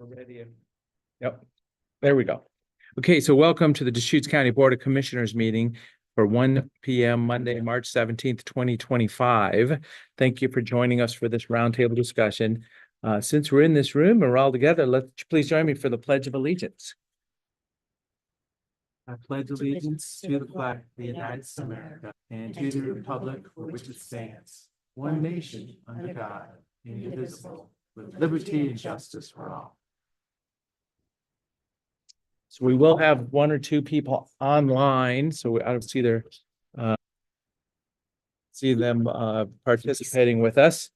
We're ready. Yep, there we go. Okay, so welcome to the Deschutes County Board of Commissioners meeting for 1 p.m. Monday, March 17th, 2025. Thank you for joining us for this roundtable discussion. Since we're in this room and we're all together, let's please join me for the Pledge of Allegiance. I pledge allegiance to the flag of the United States of America and to the republic for which it stands, one nation under God, indivisible, with liberty and justice for all. So we will have one or two people online, so I don't see them participating with us.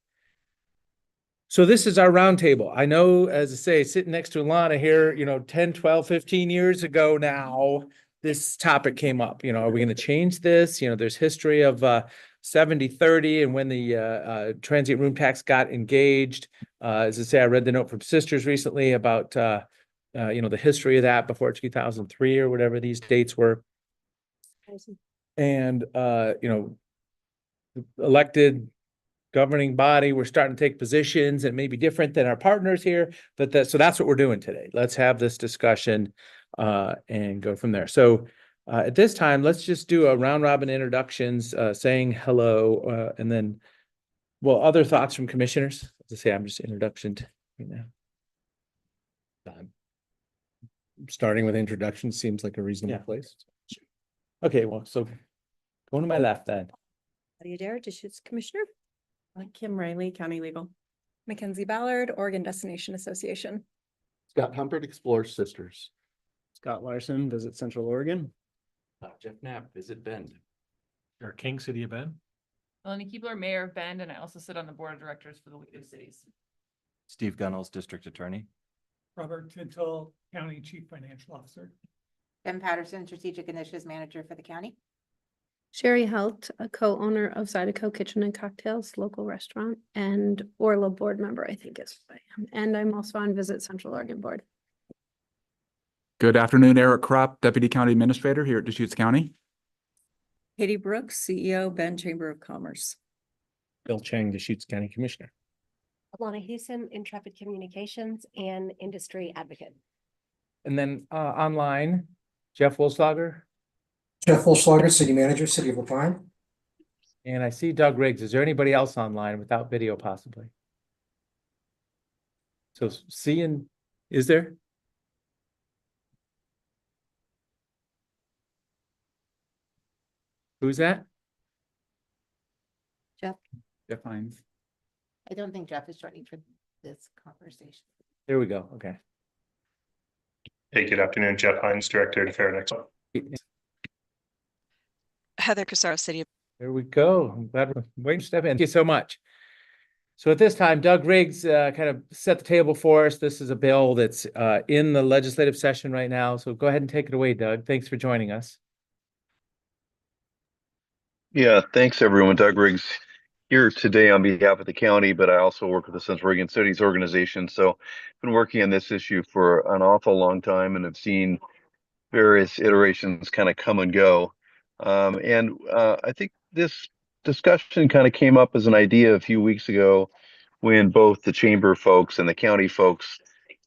So this is our roundtable. I know, as I say, sitting next to Alana here, 10, 12, 15 years ago now, this topic came up. Are we going to change this? There's history of 70-30 and when the transient room tax got engaged. As I say, I read the note from Sisters recently about the history of that before 2003 or whatever these dates were. And, elected governing body, we're starting to take positions and maybe different than our partners here, but so that's what we're doing today. Let's have this discussion and go from there. So at this time, let's just do a round robin introductions, saying hello, and then, other thoughts from commissioners? As I say, I'm just introduction right now. Starting with introduction seems like a reasonable place. Okay, so going to my left then. Claudia Dare, Deschutes Commissioner. Kim Riley, County Legal. Mackenzie Ballard, Oregon Destination Association. Scott Humpert, Explore Sisters. Scott Larson, Visit Central Oregon. Jeff Knapp, Visit Bend. Eric King, City of Bend. Melanie Keebler, Mayor of Bend, and I also sit on the Board of Directors for the League of Cities. Steve Gunnels, District Attorney. Robert Tintel, County Chief Financial Officer. Ben Patterson, Strategic Initiatives Manager for the county. Sherry Helt, a co-owner of Zydeco Kitchen and Cocktails, local restaurant, and Orla board member, I think is who I am. And I'm also on Visit Central Oregon Board. Good afternoon, Eric Kropp, Deputy County Administrator here at Deschutes County. Katie Brooks, CEO, Bend Chamber of Commerce. Bill Chang, Deschutes County Commissioner. Alana Houston, Intrepid Communications and Industry Advocate. And then online, Jeff Wolfslager. Jeff Wolfslager, City Manager, City of LaPine. And I see Doug Riggs. Is there anybody else online without video possibly? So is there? Who's that? Jeff. Jeff Hines. I don't think Jeff is joining for this conversation. There we go. Okay. Hey, good afternoon. Jeff Hines, Director of Fairnex. Heather Casaro, City of. There we go. I'm glad we're waiting to step in. Thank you so much. So at this time, Doug Riggs kind of set the table for us. This is a bill that's in the legislative session right now. So go ahead and take it away, Doug. Thanks for joining us. Yeah, thanks everyone. Doug Riggs here today on behalf of the county, but I also work with the Central Oregon Cities Organization. So I've been working on this issue for an awful long time and have seen various iterations kind of come and go. I think this discussion kind of came up as an idea a few weeks ago when both the chamber folks and the county folks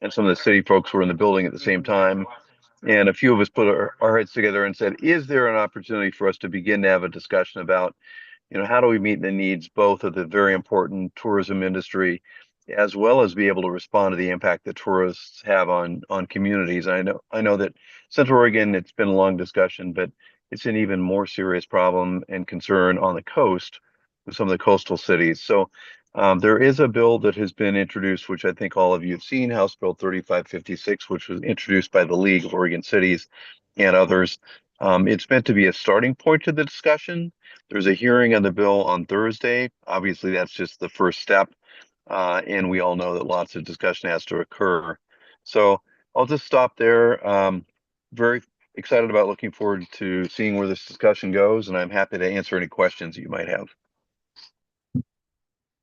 and some of the city folks were in the building at the same time. And a few of us put our heads together and said, is there an opportunity for us to begin to have a discussion about, how do we meet the needs both of the very important tourism industry, as well as be able to respond to the impact that tourists have on communities. I know that Central Oregon, it's been a long discussion, but it's an even more serious problem and concern on the coast with some of the coastal cities. So there is a bill that has been introduced, which I think all of you have seen, House Bill 3556, which was introduced by the League of Oregon Cities and others. It's meant to be a starting point to the discussion. There's a hearing on the bill on Thursday. Obviously, that's just the first step. And we all know that lots of discussion has to occur. So I'll just stop there. Very excited about looking forward to seeing where this discussion goes, and I'm happy to answer any questions that you might have.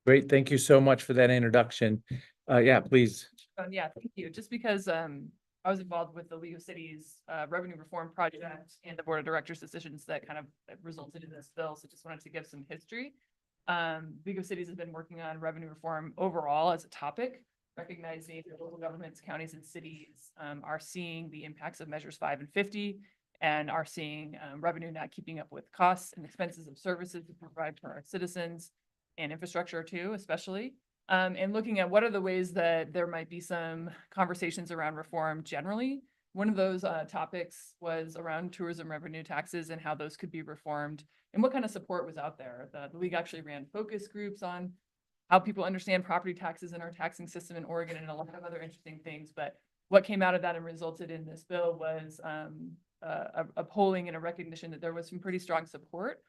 Great. Thank you so much for that introduction. Yeah, please. Yeah, thank you. Just because I was involved with the League of Cities revenue reform project and the Board of Directors decisions that kind of resulted in this bill. So just wanted to give some history. League of Cities has been working on revenue reform overall as a topic recognizing that local governments, counties and cities are seeing the impacts of measures 5 and 50 and are seeing revenue not keeping up with costs and expenses of services we provide for our citizens and infrastructure too, especially. And looking at what are the ways that there might be some conversations around reform generally. One of those topics was around tourism revenue taxes and how those could be reformed and what kind of support was out there. The league actually ran focus groups on how people understand property taxes in our taxing system in Oregon and a lot of other interesting things. But what came out of that and resulted in this bill was a polling and a recognition that there was some pretty strong support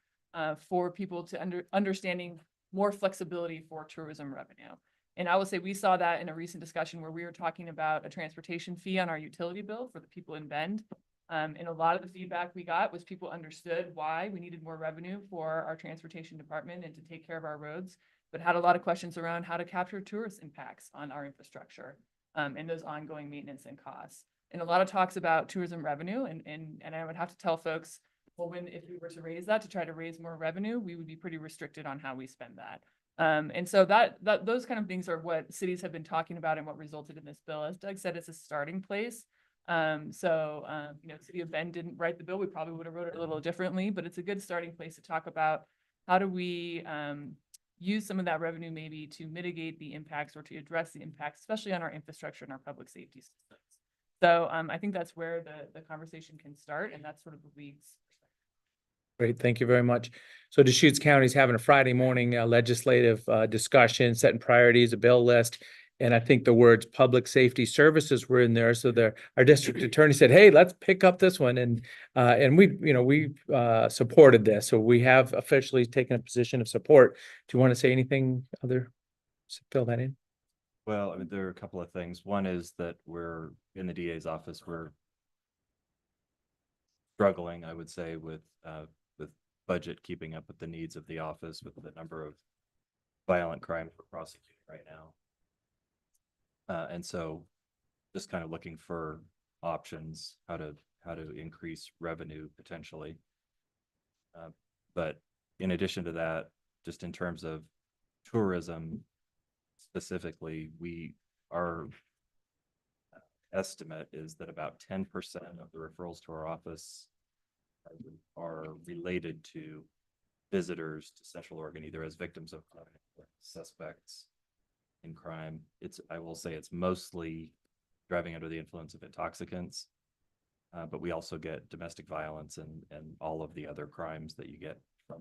for people to understanding more flexibility for tourism revenue. And I will say we saw that in a recent discussion where we were talking about a transportation fee on our utility bill for the people in Bend. And a lot of the feedback we got was people understood why we needed more revenue for our transportation department and to take care of our roads, but had a lot of questions around how to capture tourist impacts on our infrastructure and those ongoing maintenance and costs. And a lot of talks about tourism revenue. And I would have to tell folks, well, if we were to raise that to try to raise more revenue, we would be pretty restricted on how we spend that. And so those kind of things are what cities have been talking about and what resulted in this bill. As Doug said, it's a starting place. City of Bend didn't write the bill. We probably would have wrote it a little differently, but it's a good starting place to talk about how do we use some of that revenue maybe to mitigate the impacts or to address the impacts, especially on our infrastructure and our public safety systems. So I think that's where the conversation can start, and that's sort of the league's perspective. Great, thank you very much. So Deschutes County is having a Friday morning legislative discussion, setting priorities, a bill list. And I think the words public safety services were in there. So our district attorney said, hey, let's pick up this one. And we supported this. So we have officially taken a position of support. Do you want to say anything other? Fill that in. Well, I mean, there are a couple of things. One is that we're in the DA's office, we're struggling, I would say, with budget keeping up with the needs of the office, with the number of violent crimes we're prosecuting right now. And so just kind of looking for options, how to increase revenue potentially. But in addition to that, just in terms of tourism specifically, our estimate is that about 10% of the referrals to our office are related to visitors to Central Oregon, either as victims of crime or suspects in crime. I will say it's mostly driving under the influence of intoxicants, but we also get domestic violence and all of the other crimes that you get from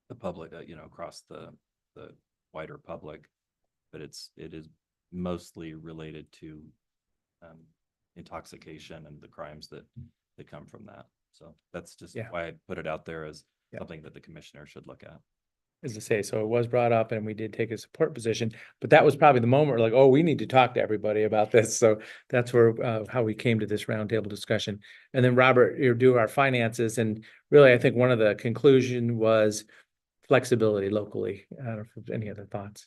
the public, across the wider public. But it is mostly related to intoxication and the crimes that come from that. So that's just why I put it out there as something that the commissioner should look at. As I say, so it was brought up and we did take a support position, but that was probably the moment we're like, oh, we need to talk to everybody about this. So that's where how we came to this roundtable discussion. And then Robert, you do our finances. And really, I think one of the conclusion was flexibility locally. I don't know if any other thoughts.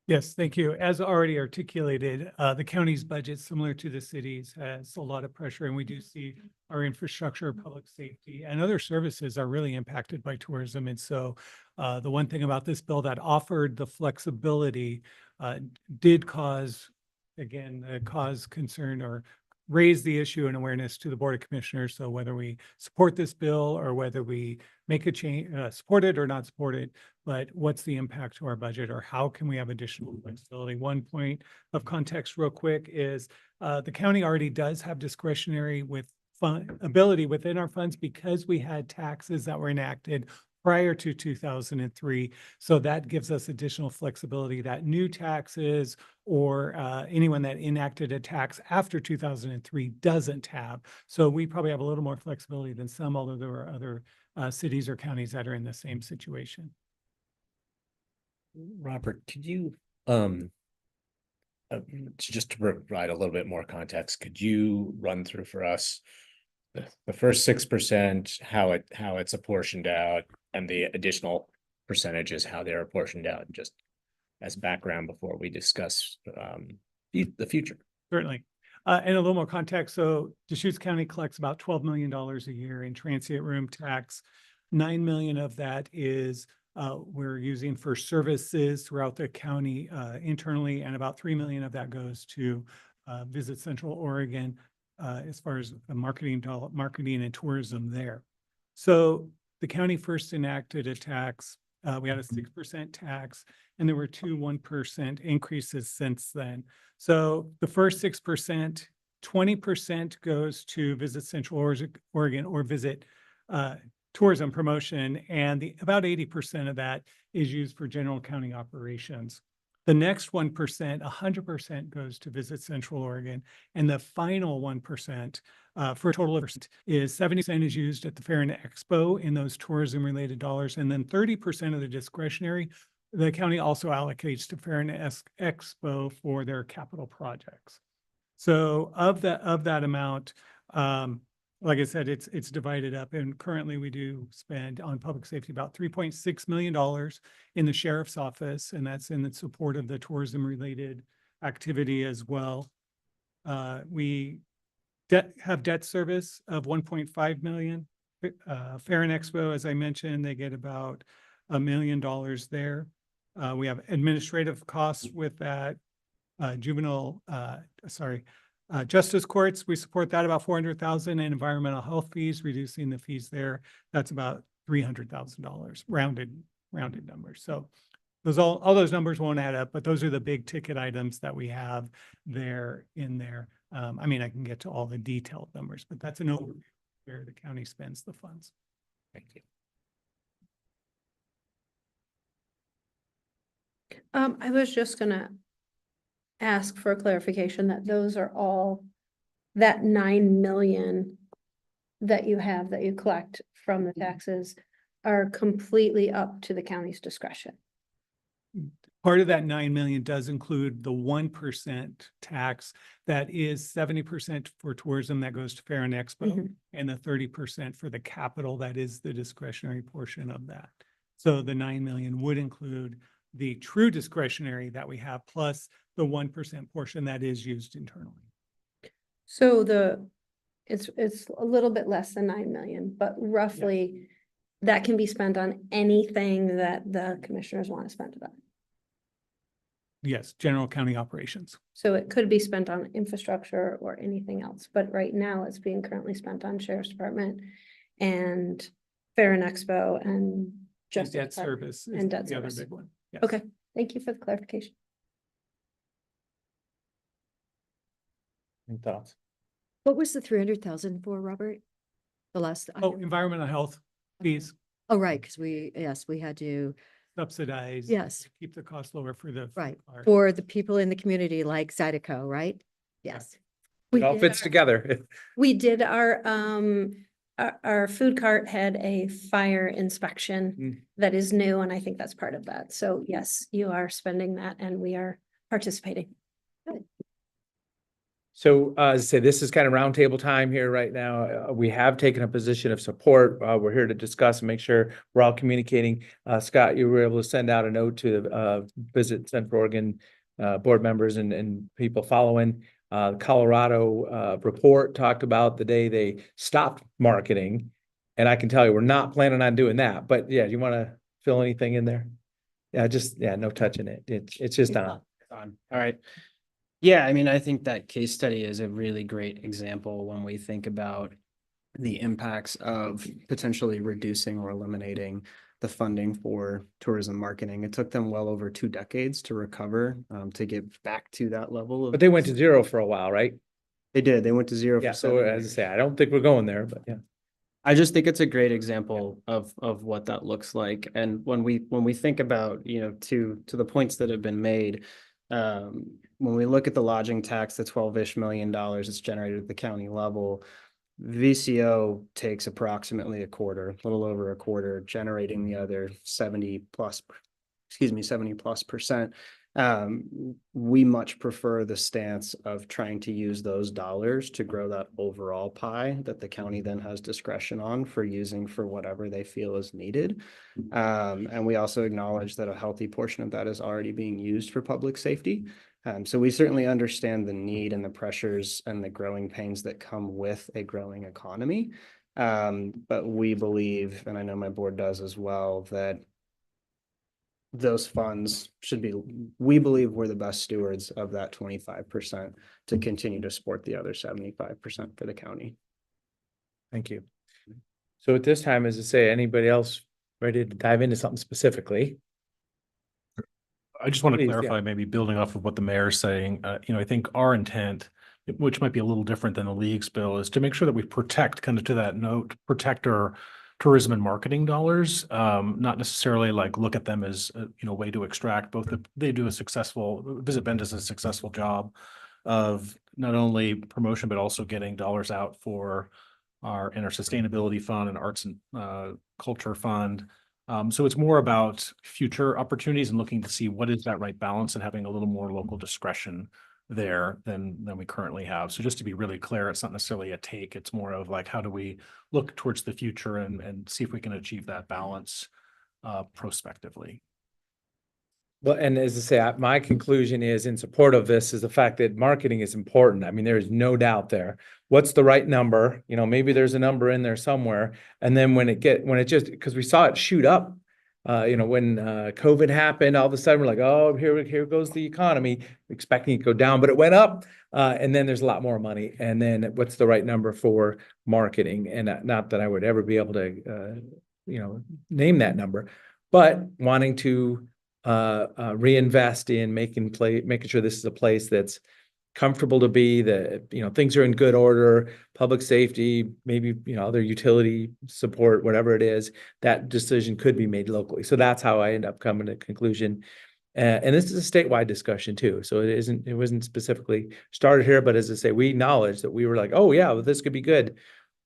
Yes, thank you. As already articulated, the county's budget, similar to the city's, has a lot of pressure, and we do see our infrastructure, public safety, and other services are really impacted by tourism. And so the one thing about this bill that offered the flexibility did cause concern or raise the issue and awareness to the Board of Commissioners. So whether we support this bill or whether we make a change, support it or not support it, but what's the impact to our budget or how can we have additional flexibility? One point of context real quick is the county already does have discretionary ability within our funds because we had taxes that were enacted prior to 2003. So that gives us additional flexibility that new taxes or anyone that enacted a tax after 2003 doesn't have. So we probably have a little more flexibility than some, although there are other cities or counties that are in the same situation. Robert, could you, just to provide a little bit more context, could you run through for us the first 6%, how it's apportioned out, and the additional percentages, how they're apportioned out, just as background before we discuss the future? Certainly. And a little more context. So Deschutes County collects about $12 million a year in transient room tax. $9 million of that is we're using for services throughout the county internally, and about 3 million of that goes to Visit Central Oregon as far as the marketing and tourism there. So the county first enacted a tax. We had a 6% tax, and there were 1% increases since then. So the first 6%, 20% goes to Visit Central Oregon or Visit tourism promotion, and about 80% of that is used for general county operations. The next 1%, 100% goes to Visit Central Oregon, and the final 1% for a total of is 70% is used at the Fair and Expo in those tourism related dollars, and then 30% of the discretionary, the county also allocates to Fair and Expo for their capital projects. So of that amount, like I said, it's divided up, and currently we do spend on public safety about $3.6 million in the sheriff's office, and that's in the support of the tourism related activity as well. We have debt service of 1.5 million. Fair and Expo, as I mentioned, they get about $1 million there. We have administrative costs with that, justice courts, we support that about 400,000, and environmental health fees, reducing the fees there. That's about $300,000, rounded numbers. So all those numbers won't add up, but those are the big ticket items that we have there in there. I mean, I can get to all the detailed numbers, but that's an overview where the county spends the funds. Thank you. I was just gonna ask for clarification that those are all, that 9 million that you have, that you collect from the taxes are completely up to the county's discretion. Part of that 9 million does include the 1% tax that is 70% for tourism that goes to Fair and Expo, and the 30% for the capital that is the discretionary portion of that. So the 9 million would include the true discretionary that we have, plus the 1% portion that is used internally. So it's a little bit less than 9 million, but roughly that can be spent on anything that the commissioners want to spend it on. Yes, general county operations. So it could be spent on infrastructure or anything else, but right now it's being currently spent on Sheriff's Department and Fair and Expo and Just Justice debt Department service and is debt the other service. big one. Yes. Okay, thank you for the clarification. Any thoughts? What was the 300,000 for, Robert? The last. Oh, environmental health fees Oh, right, because we had to, subsidize. Yes. Keep the cost lower for the. right, our- for the people in the community like Zydeco, right? Yes. We It all did fits our- together. We did our food cart had a fire inspection that is new, and I think that's part of that. So yes, you are spending that and we are participating. So as I say, this is kind of roundtable time here right now. We have taken a position of support. We're here to discuss and make sure we're all communicating. Scott, you were able to send out a note to Visit Central Oregon board members and people following. Colorado report talked about the day they stopped marketing. And I can tell you, we're not planning on doing that. But yeah, do you want to fill anything in there? Yeah, no touching it. It's just on. All right. Yeah, I mean, I think that case study is a really great example when we think about the impacts of potentially reducing or eliminating the funding for tourism marketing. It took them well over 2 decades to recover, to get back to that level. But they went to zero for a while, right? They did. They went to zero. Yeah, for so 7 as I years. say, I don't think we're going there, but yeah. I just think it's a great example of what that looks like. And when we think about, to the points that have been made, when we look at the lodging tax, the $12-ish million it's generated at the county level, VCO takes approximately a quarter, a little over a quarter, generating the other 70+%. We much prefer the stance of trying to use those dollars to grow that overall pie that the county then has discretion on for using for whatever they feel is needed. And we also acknowledge that a healthy portion of that is already being used for public safety. So we certainly understand the need and the pressures and the growing pains that come with a growing economy. But we believe, and I know my board does as well, that those funds should be, we believe we're the best stewards of that 25% to continue to support the other 75% for the county. Thank you. So at this time, as I say, anybody else ready to dive into something specifically? I just want to Please, yeah. clarify, maybe building off of what the mayor's saying, I think our intent, which might be a little different than the league's bill, is to make sure that we protect, kind of to that note, protect our tourism and marketing dollars, not necessarily like look at them as a way to extract both. They do a successful, Visit Bend does a successful job of not only promotion, but also getting dollars out for our sustainability fund and arts and culture fund. So it's more about future opportunities and looking to see what is that right balance and having a little more local discretion there than we currently have. So just to be really clear, it's not necessarily a take. It's more of like, how do we look towards the future and see if we can achieve that balance prospectively. Well, and as I say, my conclusion is in support of this is the fact that marketing is important. I mean, there is no doubt there. What's the right number? Maybe there's a number in there somewhere. And then when it just, because we saw it shoot up, when COVID happened, all of a sudden we're like, oh, here goes the economy, expecting it to go down, but it went up. And then there's a lot more money. And then what's the right number for marketing? And not that I would ever be able to, name that number, but wanting to reinvest in making sure this is a place that's comfortable to be, that things are in good order, public safety, maybe other utility support, whatever it is, that decision could be made locally. So that's how I end up coming to a conclusion. And this is a statewide discussion too. So it wasn't specifically started here, but as I say, we acknowledge that we were like, oh yeah, well, this could be good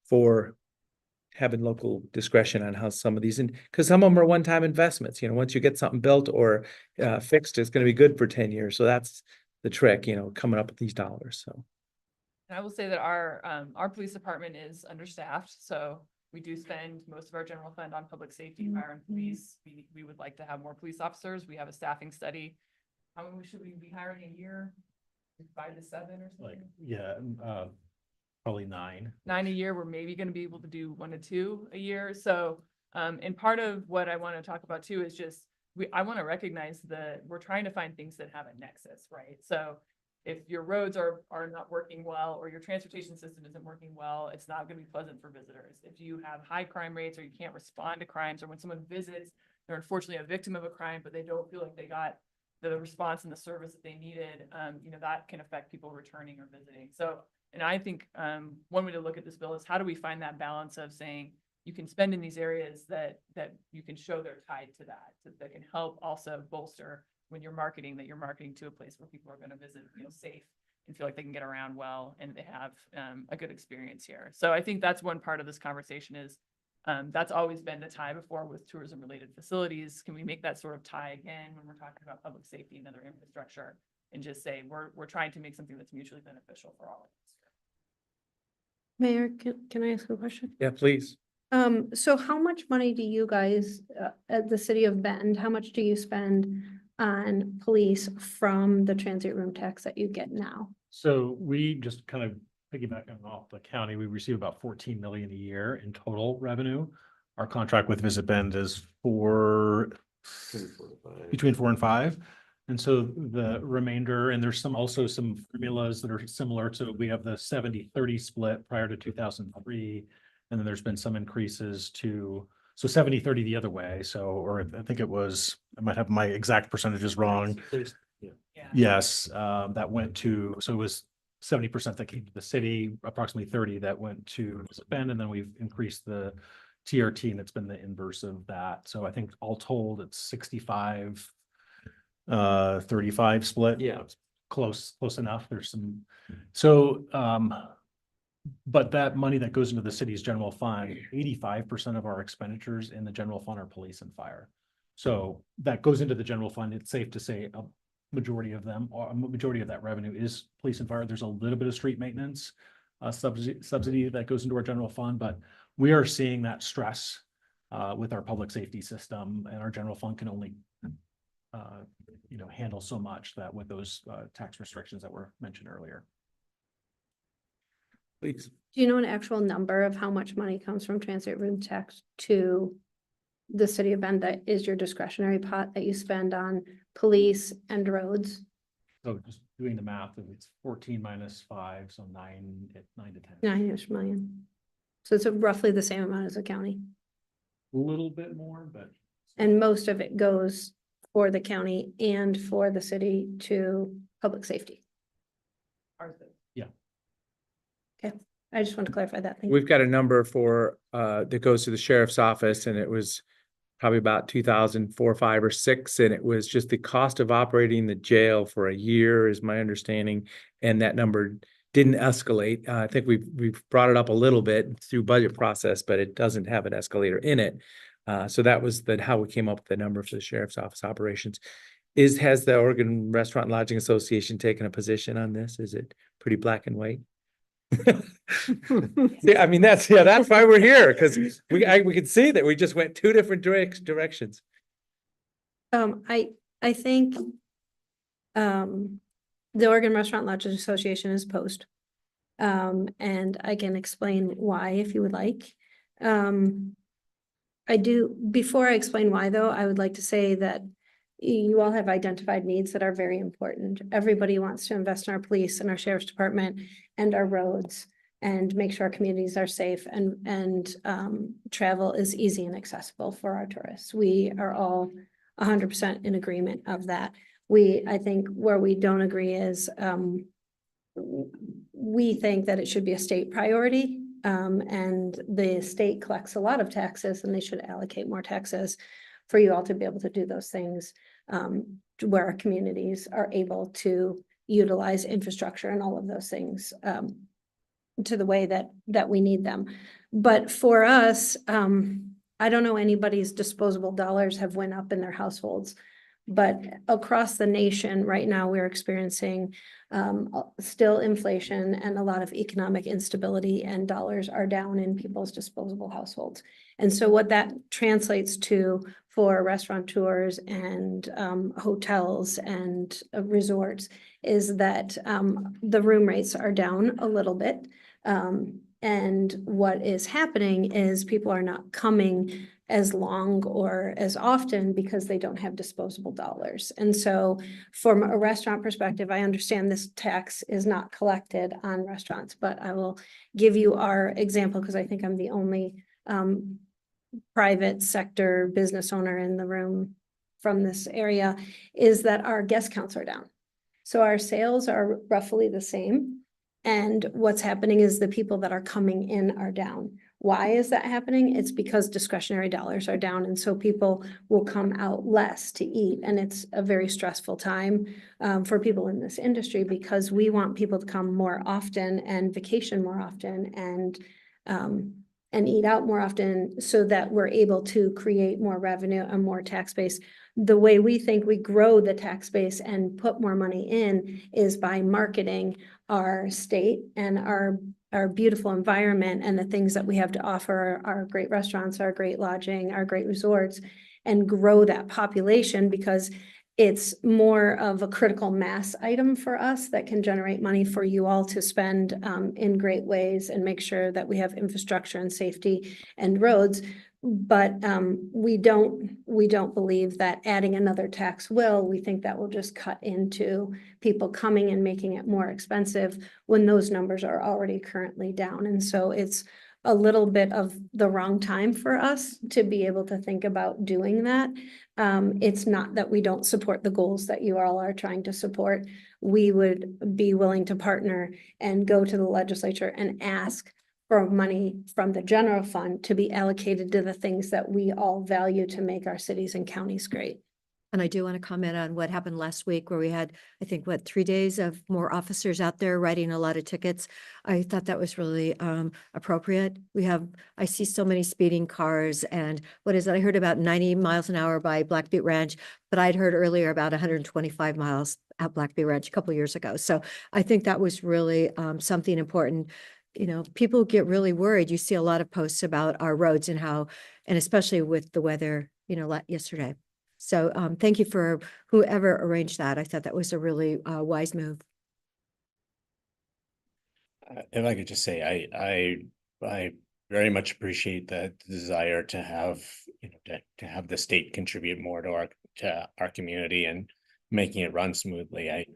for having local discretion on how some of these, and because some of them are one-time investments, once you get something built or fixed, it's going to be good for 10 years. So that's the trick, coming up with these dollars. So. And I will say that our police department is understaffed, so we do spend most of our general fund on public safety, fire and police. We would like to have more police officers. We have a staffing study. How many should we be hiring a year? 5 to 7 or something? Probably 9. 9 a year. We're maybe going to be able to do 1 to 2 a year. So, and part of what I want to talk about too is just, I want to recognize that we're trying to find things that have a nexus, right? So if your roads are not working well, or your transportation system isn't working well, it's not going to be pleasant for visitors. If you have high crime rates, or you can't respond to crimes, or when someone visits, they're unfortunately a victim of a crime, but they don't feel like they got the response and the service that they needed, that can affect people returning or visiting. So, and I think one way to look at this bill is, how do we find that balance of saying, you can spend in these areas that you can show they're tied to that can help also bolster when you're marketing, that you're marketing to a place where people are going to visit, safe and feel like they can get around well, and they have a good experience here. So I think that's one part of this conversation is that's always been the tie before with tourism related facilities. Can we make that sort of tie again when we're talking about public safety and other infrastructure, and just say we're trying to make something that's mutually beneficial for all of us? Mayor, can I ask a question? Yeah, please. So how much money do you guys, at the city of Bend, how much do you spend on police from the transit room tax that you get now? So we just kind of piggybacking off the county, we receive about 14 million a year in total revenue. Our contract with Visit Bend is between 4 and 5. And so the remainder, and there's also some formulas that are similar to, we have the 70-30 split prior to 2003. And then there's been some increases to, so 70-30 the other way. So, or I think it was, I might have my exact percentages wrong. Yes, that went to, so it was 70% that came to the city, approximately 30 that went to Visit Bend, and then we've increased the TRT, and it's been the inverse of that. So I think all told, it's 65, 35 split. Yeah. Close enough. There's some, so, but that money that goes into the city's general fund, 85% of our expenditures in the general fund are police and fire. So that goes into the general fund. It's safe to say a majority of them, or a majority of that revenue is police and fire. There's a little bit of street maintenance subsidy that goes into our general fund, but we are seeing that stress with our public safety system, and our general fund can only handle so much that with those tax restrictions that were mentioned earlier. Please. Do you know an actual number of how much money comes from transit room tax to the city of Bend that is your discretionary pot that you spend on police and roads? So just doing the math, if it's 14 minus 5, so 9 to 10. 9-ish million. So it's roughly the same amount as a county. A little bit more, but And most of it goes for the county and for the city to public safety. yeah. Okay, I just want to clarify that. Thank you. We've got a number for, that goes to the sheriff's office, and it was probably about 2004, 5, or 6, and it was just the cost of operating the jail for a year, is my understanding, and that number didn't escalate. I think we've brought it up a little bit through budget process, but it doesn't have an escalator in it. So that was how we came up with the number for the sheriff's office operations. Has the Oregon Restaurant and Lodging Association taken a position on this? Is it pretty black and white? Yeah, I mean, that's why we're here, because we could see that we just went two different directions. I think the Oregon Restaurant Lodging Association is opposed. And I can explain why if you would like. Before I explain why though, I would like to say that you all have identified needs that are very important. Everybody wants to invest in our police and our sheriff's department and our roads and make sure our communities are safe and travel is easy and accessible for our tourists. We are all 100% in agreement of that. I think where we don't agree is we think that it should be a state priority. And the state collects a lot of taxes and they should allocate more taxes for you all to be able to do those things where our communities are able to utilize infrastructure and all of those things to the way that we need them. But for us, I don't know anybody's disposable dollars have went up in their households, but across the nation right now, we're experiencing still inflation and a lot of economic instability, and dollars are down in people's disposable households. And so what that translates to for restaurateurs and hotels and resorts is that the room rates are down a little bit. And what is happening is people are not coming as long or as often because they don't have disposable dollars. And so from a restaurant perspective, I understand this tax is not collected on restaurants, but I will give you our example because I think I'm the only private sector business owner in the room from this area, is that our guest counts are down. So our sales are roughly the same. And what's happening is the people that are coming in are down. Why is that happening? It's because discretionary dollars are down. And so people will come out less to eat. And it's a very stressful time for people in this industry because we want people to come more often and vacation more often and eat out more often so that we're able to create more revenue and more tax base. The way we think we grow the tax base and put more money in is by marketing our state and our beautiful environment and the things that we have to offer, our great restaurants, our great lodging, our great resorts, and grow that population because it's more of a critical mass item for us that can generate money for you all to spend in great ways and make sure that we have infrastructure and safety and roads. But we don't believe that adding another tax will. We think that will just cut into people coming and making it more expensive when those numbers are already currently down. And so it's a little bit of the wrong time for us to be able to think about doing that. It's not that we don't support the goals that you all are trying to support. We would be willing to partner and go to the legislature and ask for money from the general fund to be allocated to the things that we all value to make our cities and counties great. And I do want to comment on what happened last week where we had, I think, 3 days of more officers out there writing a lot of tickets. I thought that was really appropriate. I see so many speeding cars and what is it? I heard about 90 miles an hour by Black Butte Ranch, but I'd heard earlier about 125 miles at Black Butte Ranch a couple of years ago. So I think that was really something important. You know, people get really worried. You see a lot of posts about our roads and especially with the weather, yesterday. So thank you for whoever arranged that. I thought that was a really wise move. If I could just say, I very much appreciate the desire to have, you know, to have the state contribute more to our community and making it run smoothly.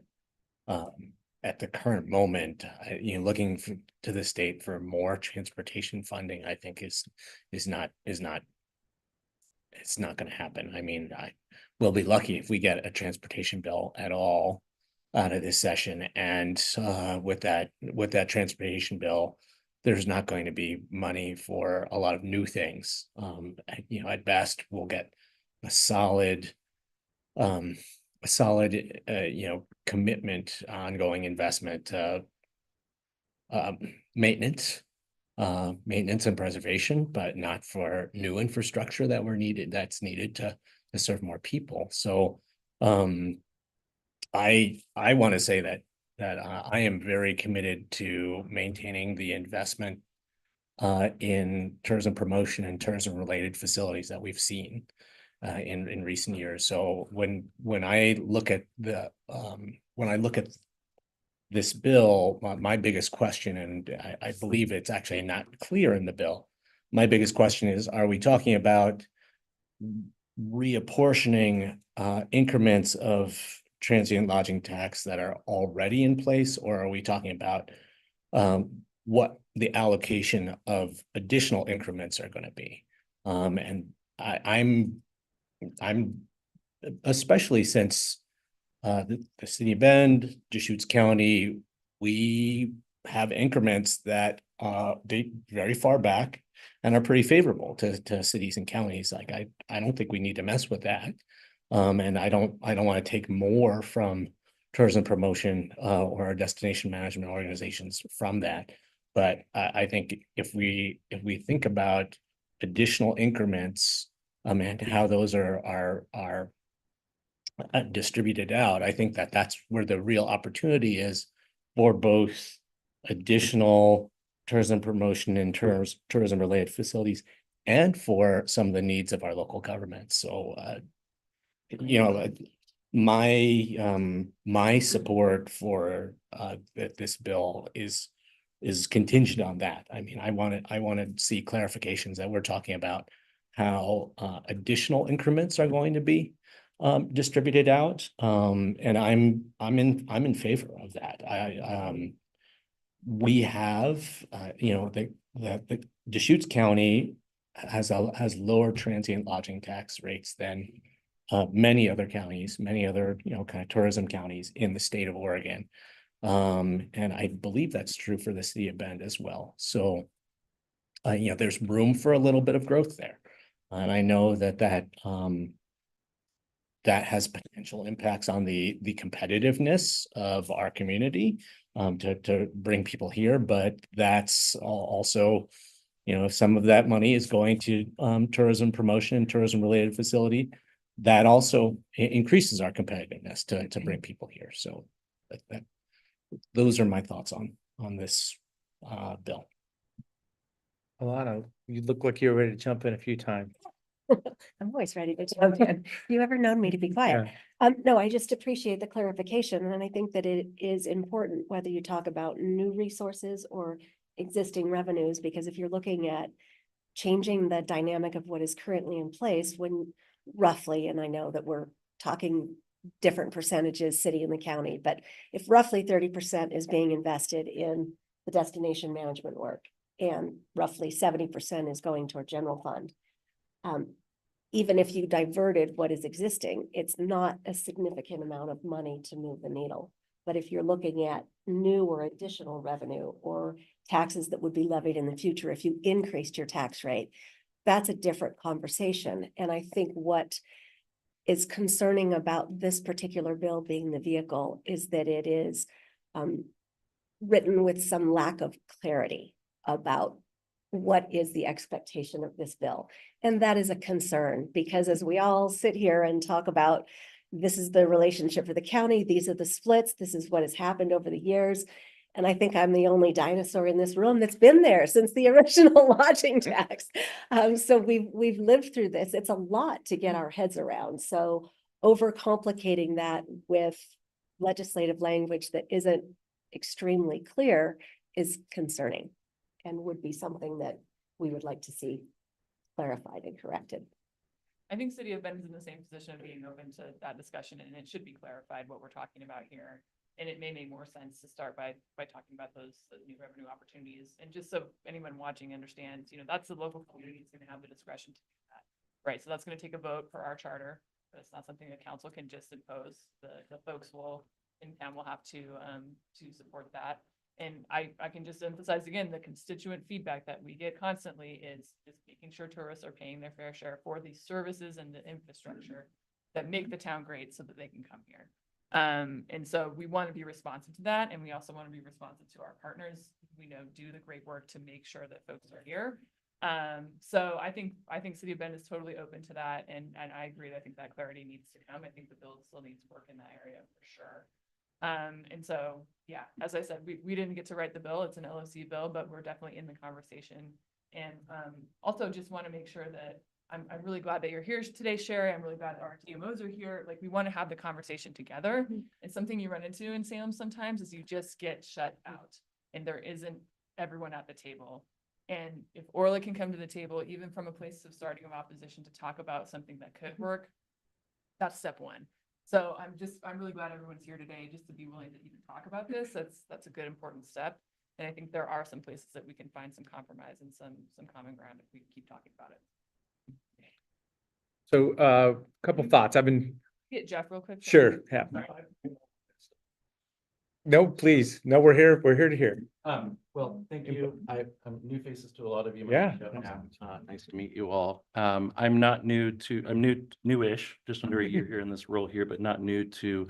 At the current moment, you know, looking to the state for more transportation funding, I think is not it's not going to happen. I mean, we'll be lucky if we get a transportation bill at all out of this session. And with that transportation bill, there's not going to be money for a lot of new things. You know, at best, we'll get a solid, you know, commitment, ongoing investment, maintenance and preservation, but not for new infrastructure that's needed to serve more people. So I want to say that I am very committed to maintaining the investment in tourism promotion and tourism related facilities that we've seen in recent years. So when I look at this bill, my biggest question, and I believe it's actually not clear in the bill, my biggest question is, are we talking about reapportioning increments of transient lodging tax that are already in place, or are we talking about what the allocation of additional increments are going to be? And I'm especially since the city of Bend, Deschutes County, we have increments that date very far back and are pretty favorable to cities and counties. Like I don't think we need to mess with that. And I don't want to take more from tourism promotion or our destination management organizations from that. But I think if we think about additional increments and how those are distributed out, I think that's where the real opportunity is for both additional tourism promotion and tourism related facilities and for some of the needs of our local government. So you know, my support for this bill is contingent on that. I mean, I want to see clarifications that we're talking about how additional increments are going to be distributed out. And I'm in favor of that. We have you know, the Deschutes County has lower transient lodging tax rates than many other counties, many other, you know, kind of tourism counties in the state of Oregon. And I believe that's true for the city of Bend as well. So, you know, there's room for a little bit of growth there. And I know that has potential impacts on the competitiveness of our community to bring people here. But that's also, you know, if some of that money is going to tourism promotion and tourism related facility, that also increases our competitiveness to bring people here. So those are my thoughts on this bill. Alana, you look like you're ready to jump in a few times. I'm always ready to jump in. You ever known me to be quiet? No, I just appreciate the clarification, and I think that it is important whether you talk about new resources or existing revenues, because if you're looking at changing the dynamic of what is currently in place, when roughly, and I know that we're talking different percentages, city and the county, but if roughly 30% is being invested in the destination management work and roughly 70% is going toward general fund, even if you diverted what is existing, it's not a significant amount of money to move the needle. But if you're looking at new or additional revenue or taxes that would be levied in the future, if you increased your tax rate, that's a different conversation. And I think what is concerning about this particular bill being the vehicle is that it is written with some lack of clarity about what is the expectation of this bill. And that is a concern, because as we all sit here and talk about, this is the relationship for the county, these are the splits, this is what has happened over the years. And I think I'm the only dinosaur in this room that's been there since the original lodging tax. So we've lived through this. It's a lot to get our heads around. So overcomplicating that with legislative language that isn't extremely clear is concerning, and would be something that we would like to see clarified and corrected. I think City of Bend is in the same position of being open to that discussion, and it should be clarified what we're talking about here. And it may make more sense to start by talking about those new revenue opportunities. And just so anyone watching understands, you know, that's the local community is gonna have the discretion to do that. Right, so that's gonna take a vote for our charter, but it's not something the council can just impose. The folks in town will have to support that. And I can just emphasize again, the constituent feedback that we get constantly is making sure tourists are paying their fair share for these services and the infrastructure that make the town great so that they can come here. And so we want to be responsive to that. And we also want to be responsive to our partners, we know do the great work to make sure that folks are here. So I think City of Bend is totally open to that. And I agree. I think that clarity needs to come. I think the bill still needs work in that area for sure. And so, yeah, as I said, we didn't get to write the bill. It's an LOC bill, but we're definitely in the conversation. And also just want to make sure that I'm really glad that you're here today, Sherry. I'm really glad that our TMOs are here. Like, we want to have the conversation together. And something you run into in Salem sometimes is you just get shut out and there isn't everyone at the table. And if Orla can come to the table, even from a place of starting of opposition, to talk about something that could work, that's step one. So I'm really glad everyone's here today just to be willing to even talk about this. That's a good, important step. And I think there are some places that we can find some compromise and some common ground if we keep talking about it. So couple thoughts. I've been, Get Jeff real quick. sure, yeah. No, please. No, we're here to hear. Well, thank you. I'm new faces to a lot of you. Yeah. Nice to meet you all. I'm newish, just under a year here in this role here, but not new to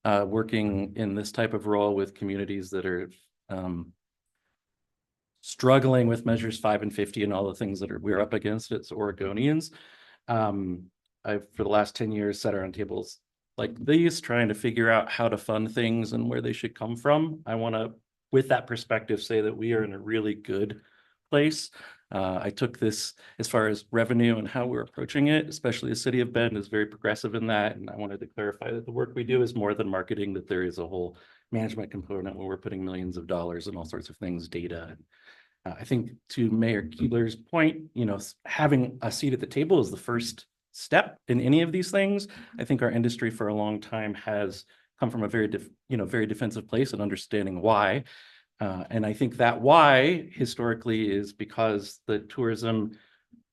working in this type of role with communities that are struggling with measures 5 and 50 and all the things that we're up against as Oregonians. I've, for the last 10 years, sat around tables like these, trying to figure out how to fund things and where they should come from. I want to, with that perspective, say that we are in a really good place. I took this as far as revenue and how we're approaching it, especially the City of Bend is very progressive in that. And I wanted to clarify that the work we do is more than marketing, that there is a whole management component where we're putting millions of dollars and all sorts of things, data. I think to Mayor Keebler's point, you know, having a seat at the table is the first step in any of these things. I think our industry for a long time has come from a very defensive place and understanding why. And I think that why historically is because the tourism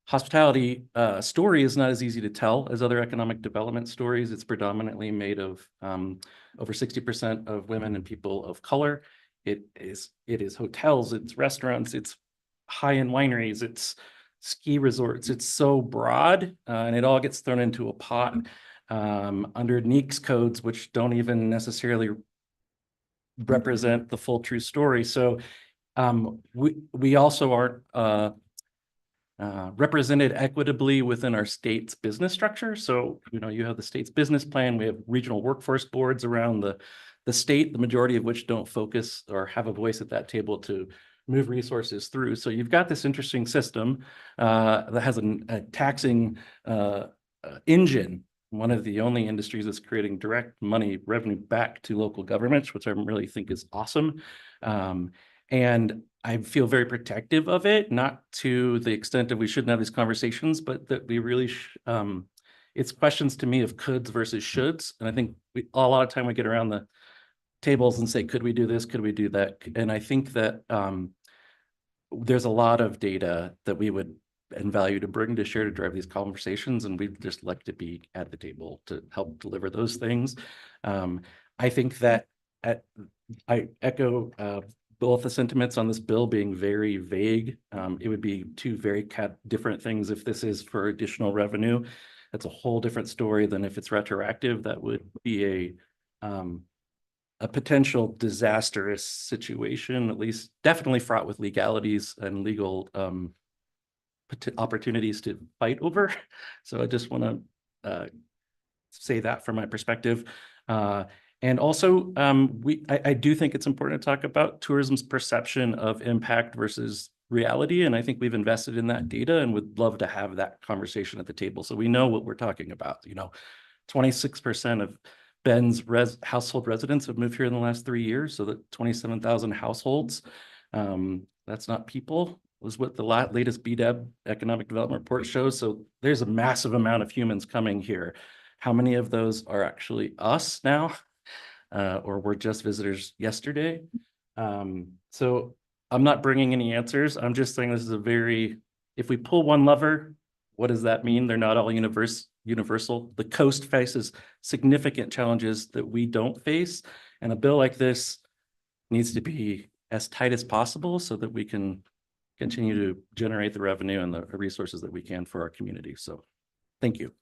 hospitality story is not as easy to tell as other economic development stories. It's predominantly made of over 60% of women and people of color. It is hotels, it's restaurants, it's high-end wineries, it's ski resorts. It's so broad and it all gets thrown into a pot under NEECS codes, which don't even necessarily represent the full true story. So we also aren't represented equitably within our state's business structure. So, you know, you have the state's business plan, we have regional workforce boards around the state, the majority of which don't focus or have a voice at that table to move resources through. So you've got this interesting system that has a taxing engine, one of the only industries that's creating direct money revenue back to local governments, which I really think is awesome. And I feel very protective of it, not to the extent that we shouldn't have these conversations, but that we really, it's questions to me of coulds versus shoulds. And I think a lot of time we get around the tables and say, could we do this? Could we do that? And I think that there's a lot of data that we would and value to bring to share to drive these conversations. And we'd just like to be at the table to help deliver those things. I think that I echo both the sentiments on this bill being very vague. It would be two very different things. If this is for additional revenue, that's a whole different story than if it's retroactive. That would be a potential disastrous situation, at least definitely fraught with legalities and legal opportunities to fight over. So I just want to say that from my perspective. And also, I do think it's important to talk about tourism's perception of impact versus reality. And I think we've invested in that data and would love to have that conversation at the table. So we know what we're talking about. You know, 26% of Bend's household residents have moved here in the last 3 years. So that 27,000 households, that's not people. was what the latest BDEB Economic Development Report shows. So there's a massive amount of humans coming here. How many of those are actually us now? Or were just visitors yesterday? So I'm not bringing any answers. I'm just saying this is if we pull one lever, what does that mean? They're not all universal. The coast faces significant challenges that we don't face. And a bill like this needs to be as tight as possible so that we can continue to generate the revenue and the resources that we can for our community. So thank you.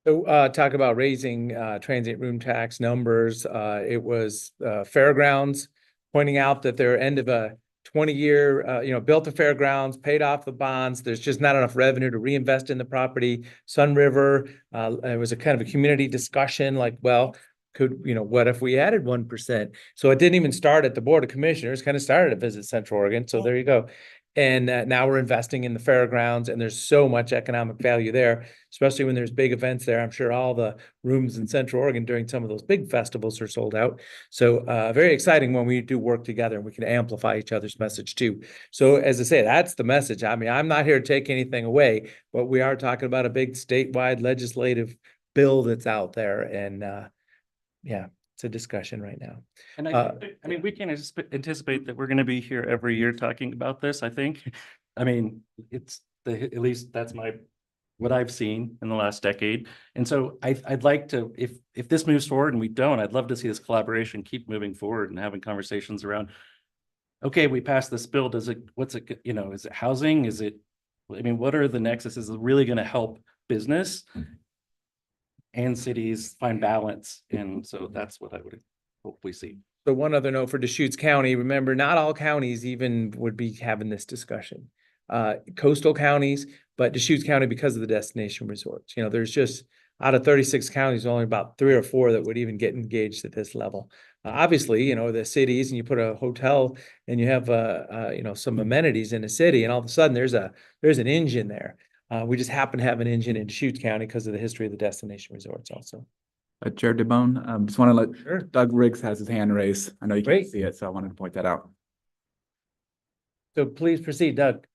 So talk about raising transient room tax numbers. It was Fairgrounds pointing out that they're end of a 20-year, built the fairgrounds, paid off the bonds. There's just not enough revenue to reinvest in the property. Sun River, it was a kind of a community discussion like, well, what if we added 1%? So it didn't even start at the Board of Commissioners, kind of started at Visit Central Oregon. So there you go. And now we're investing in the fairgrounds, and there's so much economic value there, especially when there's big events there. I'm sure all the rooms in Central Oregon during some of those big festivals are sold out. So very exciting when we do work together and we can amplify each other's message too. So as I say, that's the message. I mean, I'm not here to take anything away, but we are talking about a big statewide legislative bill that's out there. And yeah, it's a discussion right now. And I mean, we can anticipate that we're going to be here every year talking about this, I think. I mean, at least that's what I've seen in the last decade. And so I'd like to, if this moves forward and we don't, I'd love to see this collaboration keep moving forward and having conversations around, okay, we passed this bill. Is it housing? What are the nexuses? Is it really going to help business and cities find balance? And so that's what I would hope we see. So one other note for Deschutes County, remember, not all counties even would be having this discussion. Coastal counties, but Deschutes County, because of the destination resorts, there's just out of 36 counties, only about 3 or 4 that would even get engaged at this level. Obviously, the cities, and you put a hotel and you have, some amenities in a city, and all of a sudden there's an engine there. We just happen to have an engine in Deschutes County because of the history of the destination resorts also. Chair DeBone, just want to let Doug Riggs has his hand raised. I know you can't see it, so I wanted to point that out. So please proceed, Doug.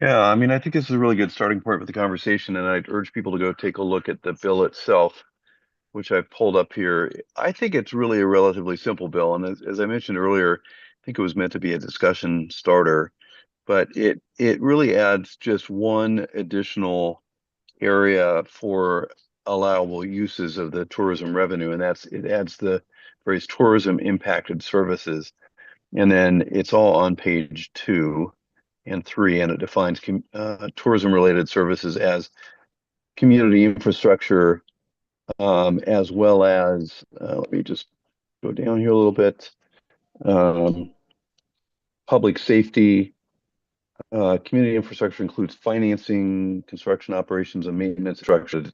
Yeah, I mean, I think this is a really good starting point for the conversation, and I'd urge people to go take a look at the bill itself, which I've pulled up here. I think it's really a relatively simple bill, and as I mentioned earlier, I think it was meant to be a discussion starter, but it really adds just one additional area for allowable uses of the tourism revenue, and it adds the phrase tourism impacted services, and then it's all on page 2 and 3, and it defines tourism related services as community infrastructure, as well as let me just go down here a little bit, public safety. Community infrastructure includes financing, construction operations, and maintenance structure. The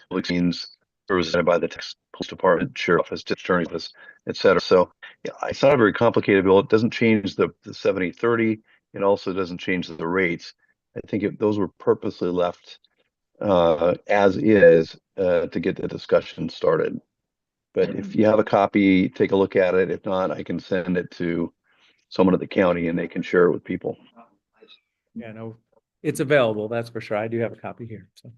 public means services by the Texas Police Department, Sheriff Office, District Attorney's Office, etc. So yeah, it's not a very complicated bill. It doesn't change the 70/30. It also doesn't change the rates. I think those were purposely left as is to get the discussion started. But if you have a copy, take a look at it. If not, I can send it to someone at the county and they can share it with people. Yeah, no, it's available. That's for sure. I do have a copy here. So,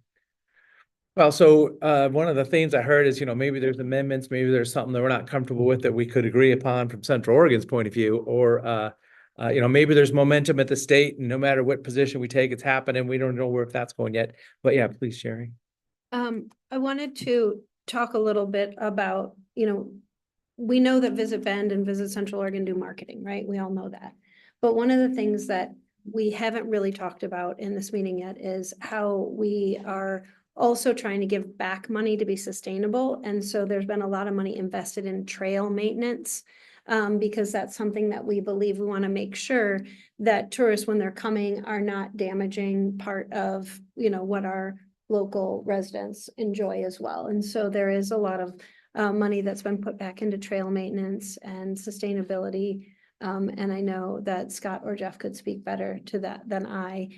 well, so one of the themes I heard is, maybe there's amendments, maybe there's something that we're not comfortable with that we could agree upon from Central Oregon's point of view, or maybe there's momentum at the state, and no matter what position we take, it's happening. We don't know where that's going yet. But yeah, please, Sherry. I wanted to talk a little bit about, we know that Visit Bend and Visit Central Oregon do marketing, right? We all know that. But one of the things that we haven't really talked about in this meeting yet is how we are also trying to give back money to be sustainable. And so there's been a lot of money invested in trail maintenance, because that's something that we believe we want to make sure that tourists, when they're coming, are not damaging part of, what our local residents enjoy as well. And so there is a lot of money that's been put back into trail maintenance and sustainability. And I know that Scott or Jeff could speak better to that than I.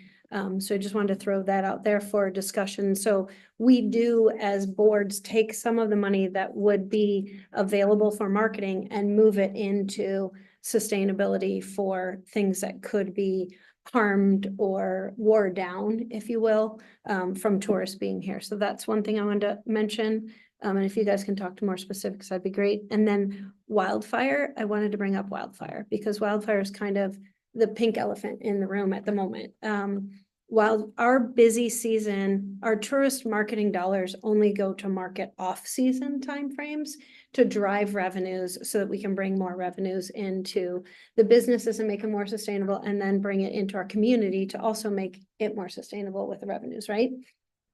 So I just wanted to throw that out there for discussion. So we do, as boards, take some of the money that would be available for marketing and move it into sustainability for things that could be harmed or wore down, if you will, from tourists being here. So that's one thing I wanted to mention. And if you guys can talk to more specifics, that'd be great. And then wildfire, I wanted to bring up wildfire because wildfire is kind of the pink elephant in the room at the moment. While our busy season, our tourist marketing dollars only go to market off-season timeframes to drive revenues so that we can bring more revenues into the businesses and make them more sustainable and then bring it into our community to also make it more sustainable with the revenues, right?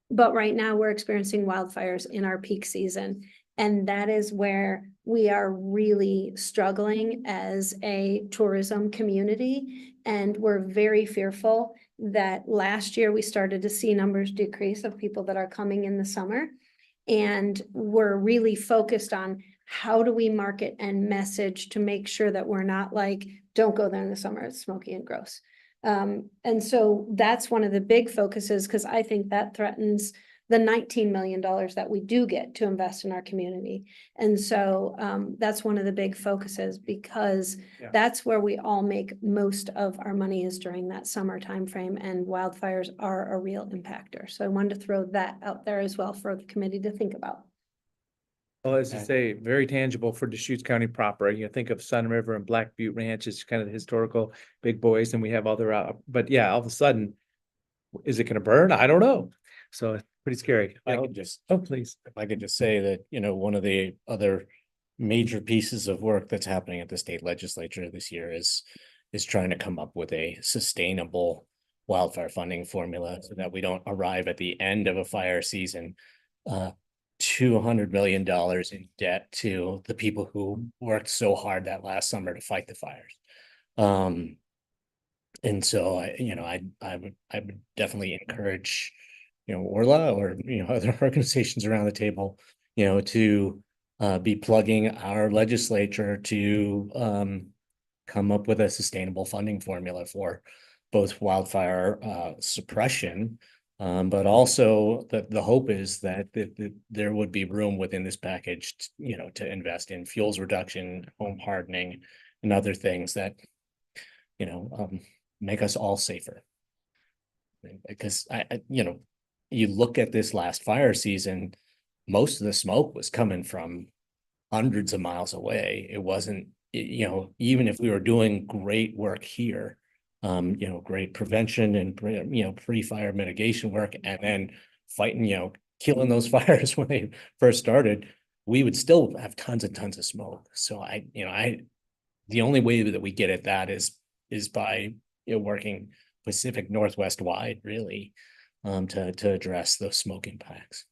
But right now we're experiencing wildfires in our peak season. And that is where we are really struggling as a tourism community. And we're very fearful that last year we started to see numbers decrease of people that are coming in the summer. And we're really focused on how do we market and message to make sure that we're not like, don't go there in the summer, it's smoky and gross. And so that's one of the big focuses, because I think that threatens the $19 million that we do get to invest in our community. And so that's one of the big focuses, because that's where we all make most of our money is during that summer timeframe, and wildfires are a real impactor. So I wanted to throw that out there as well for the committee to think about. Well, as I say, very tangible for Deschutes County proper. You think of Sun River and Black Butte Ranch as kind of the historical big boys, and we have other, but yeah, all of a sudden, is it gonna burn? I don't know. So it's pretty scary. I could just, Oh, please. if I could just say that, one of the other major pieces of work that's happening at the state legislature this year is trying to come up with a sustainable wildfire funding formula so that we don't arrive at the end of a fire season, $200 million in debt to the people who worked so hard that last summer to fight the fires. And so I would definitely encourage, Orla or, other organizations around the table, to be plugging our legislature to come up with a sustainable funding formula for both wildfire suppression. But also the hope is that there would be room within this package, to invest in fuels reduction, home hardening, and other things that, make us all safer. Because you look at this last fire season, most of the smoke was coming from hundreds of miles away. It wasn't, even if we were doing great work here, great prevention and, pre-fire mitigation work, and then fighting, killing those fires when they first started, we would still have tons and tons of smoke. So the only way that we get at that is by, working Pacific Northwest wide, really, to address those smoke impacts.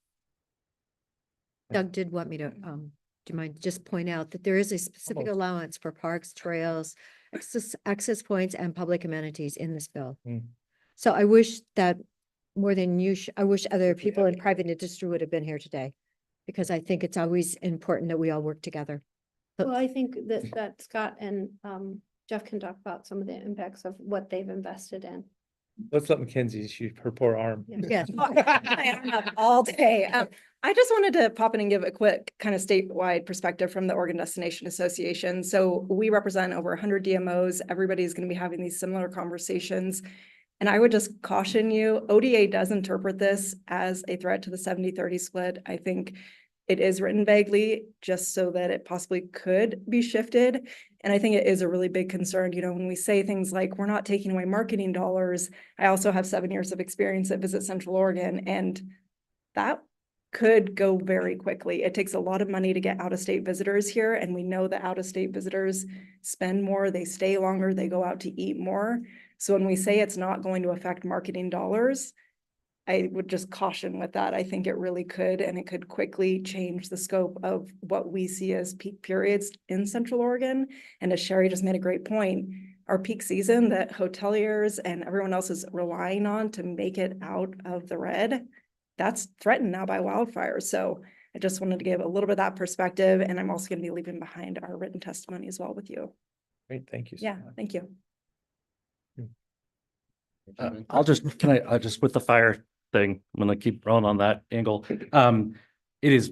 Doug did want me to, do you mind just point out that there is a specific allowance for parks, trails, access points, and public amenities in this bill. So I wish that more than I wish other people in private industry would have been here today, because I think it's always important that we all work together. Well, I think that Scott and Jeff can talk about some of the impacts of what they've invested in. Let's let Mackenzie shoot her poor arm. Yes. I am up all day. I just wanted to pop in and give a quick kind of statewide perspective from the Oregon Destination Association. So we represent over 100 DMOs. Everybody's going to be having these similar conversations. And I would just caution you, ODA does interpret this as a threat to the 70-30 split. I think it is written vaguely just so that it possibly could be shifted. And I think it is a really big concern. When we say things like, we're not taking away marketing dollars, I also have 7 years of experience at Visit Central Oregon, and that could go very quickly. It takes a lot of money to get out-of-state visitors here, and we know that out-of-state visitors spend more, they stay longer, they go out to eat more. So when we say it's not going to affect marketing dollars, I would just caution with that. I think it really could, and it could quickly change the scope of what we see as peak periods in Central Oregon. And as Sherry just made a great point, our peak season that hoteliers and everyone else is relying on to make it out of the red, that's threatened now by wildfires. So I just wanted to give a little bit of that perspective, and I'm also going to be leaving behind our written testimony as well with you. Great, thank you. Yeah, thank you. I'll just with the fire thing, I'm gonna keep rolling on that angle. It is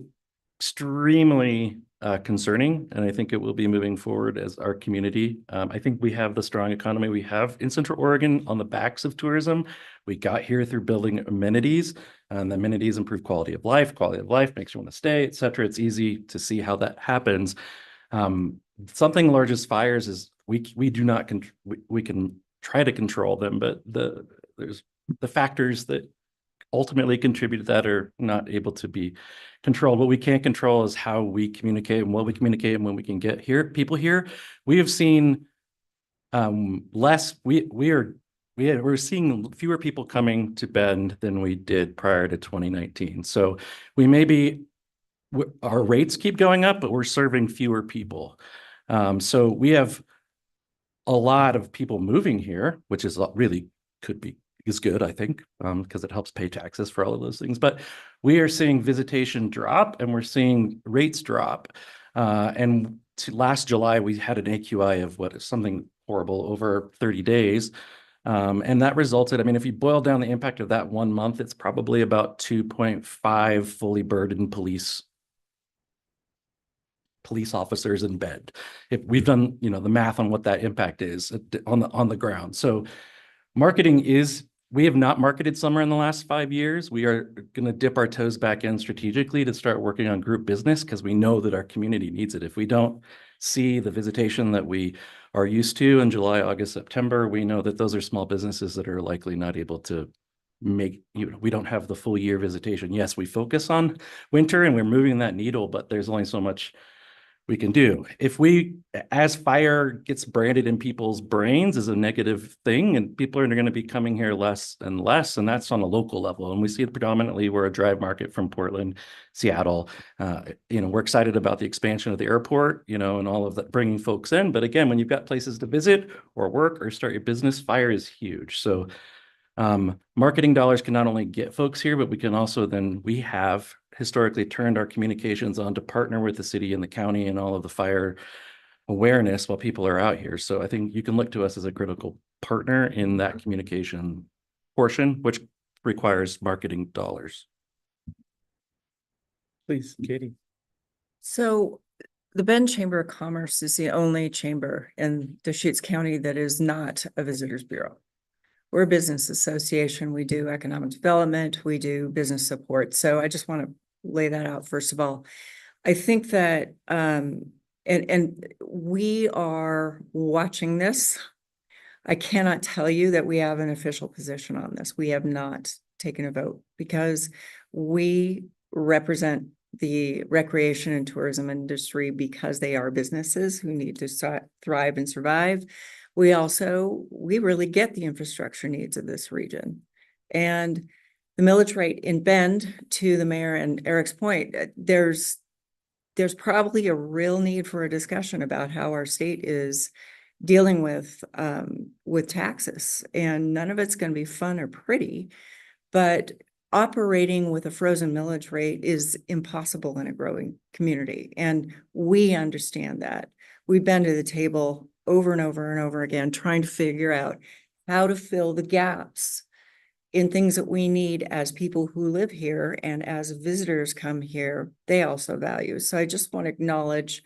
extremely concerning, and I think it will be moving forward as our community. I think we have the strong economy we have in Central Oregon on the backs of tourism. We got here through building amenities, and the amenities improve quality of life makes you want to stay, et cetera. It's easy to see how that happens. Something large as fires is we do not we can try to control them, but there's the factors that ultimately contribute to that are not able to be controlled. What we can't control is how we communicate and what we communicate and when we can get people here. We have seen less. We're seeing fewer people coming to Bend than we did prior to 2019. So we our rates keep going up, but we're serving fewer people. So we have a lot of people moving here, which is really is good, I think, because it helps pay taxes for all of those things. But we are seeing visitation drop and we're seeing rates drop. And last July, we had an AQI of what is something horrible over 30 days. And that resulted, I mean, if you boil down the impact of that 1 month, it's probably about 2.5 fully burdened police officers in Bend. If we've done, the math on what that impact is on the ground. So we have not marketed summer in the last 5 years. We are going to dip our toes back in strategically to start working on group business because we know that our community needs it. If we don't see the visitation that we are used to in July, August, September, we know that those are small businesses that are likely not able to we don't have the full year visitation. Yes, we focus on winter and we're moving that needle, but there's only so much we can do. As fire gets branded in people's brains as a negative thing, and people are going to be coming here less and less, and that's on a local level. And we see it predominantly, we're a drive market from Portland, Seattle. We're excited about the expansion of the airport, and all of that, bringing folks in. But again, when you've got places to visit or work or start your business, fire is huge. So marketing dollars can not only get folks here, but we can also we have historically turned our communications on to partner with the city and the county and all of the fire awareness while people are out here. So I think you can look to us as a critical partner in that communication portion, which requires marketing dollars. Please, Katie. So the Bend Chamber of Commerce is the only chamber in Deschutes County that is not a visitors bureau. We're a business association. We do economic development. We do business support. So I just want to lay that out first of all. I think that, and we are watching this. I cannot tell you that we have an official position on this. We have not taken a vote because we represent the recreation and tourism industry because they are businesses who need to thrive and survive. We really get the infrastructure needs of this region. And the millage rate in Bend, to the mayor and Eric's point, there's probably a real need for a discussion about how our state is dealing with taxes. And none of it's going to be fun or pretty, but operating with a frozen millage rate is impossible in a growing community. And we understand that. We've been to the table over and over and over again, trying to figure out how to fill the gaps in things that we need as people who live here and as visitors come here, they also value. So I just want to acknowledge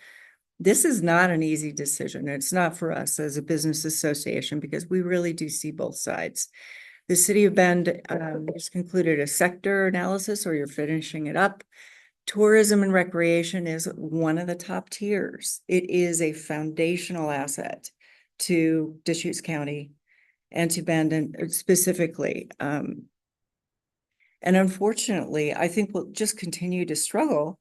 this is not an easy decision. It's not for us as a business association because we really do see both sides. The city of Bend just concluded a sector analysis, or you're finishing it up. Tourism and recreation is one of the top tiers. It is a foundational asset to Deschutes County and to Bend and specifically. And unfortunately, I think we'll just continue to struggle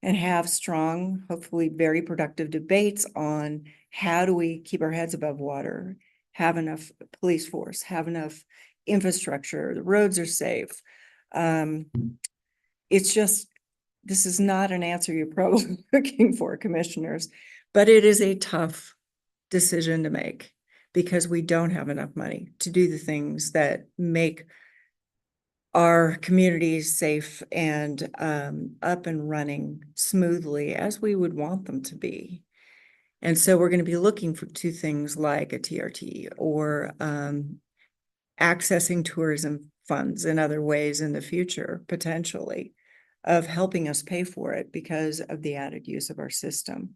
and have strong, hopefully very productive debates on how do we keep our heads above water, have enough police force, have enough infrastructure, the roads are safe. It's just, this is not an answer you're probably looking for, commissioners, but it is a tough decision to make because we don't have enough money to do the things that make our communities safe and up and running smoothly as we would want them to be. And so we're going to be looking to things like a TRT or accessing tourism funds in other ways in the future, potentially. of helping us pay for it because of the added use of our system.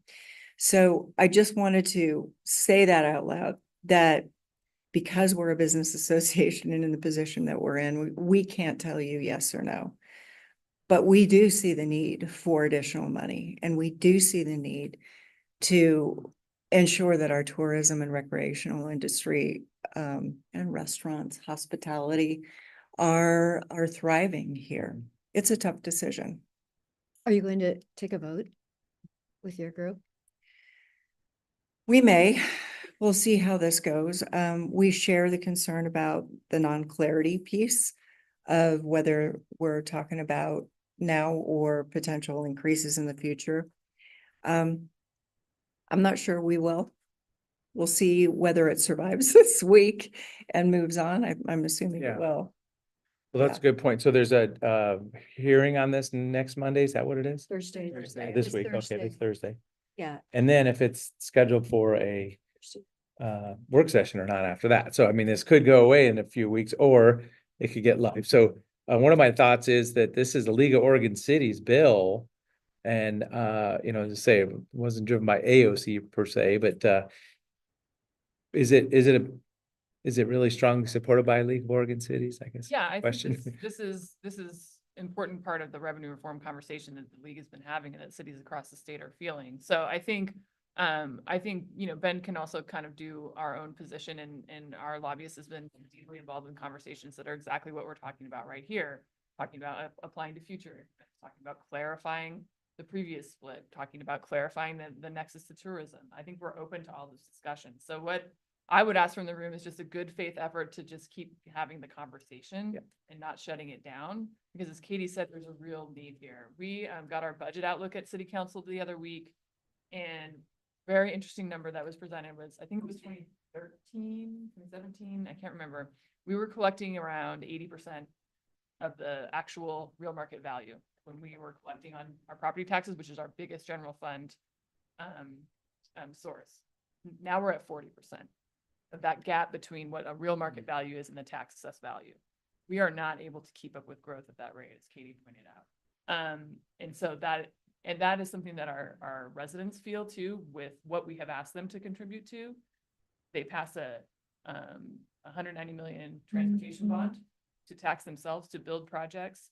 So I just wanted to say that out loud, that because we're a business association and in the position that we're in, we can't tell you yes or no. But we do see the need for additional money, and we do see the need to ensure that our tourism and recreational industry and restaurants, hospitality are thriving here. It's a tough decision. Are you going to take a vote with your group? We may. We'll see how this goes. We share the concern about the non-clarity piece of whether we're talking about now or potential increases in the future. I'm not sure we will. We'll see whether it survives this week and moves on. I'm assuming Yeah. it will. Well, that's a good point. So there's a hearing on this next Monday. Is that what it is? Thursday. This week. Okay, this Thursday. Yeah. And then if it's scheduled for a work session or not after that. So I mean, this could go away in a few weeks, or it could get live. So one of my thoughts is that this is the League of Oregon Cities bill. And you know, as I say, it wasn't driven by AOC per se, but is it really strongly supported by League of Oregon Cities? I guess. Yeah, I question. think this is important part of the revenue reform conversation that the league has been having and that cities across the state are feeling. So I think, you know, Ben can also kind of do our own position, and our lobbyist has been deeply involved in conversations that are exactly what we're talking about right here, talking about applying to future, talking about clarifying the previous split, talking about clarifying the nexus to tourism. I think we're open to all those discussions. So what I would ask from the room is just a good faith effort to just keep having the conversation and not shutting it down. Because as Katie said, there's a real need here. We got our budget outlook at City Council the other week, and very interesting number that was presented was, I think it was 2013, 2017, I can't remember. We were collecting around 80% of the actual real market value when we were collecting on our property taxes, which is our biggest general fund source. Now we're at 40% of that gap between what a real market value is and the tax assessed value. We are not able to keep up with growth at that rate, as Katie pointed out. And so that is something that our residents feel too, with what we have asked them to contribute to. They passed a 190 million transportation bond to tax themselves to build projects.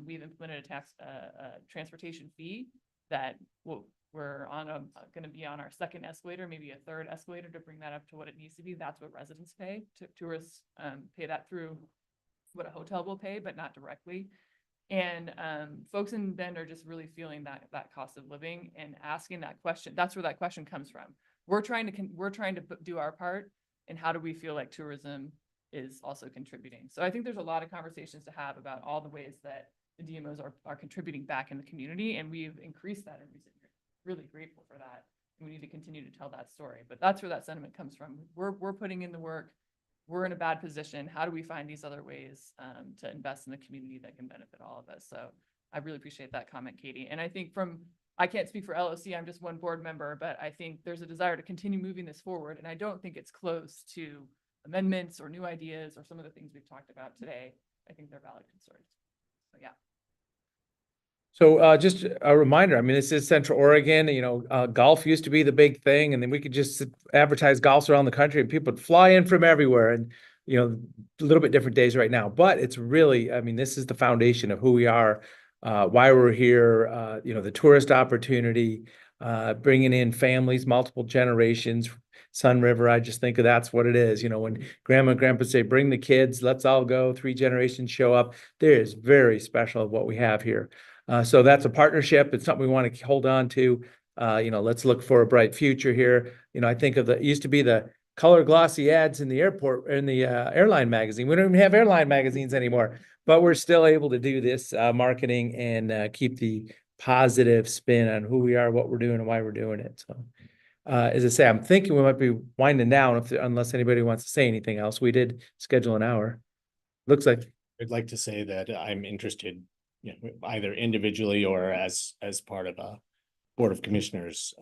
We've implemented a transportation fee that we're going to be on our second escalator, maybe a third escalator to bring that up to what it needs to be. That's what residents pay. Tourists pay that through what a hotel will pay, but not directly. And folks in Bend are just really feeling that cost of living and asking that question. That's where that question comes from. We're trying to do our part, and how do we feel like tourism is also contributing? So I think there's a lot of conversations to have about all the ways that the DMOs are contributing back in the community, and we've increased that in recent years. Really grateful for that. We need to continue to tell that story, but that's where that sentiment comes from. We're putting in the work. We're in a bad position. How do we find these other ways to invest in the community that can benefit all of us? So I really appreciate that comment, Katie. And I think I can't speak for LOC, I'm just one board member, but I think there's a desire to continue moving this forward. And I don't think it's close to amendments or new ideas or some of the things we've talked about today. I think they're valid concerns. So yeah. So just a reminder, I mean, this is Central Oregon, you know, golf used to be the big thing, and then we could just advertise golfs around the country and people would fly in from everywhere, and, you know, a little bit different days right now, but it's really, I mean, this is the foundation of who we are, why we're here, you know, the tourist opportunity, bringing in families, multiple generations, Sun River, I just think of that's what it is. You know, when grandma and grandpa say, bring the kids, let's all go, 3 generations show up, there is very special what we have here. So that's a partnership. It's something we want to hold on to. You know, let's look for a bright future here. You know, I think of it used to be the color glossy ads in the airport, in the airline magazine. We don't even have airline magazines anymore, but we're still able to do this marketing and keep the positive spin on who we are, what we're doing, and why we're doing it. So as I say, I'm thinking we might be winding down unless anybody wants to say anything else. We did schedule an hour. Looks like. I'd like to say that I'm interested, you know, either individually or as part of a Board of Commissioners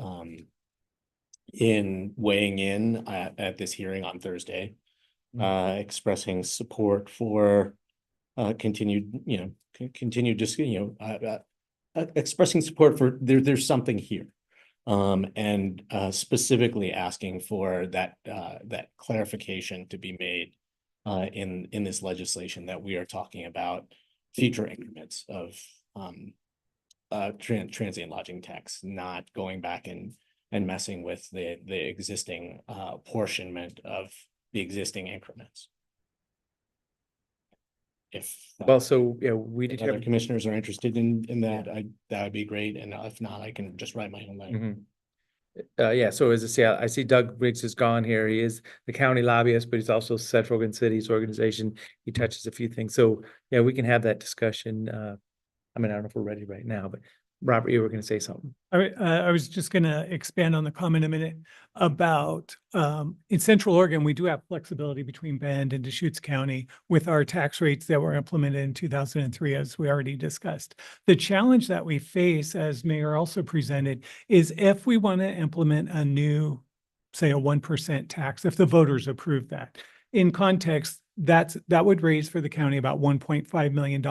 in weighing in at this hearing on Thursday, expressing support for continued, continued just, expressing support for there's something here. And specifically asking for that clarification to be made in this legislation that we are talking about future increments of transient lodging tax, not going back and messing with the existing apportionment of the existing increments. If Well, so, yeah, we if other determined. commissioners are interested in that, that would be great, and if not, I can just write my own letter. Mhm. Yeah, so as I say, I see Doug Riggs is gone here. He is the county lobbyist, but he's also Central Oregon City's organization. He touches a few things. So, yeah, we can have that discussion. I mean, I don't know if we're ready right now, but Robert, you were going to say something. I was just gonna expand on the comment a minute about, in Central Oregon, we do have flexibility between Bend and Deschutes County with our tax rates that were implemented in 2003, as we already discussed. The challenge that we face, as Mayor also presented, is if we want to implement a new, say, a 1% tax, if the voters approve that. In context, that would raise for the county about $1.5 million.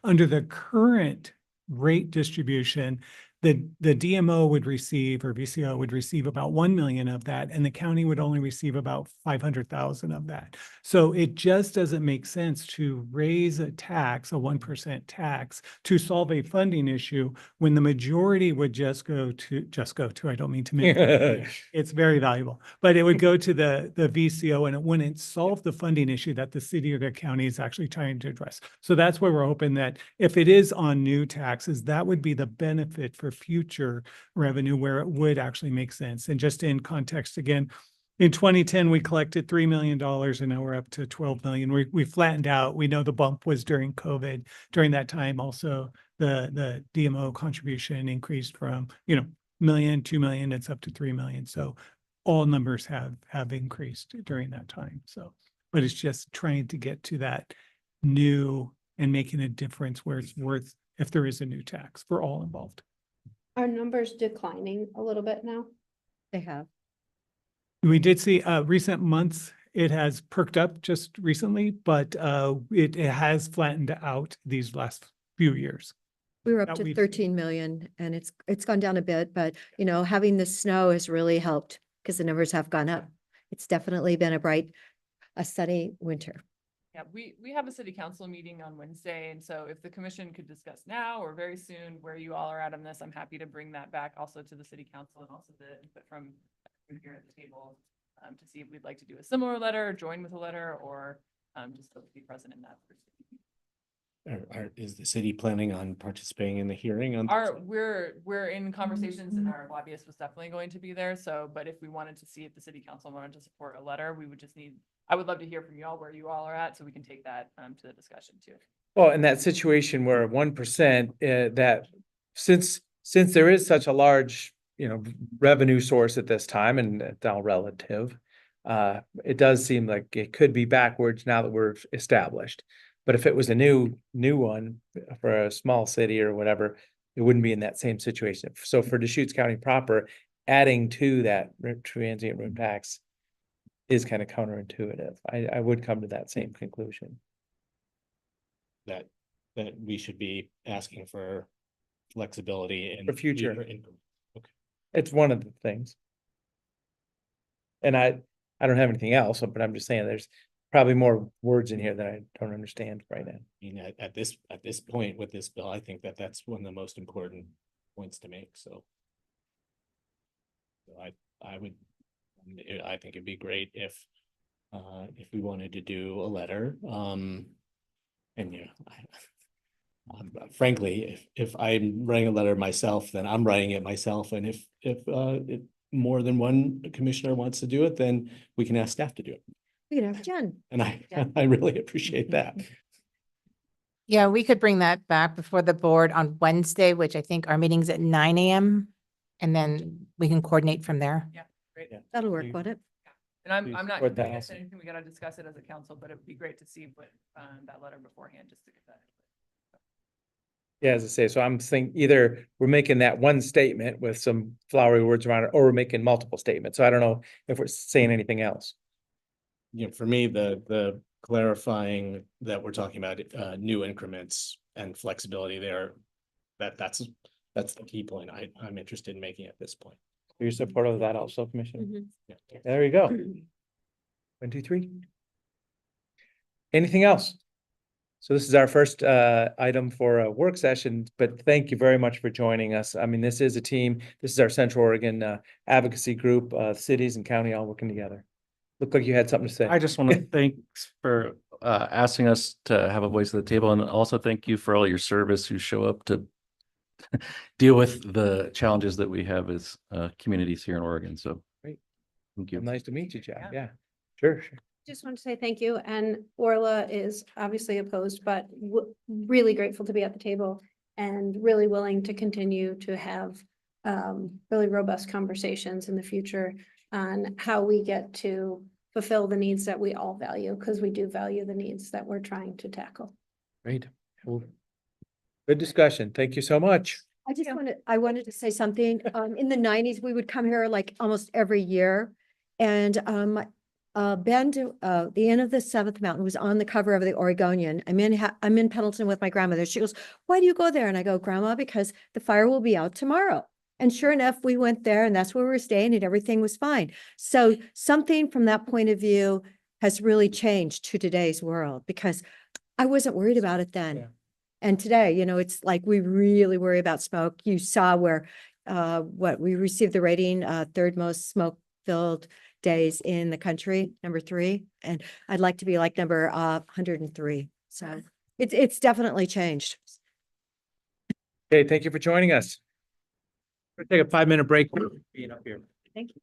Under the current rate distribution, the DMO would receive, or VCO would receive about 1 million of that, and the county would only receive about 500,000 of that. So it just doesn't make sense to raise a tax, a 1% tax, to solve a funding issue when the majority would just go to, I don't mean to make it's very valuable, but it would go to the VCO, and it wouldn't solve the funding issue that the city or the county is actually trying to address. So that's where we're hoping that if it is on new taxes, that would be the benefit for future revenue where it would actually make sense. And just in context, again, in 2010, we collected $3 million, and now we're up to 12 million. We flattened out. We know the bump was during COVID. During that time, also the DMO contribution increased from, million, 2 million, it's up to 3 million. So all numbers have increased during that time. So, but it's just trying to get to that new and making a difference where it's worth, if there is a new tax for all involved. Are numbers declining a little bit now? They have. We did see recent months, it has perked up just recently, but it has flattened out these last few years. We were up That to we've- 13 million, and it's gone down a bit, but having the snow has really helped because the numbers have gone up. It's definitely been a sunny winter. Yeah, we have a city council meeting on Wednesday, and so if the commission could discuss now or very soon where you all are at on this, I'm happy to bring that back also to the city council and also the input from here at the table to see if we'd like to do a similar letter, join with a letter, or just to be present in that. Is the city planning on participating in the hearing on? We're in conversations, and our lobbyist was definitely going to be there. So, but if we wanted to see if the city council wanted to support a letter, we would just I would love to hear from you all where you all are at, so we can take that to the discussion too. Well, in that situation where 1%, that since there is such a large, revenue source at this time, and it's all relative, it does seem like it could be backwards now that we're established. But if it was a new one for a small city or whatever, it wouldn't be in that same situation. So for Deschutes County proper, adding to that transient room tax is kind of counterintuitive. I would come to that same conclusion. That we should be asking for flexibility in For future. income. Okay. It's one of the things. And I don't have anything else, but I'm just saying there's probably more words in here that I don't understand right now. I mean, at this point with this bill, I think that's one of the most important points to make. So I think it'd be great if we wanted to do a letter. Frankly, if I'm writing a letter myself, then I'm writing it myself. And if more than one commissioner wants to do it, then we can ask staff to do it. We can have Jen. And I really appreciate that. Yeah, we could bring that back before the board on Wednesday, which I think our meeting's at 9 a.m. And then we can coordinate from there. Yeah, great. That'll work, won't it? And I'm Please not support that committing to also. anything. We gotta discuss it as a council, but it'd be great to see what that letter beforehand, just to get that. Yeah, as I say, so I'm thinking either we're making that one statement with some flowery words around it, or we're making multiple statements. So I don't know if we're saying anything else. For me, the clarifying that we're talking about new increments and flexibility there. That's the key point I'm interested in making at this point. Are you supportive of that also, Commissioner? Mhm. Yeah. There you go. 1, 2, 3. Anything else? So this is our first item for a work session, but thank you very much for joining us. I mean, this is a team. This is our Central Oregon advocacy group, cities and county all working together. Looked like you had something to say. I just want to thanks for asking us to have a voice at the table, and also thank you for all your service who show up to deal with the challenges that we have as communities here in Oregon. So Great. thank you. Well, nice to meet you, Jack. Yeah, sure. Just want to say thank you, and Orla is obviously opposed, but really grateful to be at the table and really willing to continue to have really robust conversations in the future on how we get to fulfill the needs that we all value, because we do value the needs that we're trying to tackle. Great. Well, good discussion. Thank you so much. I wanted to say something. In the nineties, we would come here like almost every year. And, the end of the Seventh Mountain was on the cover of the Oregonian. I'm in Pendleton with my grandmother. She goes, "Why do you go there?" And I go, "Grandma, because the fire will be out tomorrow." And sure enough, we went there and that's where we were staying and everything was fine. So something from that point of view has really changed to today's world, because I wasn't worried about it then. Yeah. And today, it's like we really worry about smoke. You saw where we received the rating, third most smoke-filled days in the country, number 3. And I'd like to be like number 103. So it's definitely changed. Okay, thank you for joining us. We'll take a 5-minute break. Being up here. Thank you.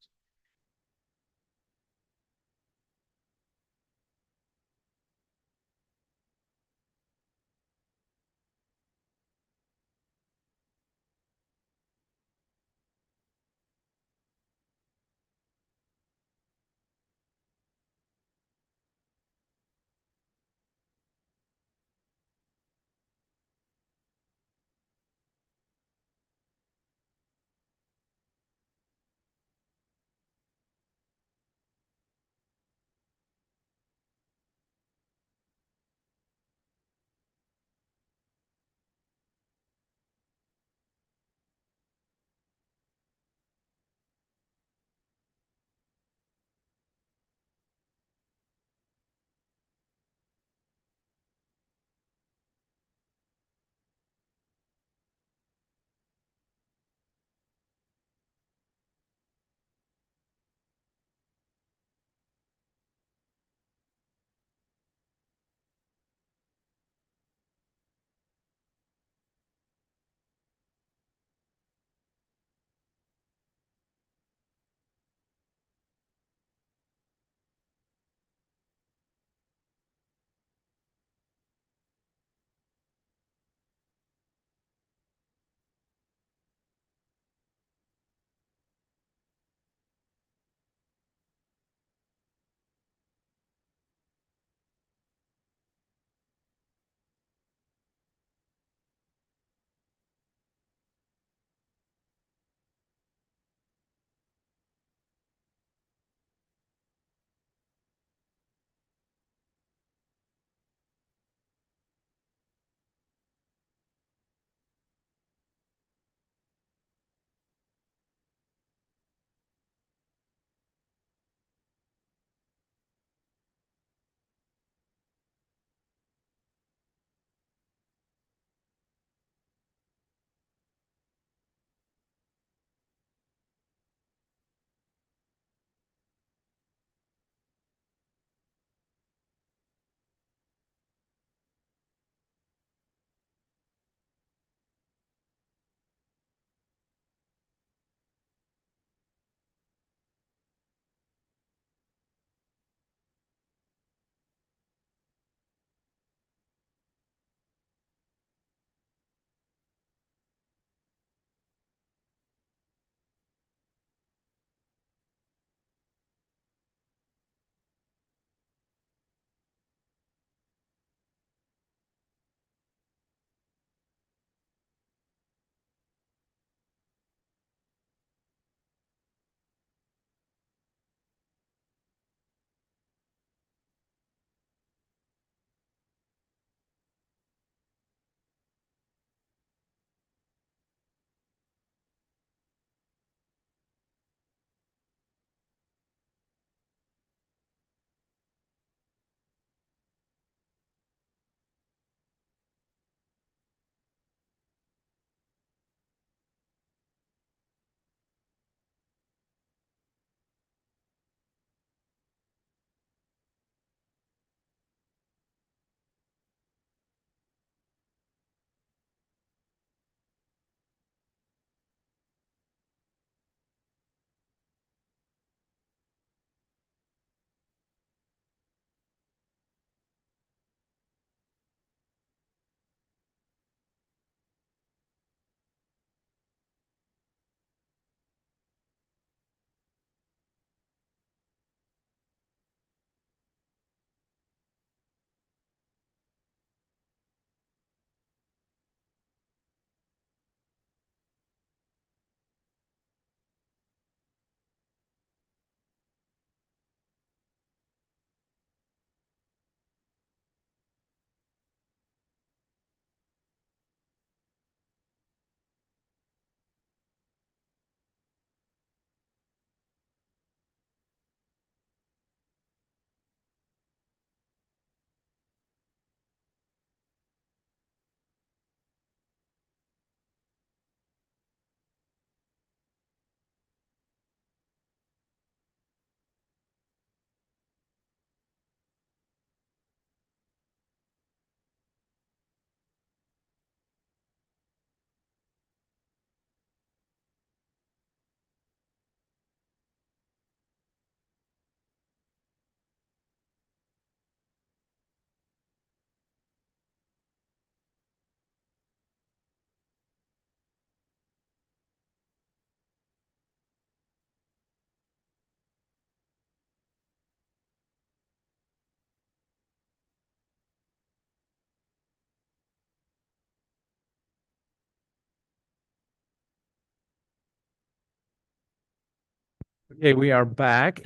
Okay, we are back.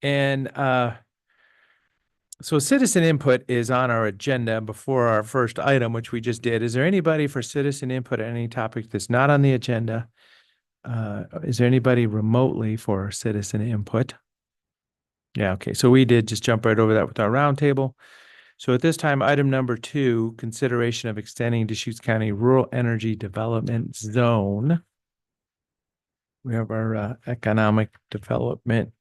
And so citizen input is on our agenda before our first item, which we just did. Is there anybody for citizen input on any topic that's not on the agenda? Is there anybody remotely for citizen input? Yeah, okay, so we did just jump right over that with our roundtable. So at this time, item number 2, consideration of extending Deschutes County Rural Energy Development Zone. We have our economic development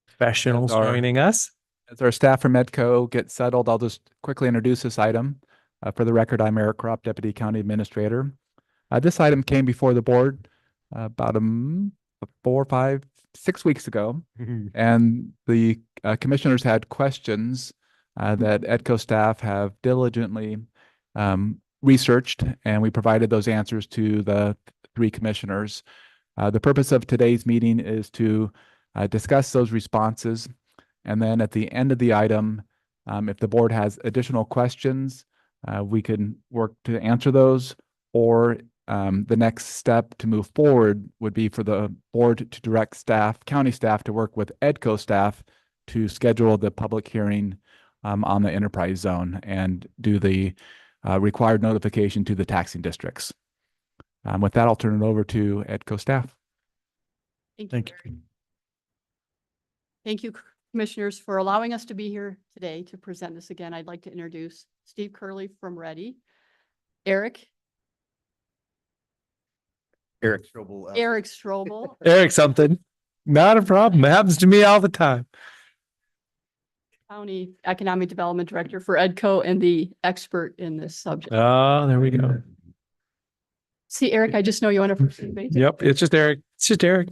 professionals joining us. As our staff from Medco get settled, I'll just quickly introduce this item. For the record, I'm Eric Kropp, Deputy County Administrator. This item came before the board about 4, 5, 6 weeks ago. And the commissioners had questions that EDCO staff have diligently researched, and we provided those answers to the 3 commissioners. The purpose of today's meeting is to discuss those responses. And then at the end of the item, if the board has additional questions, we can work to answer those, or the next step to move forward would be for the board to direct staff, county staff, to work with EDCO staff to schedule the public hearing on the enterprise zone and do the required notification to the taxing districts. With that, I'll turn it over to EDCO staff. Thank you. Thank you, commissioners, for allowing us to be here today to present this again. I'd like to introduce Steve Curley from Ready, Eric Strobel, Eric something. Not a problem. It happens to me all the time. County Economic Development Director for EDCO and the expert in this subject. Oh, there we go. See, Eric, I just know you want to first debate. Yep, it's just Eric. It's just Eric.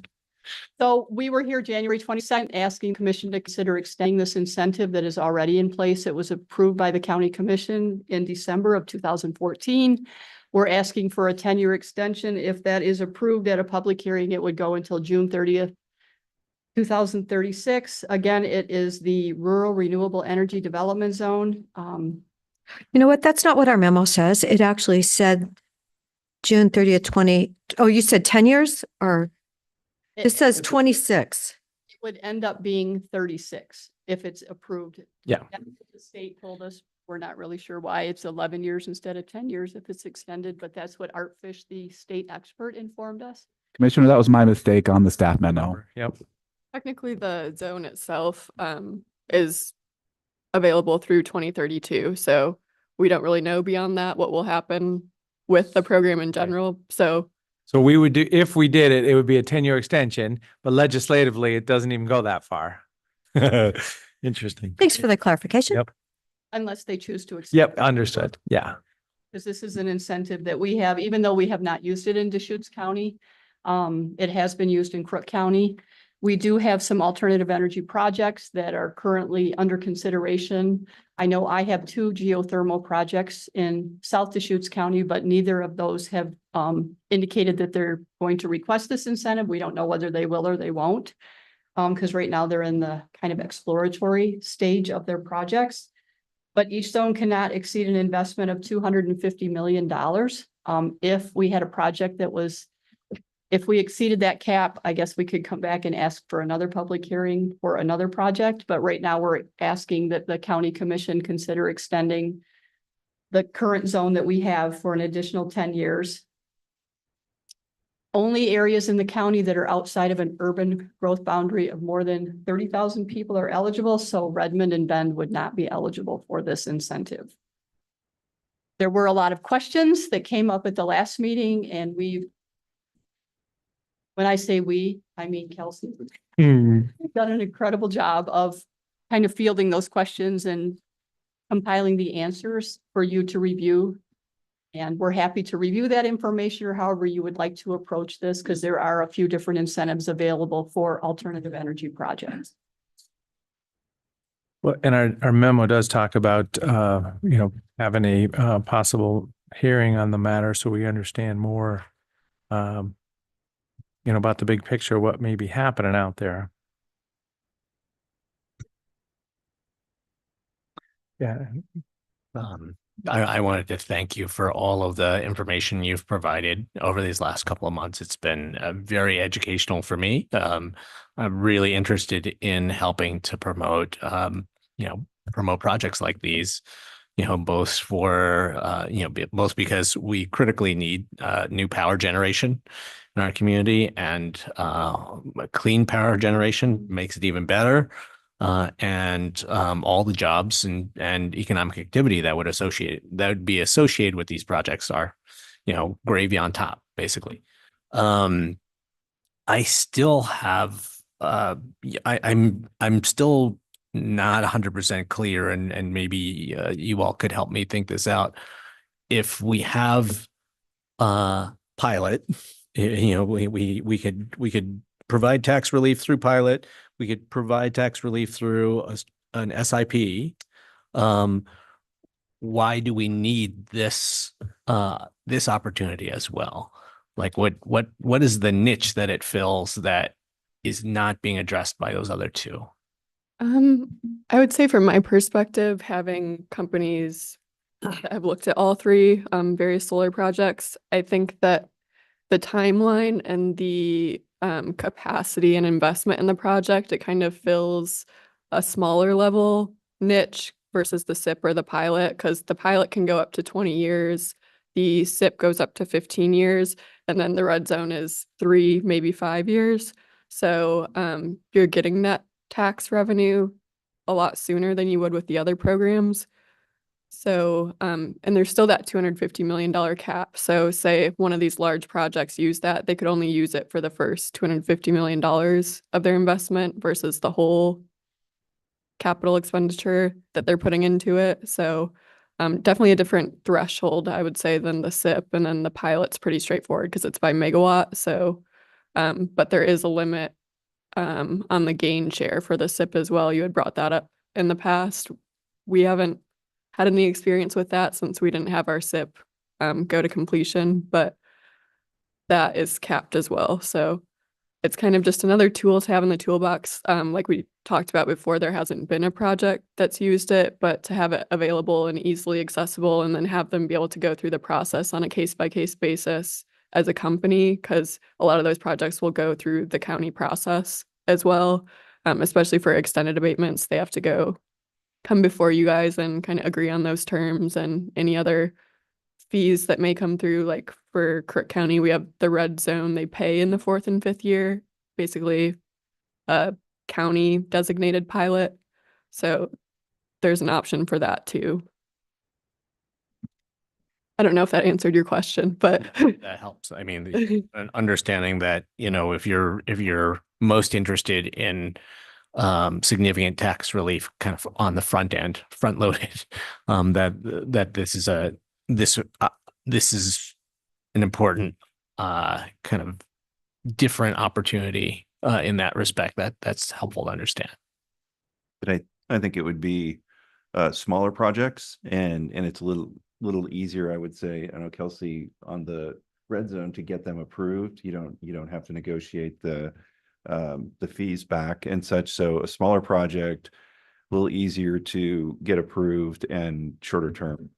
So we were here January 22nd, asking commission to consider extending this incentive that is already in place. It was approved by the county commission in December of 2014. We're asking for a 10-year extension. If that is approved at a public hearing, it would go until June 30th, 2036. Again, it is the Rural Renewable Energy Development Zone. You know what? That's not what our memo says. It actually said June 30th, 20. Oh, you said 10 years or it says 26. It would end up being 36 if it's approved. Yeah. The state told us we're not really sure why it's 11 years instead of 10 years if it's extended, but that's what Art Fish, the state expert, informed us. Commissioner, that was my mistake on the staff memo. Yep. Technically, the zone itself is available through 2032. So we don't really know beyond that what will happen with the program in general. So we would do, if we did it, it would be a 10-year extension, but legislatively, it doesn't even go that far. Interesting. Thanks for the clarification. Yep. Unless they choose to extend. Yep, understood. Yeah. Because this is an incentive that we have, even though we have not used it in Deschutes County. It has been used in Crook County. We do have some alternative energy projects that are currently under consideration. I know I have 2 geothermal projects in South Deschutes County, but neither of those have indicated that they're going to request this incentive. We don't know whether they will or they won't. Because right now they're in the kind of exploratory stage of their projects. But each zone cannot exceed an investment of $250 million. If we had a project that was, if we exceeded that cap, I guess we could come back and ask for another public hearing for another project. But right now we're asking that the county commission consider extending the current zone that we have for an additional 10 years. Only areas in the county that are outside of an urban growth boundary of more than 30,000 people are eligible. So Redmond and Bend would not be eligible for this incentive. There were a lot of questions that came up at the last meeting, and when I say we, I mean Kelsey. We've done an incredible job of kind of fielding those questions and compiling the answers for you to review. And we're happy to review that information or however you would like to approach this, because there are a few different incentives available for alternative energy projects. Well, and our memo does talk about, having a possible hearing on the matter so we understand more, about the big picture, what may be happening out there. Yeah. I wanted to thank you for all of the information you've provided over these last couple of months. It's been very educational for me. I'm really interested in helping to promote, promote projects like these, both for, both because we critically need new power generation in our community, and clean power generation makes it even better. And all the jobs and economic activity that would be associated with these projects are, gravy on top, basically. I still have I'm still not 100% clear, and maybe you all could help me think this out. If we have pilot, we could provide tax relief through pilot. We could provide tax relief through an SIP. Why do we need this this opportunity as well? Like what is the niche that it fills that is not being addressed by those other two? I would say from my perspective, having companies that have looked at all three various solar projects, I think that the timeline and the capacity and investment in the project, it kind of fills a smaller level niche versus the SIP or the pilot, because the pilot can go up to 20 years, the SIP goes up to 15 years, and then the red zone is 3, maybe 5 years. So you're getting that tax revenue a lot sooner than you would with the other programs. So, and there's still that $250 million cap. So say if one of these large projects use that, they could only use it for the first $250 million of their investment versus the whole capital expenditure that they're putting into it. So definitely a different threshold, I would say, than the SIP. And then the pilot's pretty straightforward because it's by megawatt. So, but there is a limit on the gain share for the SIP as well. You had brought that up in the past. We haven't had any experience with that since we didn't have our SIP go to completion, but that is capped as well. So it's kind of just another tool to have in the toolbox. Like we talked about before, there hasn't been a project that's used it, but to have it available and easily accessible, and then have them be able to go through the process on a case-by-case basis as a company, because a lot of those projects will go through the county process as well, especially for extended abatements. They have to come before you guys and kind of agree on those terms and any other fees that may come through. Like for Crook County, we have the red zone they pay in the 4th and 5th year, basically a county designated pilot. So there's an option for that too. I don't know if that answered your question, but that helps. I mean, understanding that, if you're most interested in significant tax relief kind of on the front end, front loaded, that this is an important kind of different opportunity in that respect. That's helpful to understand. But I think it would be smaller projects, and it's a little easier, I would say. I know, Kelsey, on the red zone, to get them approved, you don't have to negotiate the fees back and such. So a smaller project, a little easier to get approved and shorter term.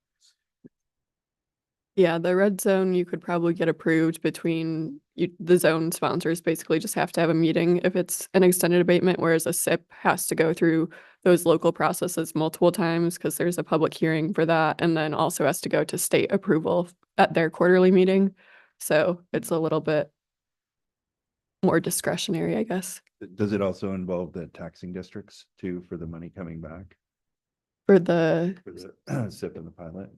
yeah, the red zone, you could probably get approved between the zone sponsors basically just have to have a meeting if it's an extended abatement, whereas a SIP has to go through those local processes multiple times because there's a public hearing for that, and then also has to go to state approval at their quarterly meeting. So it's a little bit more discretionary, I guess. Does it also involve the taxing districts too, for the money coming back For the, for the SIP and the pilot,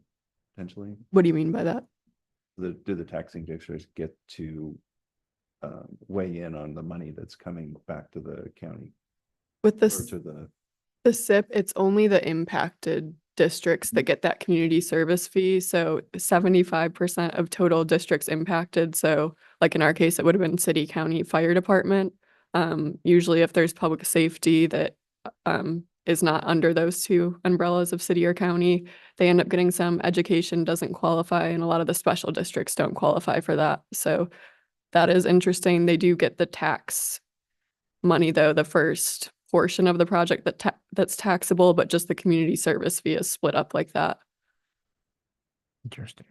potentially? what do you mean by that? Do the taxing districts get to weigh in on the money that's coming back to the county? With Or this, to the SIP, it's only the impacted districts that get that community service fee. So 75% of total districts impacted. So like in our case, it would have been city, county, fire department. Usually if there's public safety that is not under those two umbrellas of city or county, they end up getting some. Education doesn't qualify, and a lot of the special districts don't qualify for that. So that is interesting. They do get the tax money though, the first portion of the project that's taxable, but just the community service fee is split up like that. Interesting.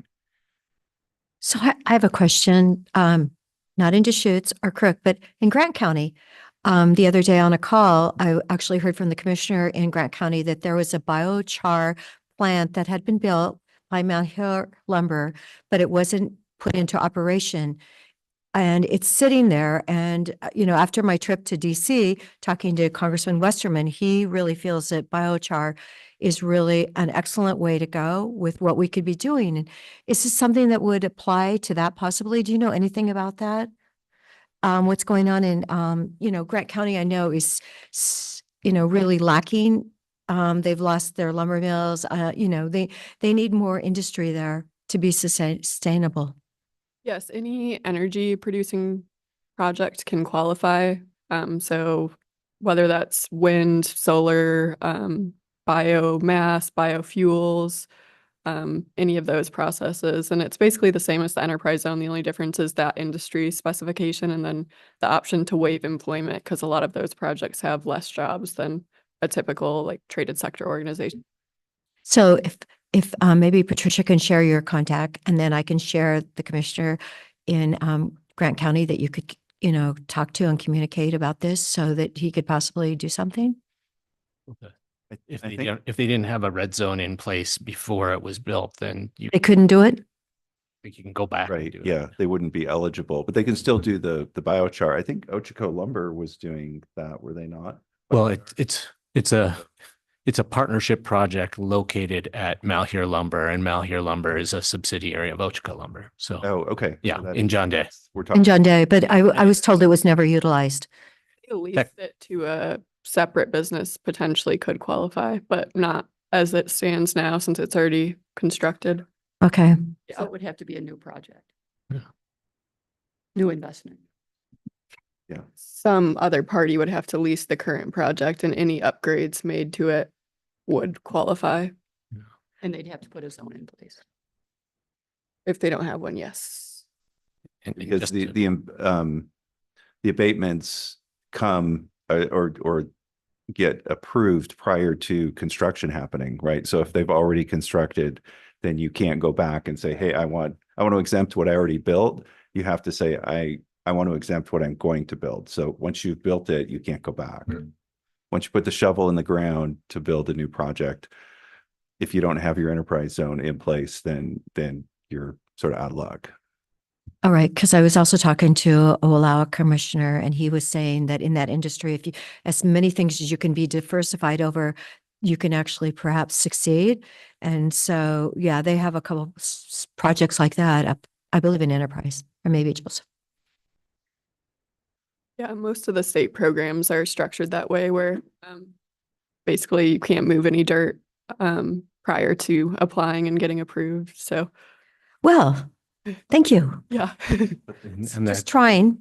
So I have a question, not in Deschutes or Crook, but in Grant County. The other day on a call, I actually heard from the commissioner in Grant County that there was a biochar plant that had been built by Malheur Lumber, but it wasn't put into operation. And it's sitting there. And, after my trip to DC, talking to Congressman Westerman, he really feels that biochar is really an excellent way to go with what we could be doing. And is this something that would apply to that possibly? Do you know anything about that? What's going on in, Grant County, I know is, really lacking. They've lost their lumber mills. They need more industry there to be sustainable. Yes, any energy producing project can qualify. So whether that's wind, solar, biomass, biofuels, any of those processes. And it's basically the same as the enterprise zone. The only difference is that industry specification and then the option to waive employment, because a lot of those projects have less jobs than a typical like traded sector organization. So if maybe Patricia can share your contact, and then I can share the commissioner in Grant County that you could, talk to and communicate about this so that he could possibly do something. If I they think- don't, if they didn't have a red zone in place before it was built, then They couldn't do it? you can go back and Right, do it. yeah, they wouldn't be eligible, but they can still do the biochar. I think Ochoco Lumber was doing that, were they not? Well, it's a partnership project located at Malheur Lumber, and Malheur Lumber is a subsidiary of Ochoco Lumber. So, Oh, okay. yeah, So that in is- John Day. We're In talking, John Day, but I was told it was never utilized. They leased it to a separate business potentially could qualify, but not as it stands now since it's already constructed. Okay. So it would have to be a new project. Yeah. New investment. Some other party would have to lease the current project and any upgrades made to it would qualify. And they'd have to put a zone in place. If they don't have one, yes. And because just the, to- the abatements come or get approved prior to construction happening, right? So if they've already constructed, then you can't go back and say, hey, I want to exempt what I already built. You have to say, I want to exempt what I'm going to build. So once you've built it, you can't go back. Once you put the shovel in the ground to build a new project, if you don't have your enterprise zone in place, then you're sort of out of luck. All right, because I was also talking to Oalawa commissioner, and he was saying that in that industry, if you, as many things as you can be diversified over, you can actually perhaps succeed. And so, yeah, they have a couple projects like that up, I believe, in Enterprise, or maybe Joseph. Yeah, most of the state programs are structured that way where basically you can't move any dirt prior to applying and getting approved. So, Well, thank you. yeah. and Just that, trying.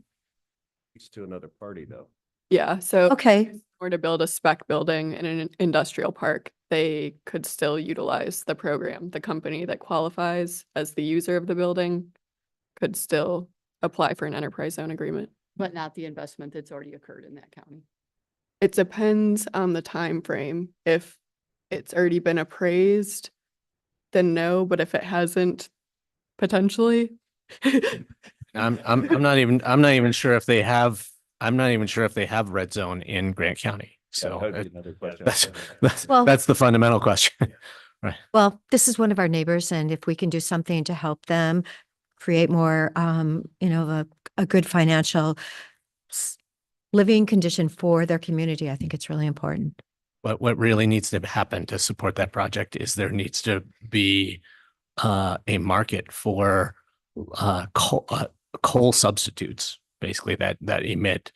To another party though. Yeah, so Okay. or to build a spec building in an industrial park, they could still utilize the program. The company that qualifies as the user of the building could still apply for an enterprise zone agreement. But not the investment that's already occurred in that county. It depends on the time frame. If it's already been appraised, then no, but if it hasn't, potentially. I'm not even sure if they have, I'm not even sure if they have red zone in Grant County. So that'd be another question. Well- that's the fundamental question. Well, this is one of our neighbors, and if we can do something to help them create more, a good financial living condition for their community, I think it's really important. What really needs to happen to support that project is there needs to be a market for coal substitutes, basically that emit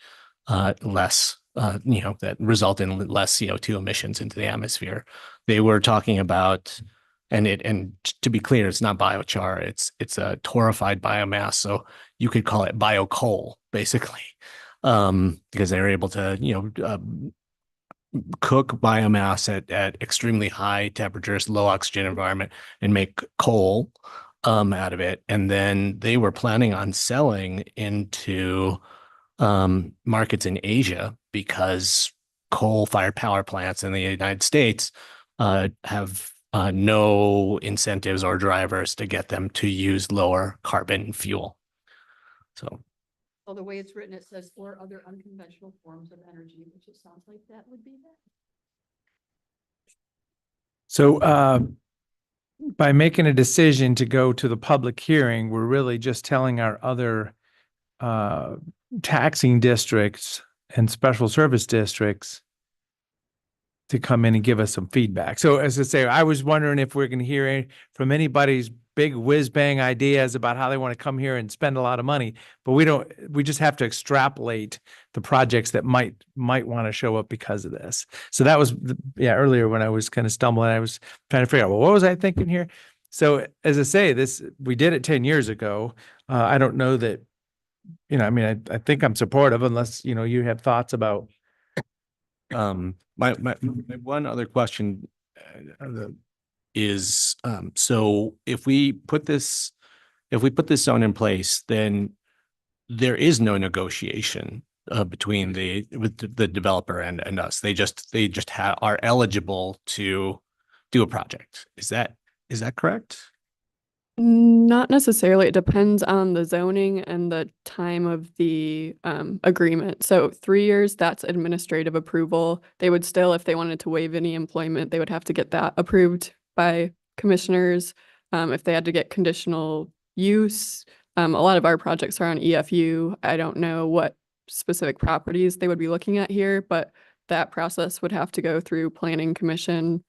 less, that result in less CO2 emissions into the atmosphere. They were talking about, and to be clear, it's not biochar, it's a torrefied biomass. So you could call it biocoal, basically, because they're able to, cook biomass at extremely high temperatures, low oxygen environment, and make coal out of it. And then they were planning on selling into markets in Asia because coal-fired power plants in the United States have no incentives or drivers to get them to use lower carbon fuel. So So the way it's written, it says or other unconventional forms of energy, which it sounds like that would be that. So by making a decision to go to the public hearing, we're really just telling our other taxing districts and special service districts to come in and give us some feedback. So as I say, I was wondering if we're going to hear from anybody's big whiz bang ideas about how they want to come here and spend a lot of money, but we just have to extrapolate the projects that might want to show up because of this. So that was, earlier when I was kind of stumbling, I was trying to figure out, well, what was I thinking here? So as I say, we did it 10 years ago. I don't know that, I mean, I think I'm supportive unless, you have thoughts about. My one other question is, so if we put this zone in place, then there is no negotiation between the developer and us. They just are eligible to do a project. Is that correct? Not necessarily. It depends on the zoning and the time of the agreement. So 3 years, that's administrative approval. They would still, if they wanted to waive any employment, they would have to get that approved by commissioners. If they had to get conditional use, a lot of our projects are on EFU. I don't know what specific properties they would be looking at here, but that process would have to go through planning commission.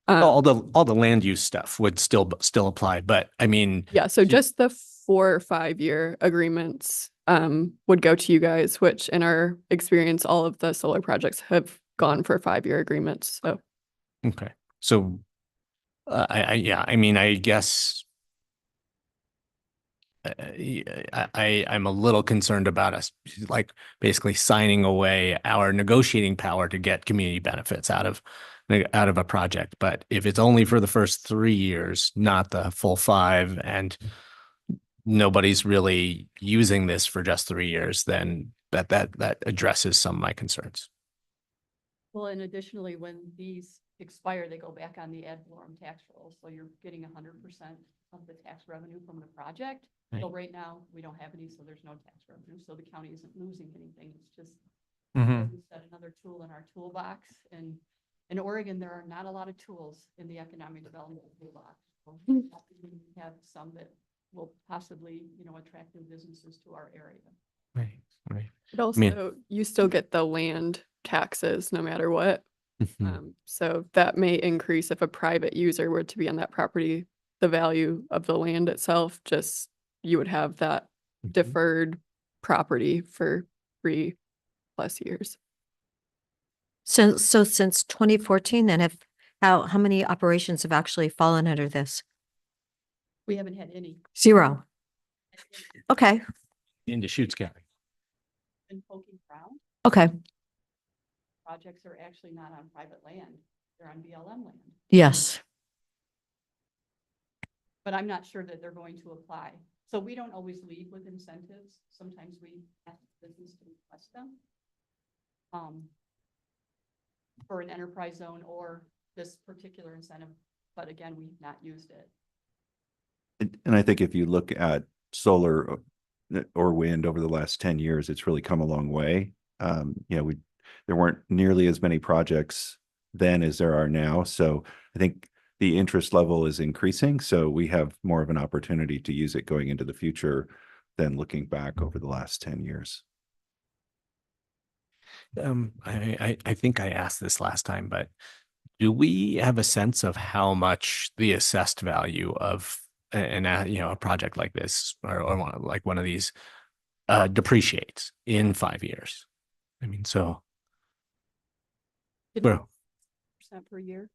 All the land use stuff would still apply, but I mean. Yeah, so just the 4 or 5 year agreements would go to you guys, which in our experience, all of the solar projects have gone for 5-year agreements. So. Okay, so I guess I'm a little concerned about us like basically signing away our negotiating power to get community benefits out of a project. But if it's only for the first 3 years, not the full 5, and nobody's really using this for just 3 years, then that addresses some of my concerns. Well, and additionally, when these expire, they go back on the ad valorem tax roll. So you're getting 100% of the tax revenue from the project. Right. So right now we don't have any, so there's no tax revenue. So the county isn't losing anything. It's just we set another tool in our toolbox. And in Oregon, there are not a lot of tools in the economic development toolbox. So we have some that will possibly, attract new businesses to our area. Right. But also, you still get the land taxes no matter what. So that may increase if a private user were to be on that property, the value of the land itself, just you would have that deferred property for 3+ years. So since 2014, then how many operations have actually fallen under this? We haven't had any. 0. Okay, In Deschutes County. In poking around, okay, projects are actually not on private land. They're on BLM land. yes. But I'm not sure that they're going to apply. So we don't always lead with incentives. Sometimes we ask the business to request them. For an enterprise zone or this particular incentive, but again, we've not used it. And I think if you look at solar or wind over the last 10 years, it's really come a long way. There weren't nearly as many projects then as there are now. So I think the interest level is increasing. So we have more of an opportunity to use it going into the future than looking back over the last 10 years. I think I asked this last time, but do we have a sense of how much the assessed value of a project like this or one of these depreciates in 5 years? I mean, so. Well, % per year,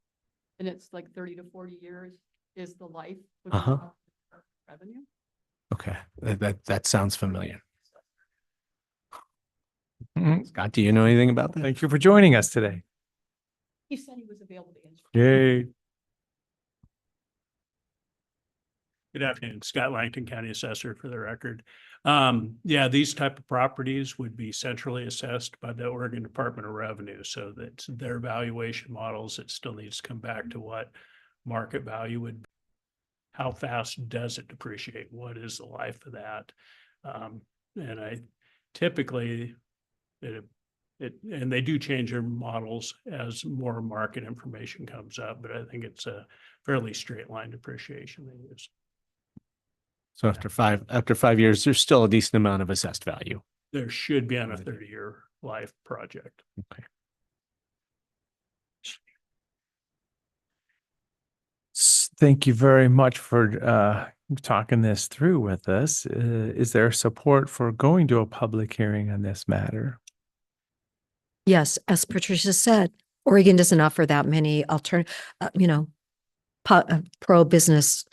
and it's like 30 to 40 years is the life with revenue. Okay, that sounds familiar. Scott, do you know anything about that? Thank you for joining us today. He said he was available to answer. Yay. Good afternoon, Scott Langton, County Assessor for the record. These type of properties would be centrally assessed by the Oregon Department of Revenue. So that's their valuation models. It still needs to come back to what market value would be. How fast does it depreciate? What is the life of that? And I typically, and they do change their models as more market information comes up, but I think it's a fairly straight line depreciation they use. So after 5 years, there's still a decent amount of assessed value. There should be on a 30-year life project. Okay. Thank you very much for talking this through with us. Is there support for going to a public hearing on this matter? Yes, as Patricia said, Oregon doesn't offer that many pro-business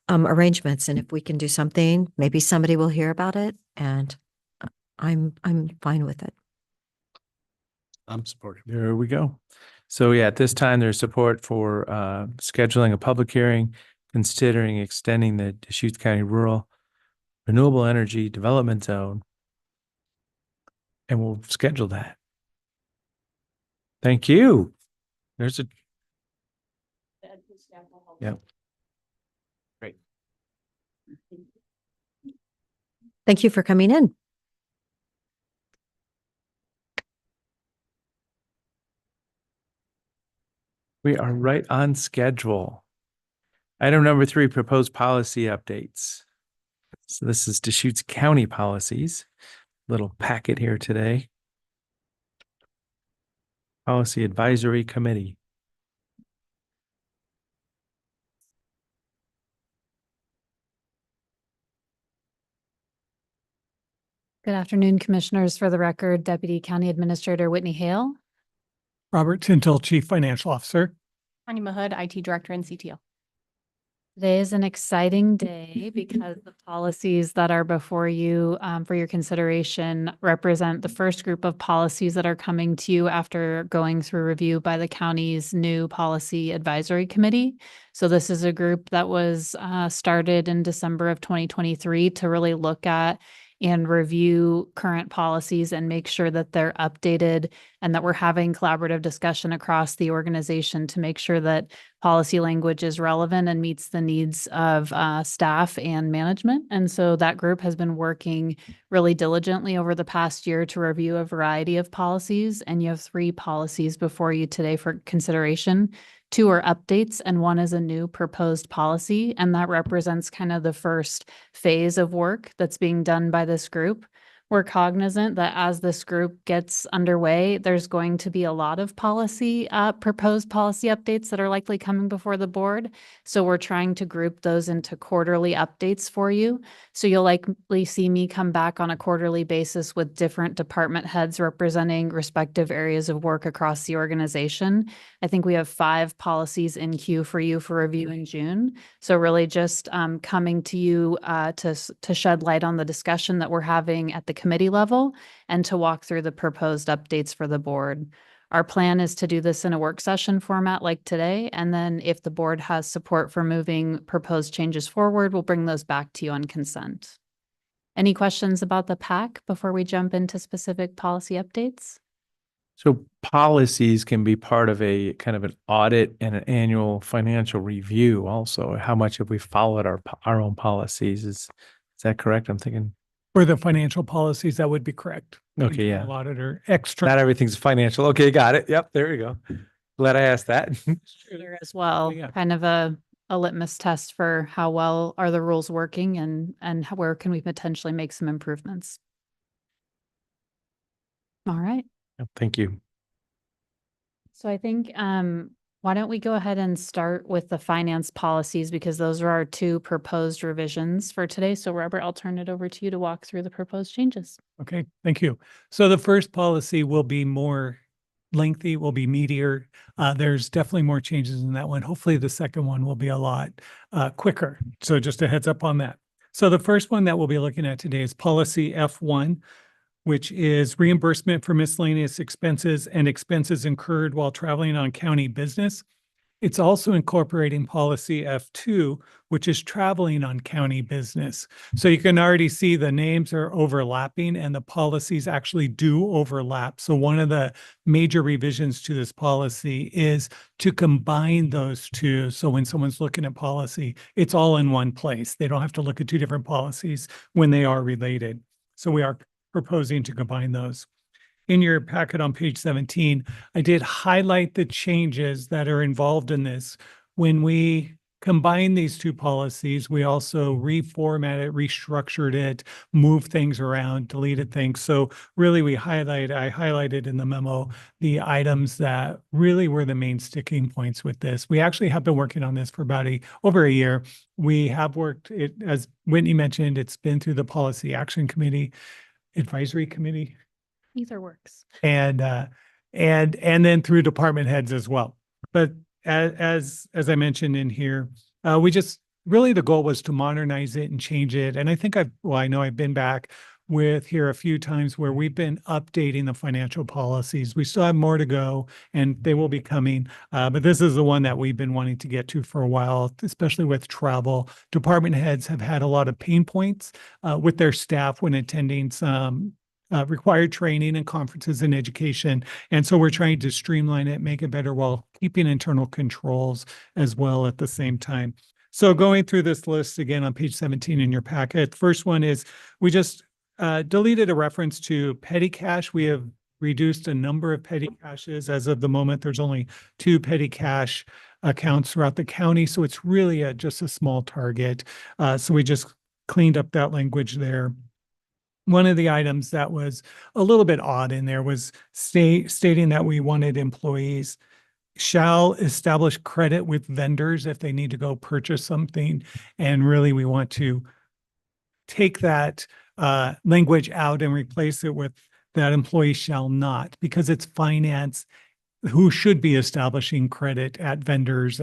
arrangements. And if we can do something, maybe somebody will hear about it, and I'm fine with it. I'm supportive. There we go. So yeah, at this time, there's support for scheduling a public hearing, considering extending the Deschutes County Rural Renewable Energy Development Zone. And we'll schedule that. Thank you. There's a, yeah. Great. Thank you for coming in. We are right on schedule. Item number 3, proposed policy updates. So this is Deschutes County policies. Little packet here today. Policy Advisory Committee. Good afternoon, Commissioners. For the record, Deputy County Administrator Whitney Hale. Robert Tintel, Chief Financial Officer. Tanya Mahood, IT Director and CTO. Today is an exciting day because the policies that are before you for your consideration represent the first group of policies that are coming to you after going through review by the county's new Policy Advisory Committee. So this is a group that was started in December of 2023 to really look at and review current policies and make sure that they're updated and that we're having collaborative discussion across the organization to make sure that policy language is relevant and meets the needs of staff and management. And so that group has been working really diligently over the past year to review a variety of policies. And you have 3 policies before you today for consideration. 2 are updates and 1 is a new proposed policy. And that represents kind of the first phase of work that's being done by this group. We're cognizant that as this group gets underway, there's going to be a lot of proposed policy updates that are likely coming before the board. So we're trying to group those into quarterly updates for you. So you'll likely see me come back on a quarterly basis with different department heads representing respective areas of work across the organization. I think we have 5 policies in queue for you for review in June. So really just coming to you to shed light on the discussion that we're having at the committee level and to walk through the proposed updates for the board. Our plan is to do this in a work session format like today. And then if the board has support for moving proposed changes forward, we'll bring those back to you on consent. Any questions about the PAC before we jump into specific policy updates? So policies can be part of a kind of an audit and an annual financial review also. How much have we followed our own policies? Is that correct? I'm thinking. For the financial policies, that would be correct. Okay, yeah. Auditor, extra. Not everything's financial. Okay, got it. Yep, there you go. Glad I asked that. Here as well, Yeah. kind of a litmus test for how well are the rules working and where can we potentially make some improvements. All right. Thank you. So I think, why don't we go ahead and start with the finance policies because those are our 2 proposed revisions for today. So Robert, I'll turn it over to you to walk through the proposed changes. Okay, thank you. So the first policy will be more lengthy, will be meatier. There's definitely more changes in that one. Hopefully the second one will be a lot quicker. So just a heads up on that. So the first one that we'll be looking at today is policy F1, which is reimbursement for miscellaneous expenses and expenses incurred while traveling on county business. It's also incorporating policy F2, which is traveling on county business. So you can already see the names are overlapping and the policies actually do overlap. So one of the major revisions to this policy is to combine those two. So when someone's looking at policy, it's all in one place. They don't have to look at two different policies when they are related. So we are proposing to combine those. In your packet on page 17, I did highlight the changes that are involved in this. When we combine these two policies, we also reformatted, restructured it, moved things around, deleted things. So really I highlighted in the memo the items that really were the main sticking points with this. We actually have been working on this for about over a year. We have worked it, as Whitney mentioned, it's been through the Policy Action Committee, Advisory Committee, Either works. and then through department heads as well. But as I mentioned in here, we just really the goal was to modernize it and change it. And I think I know I've been back with here a few times where we've been updating the financial policies. We still have more to go and they will be coming. But this is the one that we've been wanting to get to for a while, especially with travel. Department heads have had a lot of pain points with their staff when attending some required training and conferences and education. And so we're trying to streamline it, make it better while keeping internal controls as well at the same time. So going through this list again on page 17 in your packet, first one is we just deleted a reference to petty cash. We have reduced a number of petty caches. As of the moment, there's only 2 petty cash accounts throughout the county. So it's really just a small target. So we just cleaned up that language there. One of the items that was a little bit odd in there was stating that we wanted employees shall establish credit with vendors if they need to go purchase something. And really, we want to take that language out and replace it with that employee shall not, because it's finance who should be establishing credit at vendors,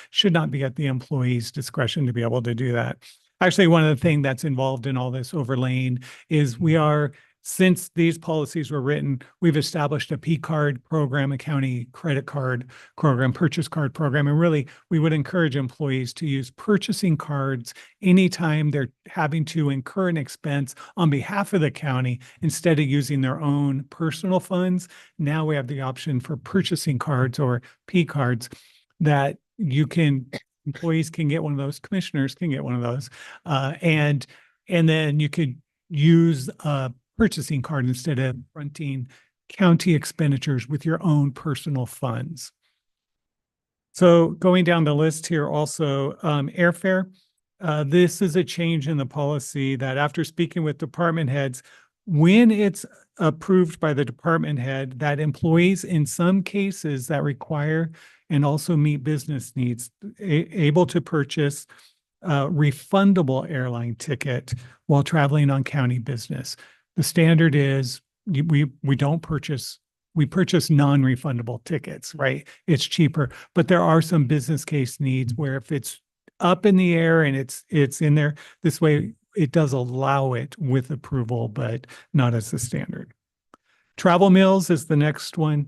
should not be at the employee's discretion to be able to do that. Actually, one of the things that's involved in all this overlaying is since these policies were written, we've established a P-card program, a county credit card program, purchase card program. And really, we would encourage employees to use purchasing cards anytime they're having to incur an expense on behalf of the county instead of using their own personal funds. Now we have the option for purchasing cards or P-cards that employees can get one of those, commissioners can get one of those. And then you could use a purchasing card instead of fronting county expenditures with your own personal funds. So going down the list here also, airfare. This is a change in the policy that after speaking with department heads, when it's approved by the department head, that employees in some cases that require and also meet business needs, able to purchase a refundable airline ticket while traveling on county business. The standard is we purchase non-refundable tickets, right? It's cheaper, but there are some business case needs where if it's up in the air and it's in there, this way it does allow it with approval, but not as the standard. Travel meals is the next one.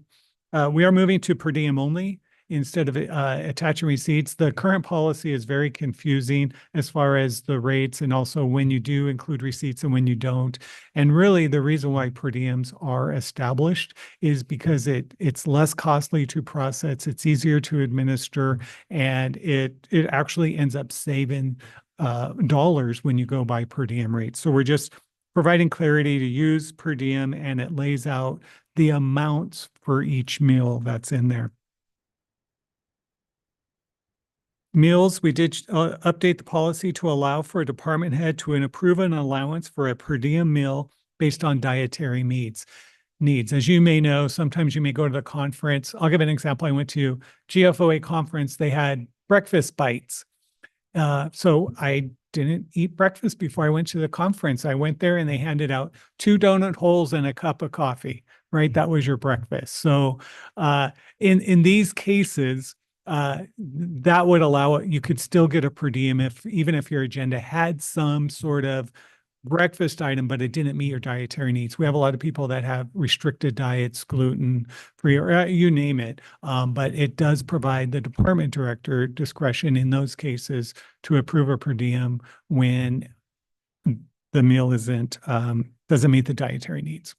We are moving to per diem only instead of attaching receipts. The current policy is very confusing as far as the rates and also when you do include receipts and when you don't. And really the reason why per diems are established is because it's less costly to process, it's easier to administer, and it actually ends up saving dollars when you go by per diem rates. So we're just providing clarity to use per diem, and it lays out the amounts for each meal that's in there. Meals, we did update the policy to allow for a department head to approve an allowance for a per diem meal based on dietary needs. As you may know, sometimes you may go to the conference. I'll give an example. I went to GFOA conference. They had breakfast bites. So I didn't eat breakfast before I went to the conference. I went there and they handed out 2 donut holes and a cup of coffee, right? That was your breakfast. So in these cases, that would allow it, you could still get a per diem even if your agenda had some sort of breakfast item, but it didn't meet your dietary needs. We have a lot of people that have restricted diets, gluten free, or you name it. But it does provide the department director discretion in those cases to approve a per diem when the meal doesn't meet the dietary needs.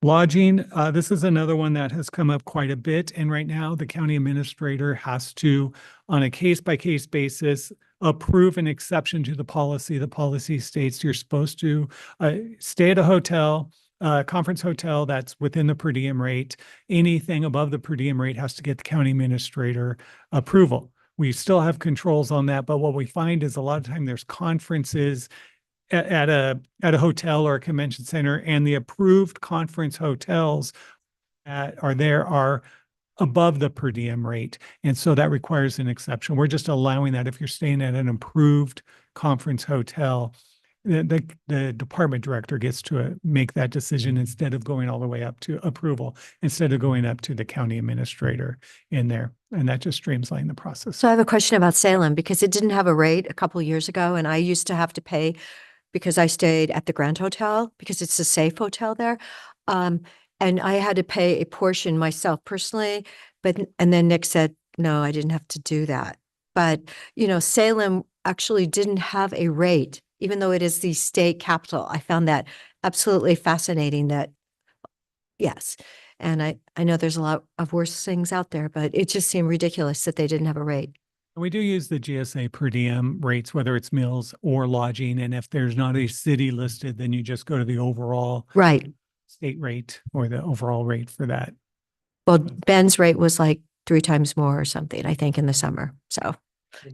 Lodging, this is another one that has come up quite a bit. And right now the county administrator has to, on a case-by-case basis, approve an exception to the policy. The policy states you're supposed to stay at a hotel, conference hotel that's within the per diem rate. Anything above the per diem rate has to get the county administrator approval. We still have controls on that, but what we find is a lot of time there's conferences at a hotel or a convention center, and the approved conference hotels that are there are above the per diem rate. And so that requires an exception. We're just allowing that if you're staying at an approved conference hotel, the department director gets to make that decision instead of going all the way up to approval, instead of going up to the county administrator in there. And that just streamlines the process. So I have a question about Salem because it didn't have a rate a couple years ago, and I used to have to pay because I stayed at the Grand Hotel because it's a safe hotel there. And I had to pay a portion myself personally, and then Nick said, no, I didn't have to do that. But, you know, Salem actually didn't have a rate, even though it is the state capital. I found that absolutely fascinating that, yes. And I know there's a lot of worse things out there, but it just seemed ridiculous that they didn't have a rate. We do use the GSA per diem rates, whether it's meals or lodging. And if there's not a city listed, then you just go to the overall state rate or the overall rate for that. Well, Ben's rate was like 3 times more or something, I think, in the summer. So,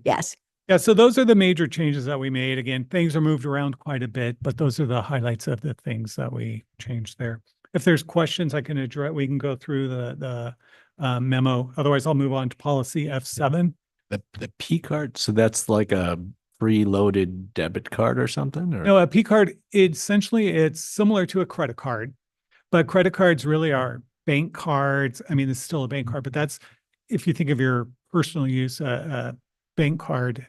yes. Yeah, so those are the major changes that we made. Again, things are moved around quite a bit, but those are the highlights of the things that we changed there. If there's questions I can address, we can go through the memo. Otherwise, I'll move on to policy F7. The P card, so that's like a preloaded debit card or something? Or? No, a P card, essentially it's similar to a credit card, but credit cards really are bank cards. I mean, it's still a bank card, but that's, if you think of your personal use, a bank card.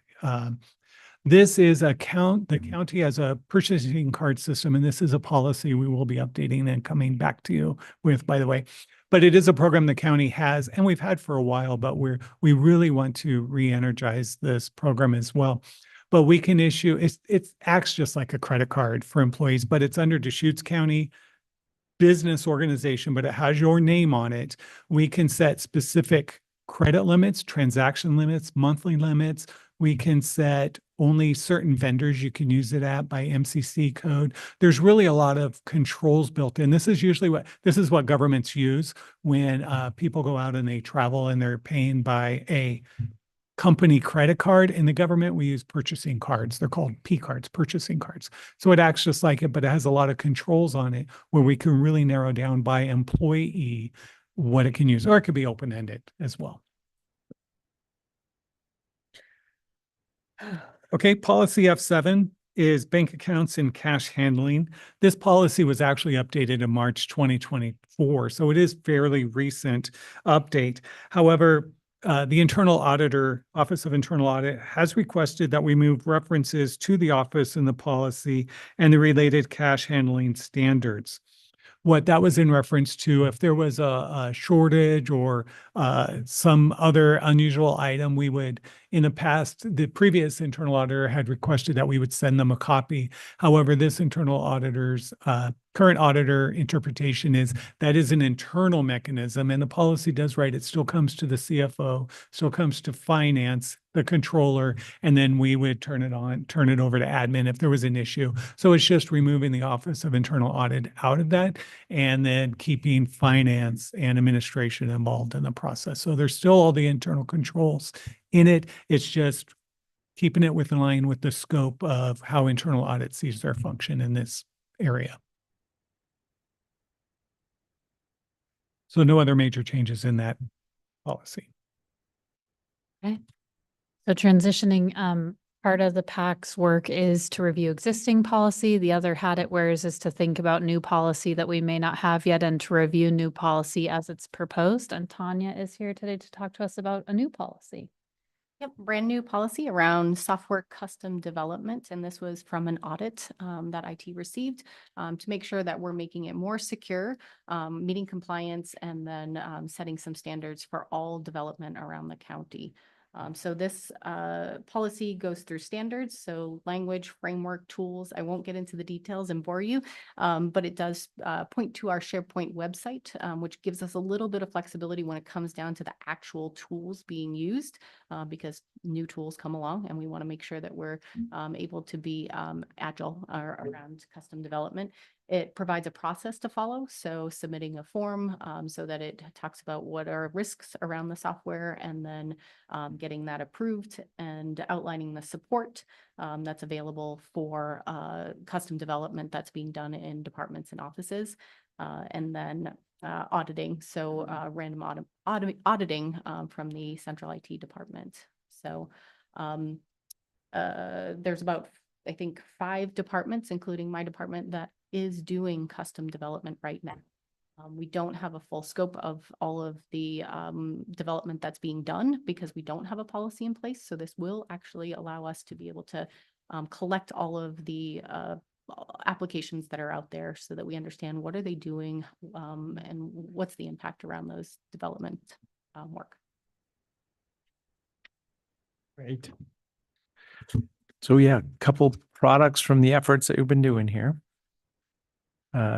This is the county has a purchasing card system, and this is a policy we will be updating and coming back to you with, by the way. But it is a program the county has, and we've had for a while, but we really want to re-energize this program as well. But we can issue, it acts just like a credit card for employees, but it's under Deschutes County business organization, but it has your name on it. We can set specific credit limits, transaction limits, monthly limits. We can set only certain vendors you can use it at by MCC code. There's really a lot of controls built in. This is what governments use when people go out and they travel and they're paying by a company credit card. In the government, we use purchasing cards. They're called P cards, purchasing cards. So it acts just like it, but it has a lot of controls on it where we can really narrow down by employee what it can use, or it could be open-ended as well. Okay, policy F7 is bank accounts and cash handling. This policy was actually updated in March 2024, so it is fairly recent update. However, the Internal Auditor, Office of Internal Audit, has requested that we move references to the office in the policy and the related cash handling standards. What that was in reference to, if there was a shortage or some other unusual item, we would, in the past, the previous internal auditor had requested that we would send them a copy. However, this internal auditor's current auditor interpretation is that is an internal mechanism, and the policy does write it still comes to the CFO, still comes to finance, the controller, and then we would turn it over to admin if there was an issue. So it's just removing the Office of Internal Audit out of that and then keeping finance and administration involved in the process. So there's still all the internal controls in it. It's just keeping it in line with the scope of how internal audit sees their function in this area. So no other major changes in that policy. Okay. So transitioning, part of the PAC's work is to review existing policy. The other hat it wears is to think about new policy that we may not have yet and to review new policy as it's proposed. And Tanya is here today to talk to us about a new policy. Yep, brand new policy around software custom development, and this was from an audit that IT received to make sure that we're making it more secure, meeting compliance, and then setting some standards for all development around the county. So this policy goes through standards, so language, framework, tools. I won't get into the details and bore you, but it does point to our SharePoint website, which gives us a little bit of flexibility when it comes down to the actual tools being used, because new tools come along and we want to make sure that we're able to be agile around custom development. It provides a process to follow, so submitting a form so that it talks about what are risks around the software, and then getting that approved and outlining the support that's available for custom development that's being done in departments and offices, and then auditing, so random auditing from the central IT department. So there's about, I think, 5 departments, including my department, that is doing custom development right now. We don't have a full scope of all of the development that's being done because we don't have a policy in place. So this will actually allow us to be able to collect all of the applications that are out there so that we understand what are they doing and what's the impact around those development work. Great. So yeah, a couple products from the efforts that you've been doing here.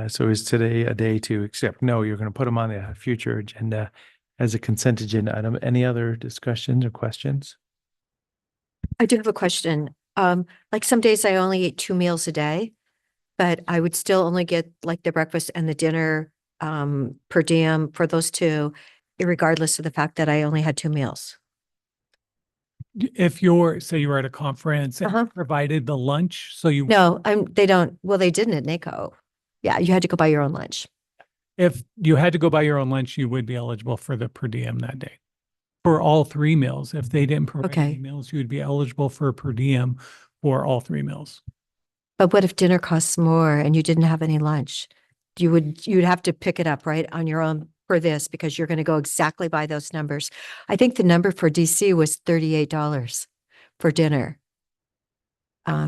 So is today a day to accept? No, you're going to put them on the future agenda as a consent agenda item. Any other discussions or questions? I do have a question. Like some days I only eat 2 meals a day, but I would still only get like the breakfast and the dinner per diem for those 2, regardless of the fact that I only had 2 meals. If you're, say you were at a conference and provided the lunch, so you. No, they don't. Well, they didn't at NACO. Yeah, you had to go buy your own lunch. If you had to go buy your own lunch, you would be eligible for the per diem that day. For all 3 meals. If they didn't provide any meals, you would be eligible for per diem for all 3 meals. But what if dinner costs more and you didn't have any lunch? You'd have to pick it up, right, on your own for this, because you're going to go exactly by those numbers. I think the number for DC was $38 for dinner.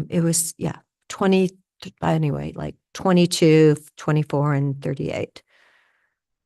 It was, 20, anyway, like 22, 24, and 38.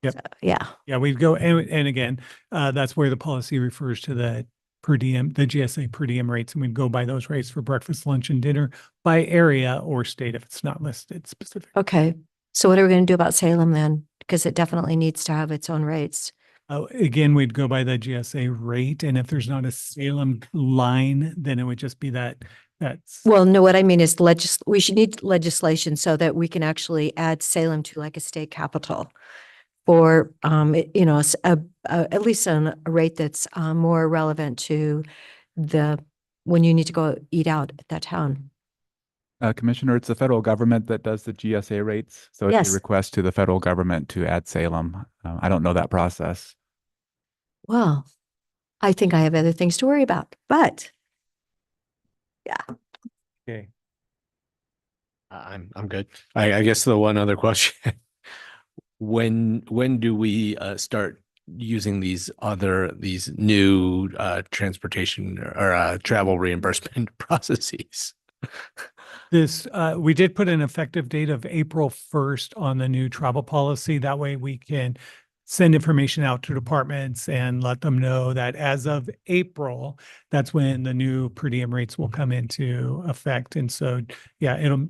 Yep. So, yeah. Yeah, we'd go, and again, that's where the policy refers to the per diem, the GSA per diem rates, and we'd go by those rates for breakfast, lunch, and dinner by area or state if it's not listed specific. Okay. So what are we going to do about Salem then? Because it definitely needs to have its own rates. Again, we'd go by the GSA rate, and if there's not a Salem line, then it would just be that's. Well, no, what I mean is we should need legislation so that we can actually add Salem to like a state capital for, at least on a rate that's more relevant to when you need to go eat out at that town. Commissioner, it's the federal government that does the GSA rates. So it's a request to the federal government to add Salem. I don't know that process. Well, I think I have other things to worry about, but yeah. Okay. I'm good. I guess the one other question, when do we start using these new transportation or travel reimbursement processes? We did put an effective date of April 1st on the new travel policy. That way we can send information out to departments and let them know that as of April, that's when the new per diem rates will come into effect. And so, yeah, it'll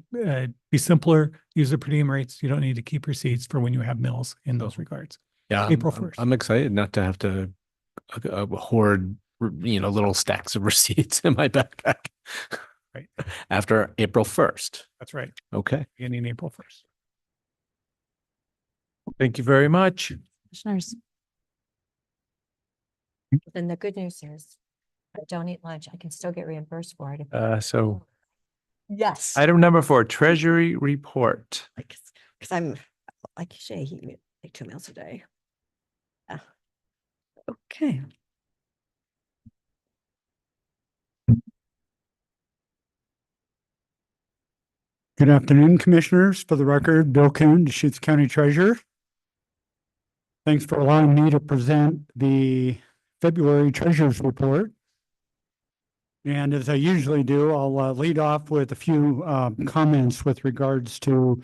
be simpler, use the per diem rates. You don't need to keep receipts for when you have meals in those regards. Yeah, April 1st. I'm excited not to have to hoard, little stacks of receipts in my backpack. Right. After April 1st. That's right. Okay. Beginning April 1st. Thank you very much. Commissioners. Then the good news is I don't eat lunch. I can still get reimbursed for it. So Yes. item number 4, Treasury Report. Because I'm like you say, eat like 2 meals a day. Yeah. Okay. Good afternoon, Commissioners. For the record, Bill Kuhn, Deschutes County Treasurer. Thanks for allowing me to present the February Treasurer's Report. And as I usually do, I'll lead off with a few comments with regards to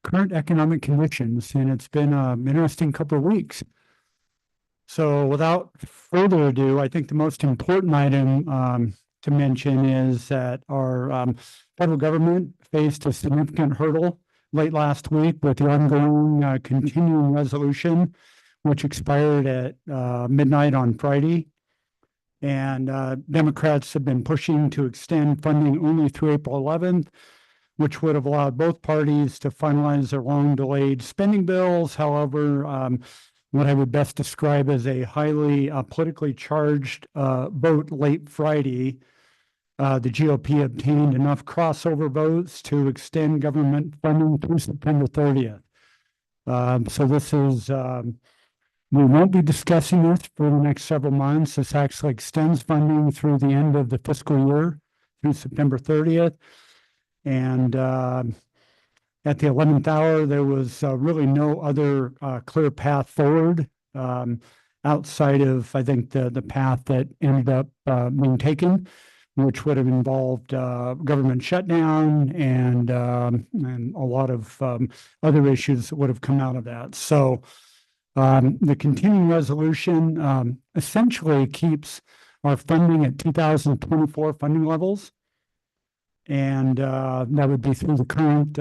current economic conditions, and it's been an interesting couple of weeks. So without further ado, I think the most important item to mention is that our federal government faced a significant hurdle late last week with the ongoing continuing resolution, which expired at midnight on Friday. And Democrats have been pushing to extend funding only through April 11th, which would have allowed both parties to finalize their long delayed spending bills. However, what I would best describe as a highly politically charged vote late Friday, the GOP obtained enough crossover votes to extend government funding through September 30th. So this is, we won't be discussing this for the next several months. This actually extends funding through the end of the fiscal year through September 30th. And at the 11th hour, there was really no other clear path forward outside of, I think, the path that ended up being taken, which would have involved government shutdown and a lot of other issues that would have come out of that. So the continuing resolution essentially keeps our funding at 2024 funding levels. And that would be through the current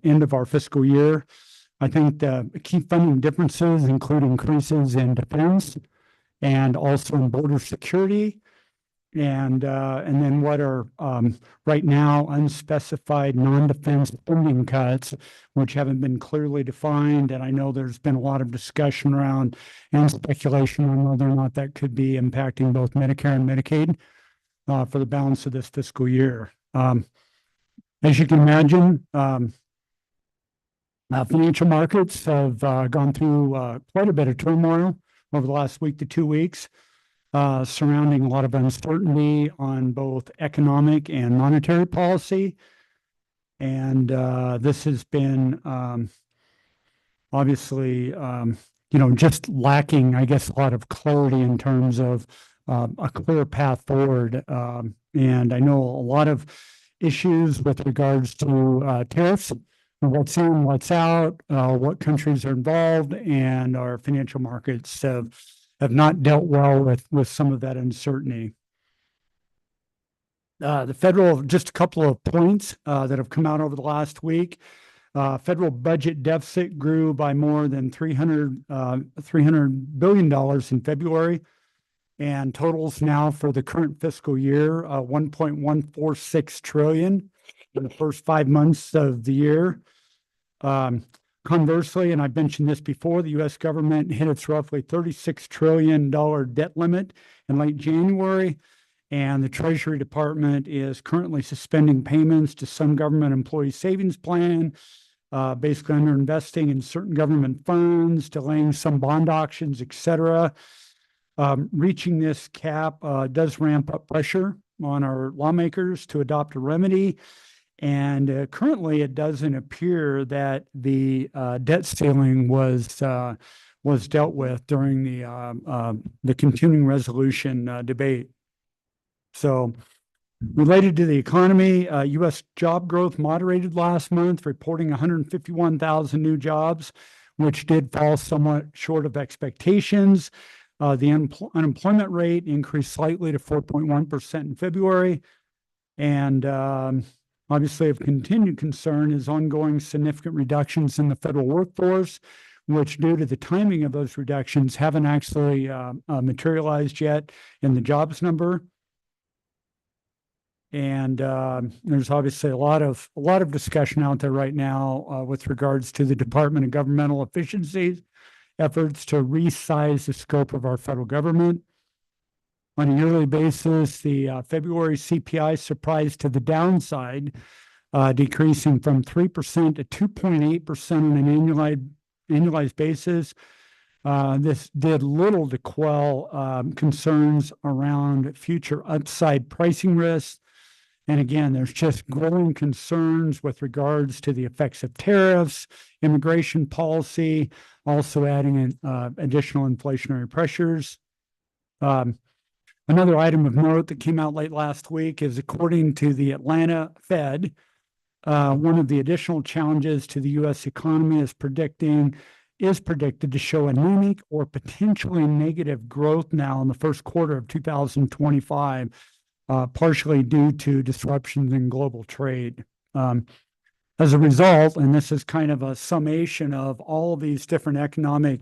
end of our fiscal year. I think the key funding differences include increases in defense and also in border security. And then what are right now unspecified non-defense funding cuts, which haven't been clearly defined. And I know there's been a lot of discussion around and speculation on whether or not that could be impacting both Medicare and Medicaid for the balance of this fiscal year. As you can imagine, financial markets have gone through quite a bit of turmoil over the last week to 2 weeks, surrounding a lot of uncertainty on both economic and monetary policy. And this has been obviously, just lacking, I guess, a lot of clarity in terms of a clear path forward. And I know a lot of issues with regards to tariffs, what's in, what's out, what countries are involved, and our financial markets have not dealt well with some of that uncertainty. The federal, just a couple of points that have come out over the last week. Federal budget deficit grew by more than $300 billion in February, and totals now for the current fiscal year, 1.146 trillion in the first 5 months of the year. Conversely, and I've mentioned this before, the U.S. government hit its roughly $36 trillion debt limit in late January, and the Treasury Department is currently suspending payments to some government employee savings plan, basically underinvesting in certain government funds, delaying some bond auctions, et cetera. Reaching this cap does ramp up pressure on our lawmakers to adopt a remedy. And currently, it doesn't appear that the debt ceiling was dealt with during the continuing resolution debate. So, related to the economy, U.S. job growth moderated last month, reporting 151,000 new jobs, which did fall somewhat short of expectations. The unemployment rate increased slightly to 4.1% in February. And obviously, of continued concern is ongoing significant reductions in the federal workforce, which, due to the timing of those reductions, haven't actually materialized yet in the jobs number. And there's obviously a lot of discussion out there right now with regards to the Department of Governmental Efficiency's efforts to resize the scope of our federal government. On a yearly basis, the February CPI surprised to the downside, decreasing from 3% to 2.8% on an annualized basis. This did little to quell concerns around future upside pricing risks. And again, there's just growing concerns with regards to the effects of tariffs, immigration policy, also adding in additional inflationary pressures. Another item of note that came out late last week is according to the Atlanta Fed, one of the additional challenges to the U.S. economy is predicted to show anemic or potentially negative growth now in the first quarter of 2025, partially due to disruptions in global trade. As a result, and this is kind of a summation of all of these different economic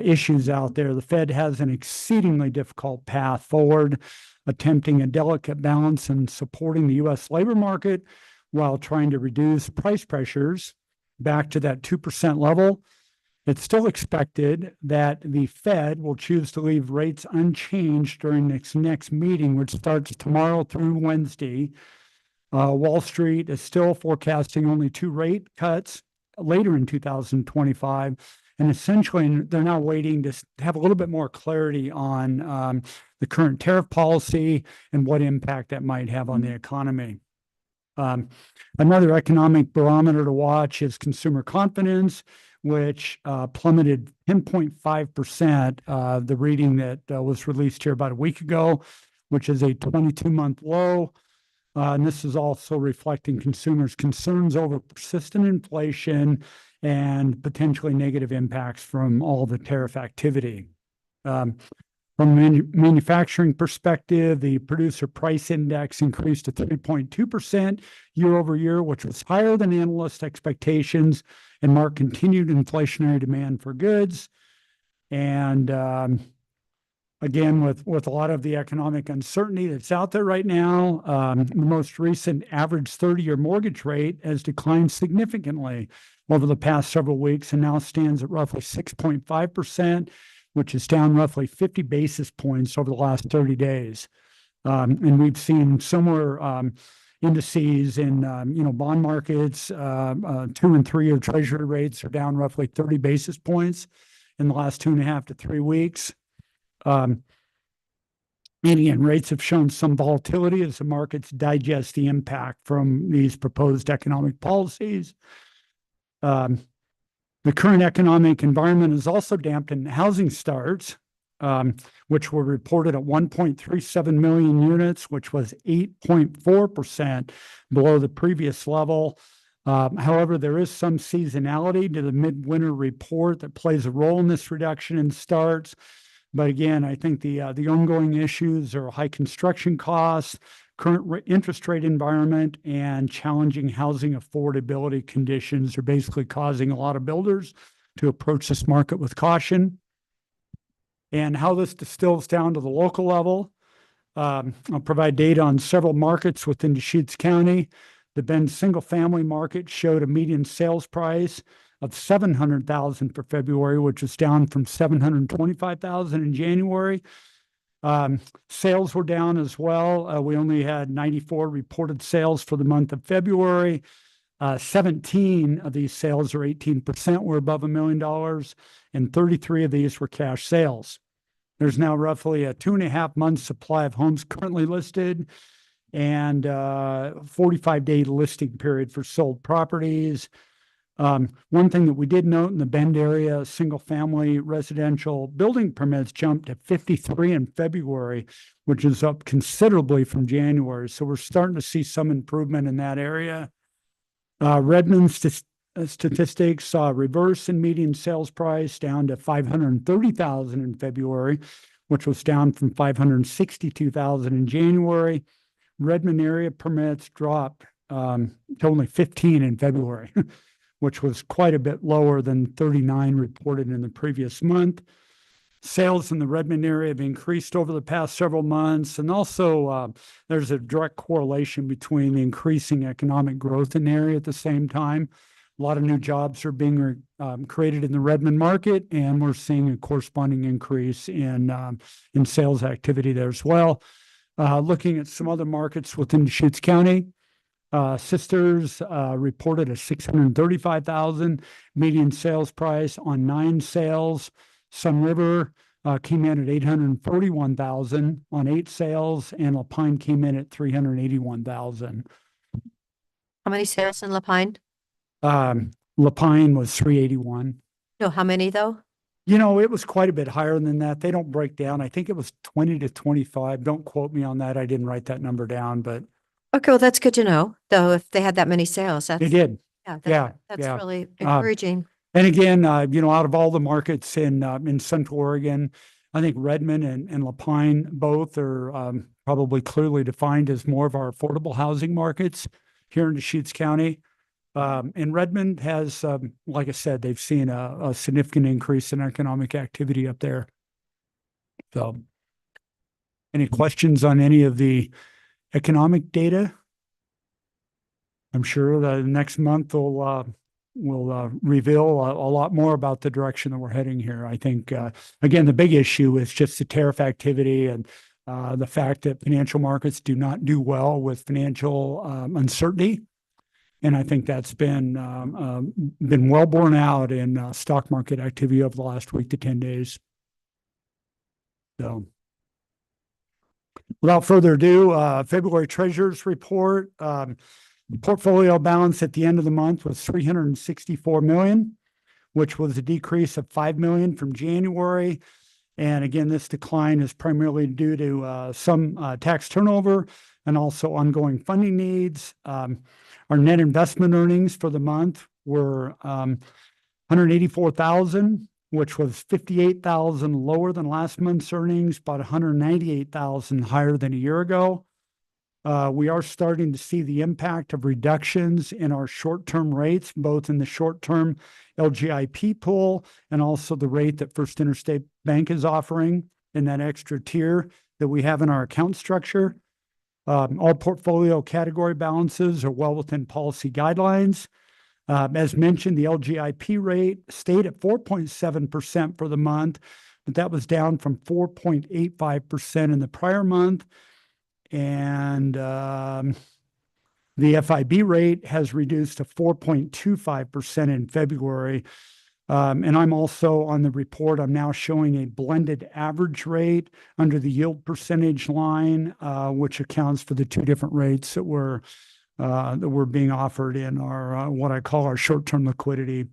issues out there, the Fed has an exceedingly difficult path forward, attempting a delicate balance in supporting the U.S. labor market while trying to reduce price pressures back to that 2% level. It's still expected that the Fed will choose to leave rates unchanged during its next meeting, which starts tomorrow through Wednesday. Wall Street is still forecasting only 2 rate cuts later in 2025. And essentially, they're now waiting to have a little bit more clarity on the current tariff policy and what impact that might have on the economy. Another economic barometer to watch is consumer confidence, which plummeted 10.5%, the reading that was released here about a week ago, which is a 22-month low. And this is also reflecting consumers' concerns over persistent inflation and potentially negative impacts from all the tariff activity. From a manufacturing perspective, the producer price index increased to 3.2% year over year, which was higher than analyst expectations and marked continued inflationary demand for goods. And again, with a lot of the economic uncertainty that's out there right now, the most recent average 30-year mortgage rate has declined significantly over the past several weeks and now stands at roughly 6.5%, which is down roughly 50 basis points over the last 30 days. And we've seen similar indices in bond markets. 2- and 3-year treasury rates are down roughly 30 basis points in the last 2.5 to 3 weeks. And again, rates have shown some volatility as the markets digest the impact from these proposed economic policies. The current economic environment has also dampened housing starts, which were reported at 1.37 million units, which was 8.4% below the previous level. However, there is some seasonality to the midwinter report that plays a role in this reduction in starts. But again, I think the ongoing issues are high construction costs, current interest rate environment, and challenging housing affordability conditions are basically causing a lot of builders to approach this market with caution. And how this distills down to the local level, I'll provide data on several markets within Deschutes County. The Bend single-family market showed a median sales price of $700,000 for February, which is down from $725,000 in January. Sales were down as well. We only had 94 reported sales for the month of February. 17 of these sales, or 18%, were above $1 million, and 33 of these were cash sales. There's now roughly a 2.5 month supply of homes currently listed and 45-day listing period for sold properties. One thing that we did note in the Bend area, single-family residential building permits jumped to 53 in February, which is up considerably from January. So we're starting to see some improvement in that area. Redmond statistics saw a reverse in median sales price down to $530,000 in February, which was down from $562,000 in January. Redmond area permits dropped to only 15 in February, which was quite a bit lower than 39 reported in the previous month. Sales in the Redmond area have increased over the past several months, and also there's a direct correlation between the increasing economic growth in the area at the same time. A lot of new jobs are being created in the Redmond market, and we're seeing a corresponding increase in sales activity there as well. Looking at some other markets within Deschutes County, Sisters reported a $635,000 median sales price on 9 sales. Sun River came in at $841,000 on 8 sales, and La Pine came in at $381,000. How many sales in La Pine? La Pine was $381,000. No, how many though? You know, it was quite a bit higher than that. They don't break down. I think it was 20 to 25. Don't quote me on that. I didn't write that number down, but Okay, well, that's good to know, though, if they had that many sales, they that's, did. yeah, Yeah, that's yeah. really encouraging. And again, you know, out of all the markets in Central Oregon, I think Redmond and Lapine both are probably clearly defined as more of our affordable housing markets here in Deschutes County. And Redmond has, like I said, they've seen a significant increase in economic activity up there. So, any questions on any of the economic data? I'm sure the next month will reveal a lot more about the direction that we're heading here. I think, again, the big issue is just the tariff activity and the fact that financial markets do not do well with financial uncertainty. And I think that's been well borne out in stock market activity over the last week to 10 days. So without further ado, February treasurer's report. The portfolio balance at the end of the month was 364 million, which was a decrease of 5 million from January. And again, this decline is primarily due to some tax turnover and also ongoing funding needs. Our net investment earnings for the month were 184,000, which was 58,000 lower than last month's earnings, but 198,000 higher than a year ago. We are starting to see the impact of reductions in our short-term rates, both in the short-term LGIP pool and also the rate that First Interstate Bank is offering in that extra tier that we have in our account structure. All portfolio category balances are well within policy guidelines. As mentioned, the LGIP rate stayed at 4.7% for the month, but that was down from 4.85% in the prior month. And the FIB rate has reduced to 4.25% in February. And I'm also on the report, I'm now showing a blended average rate under the yield percentage line, which accounts for the two different rates that were being offered in our what I call our short-term liquidity.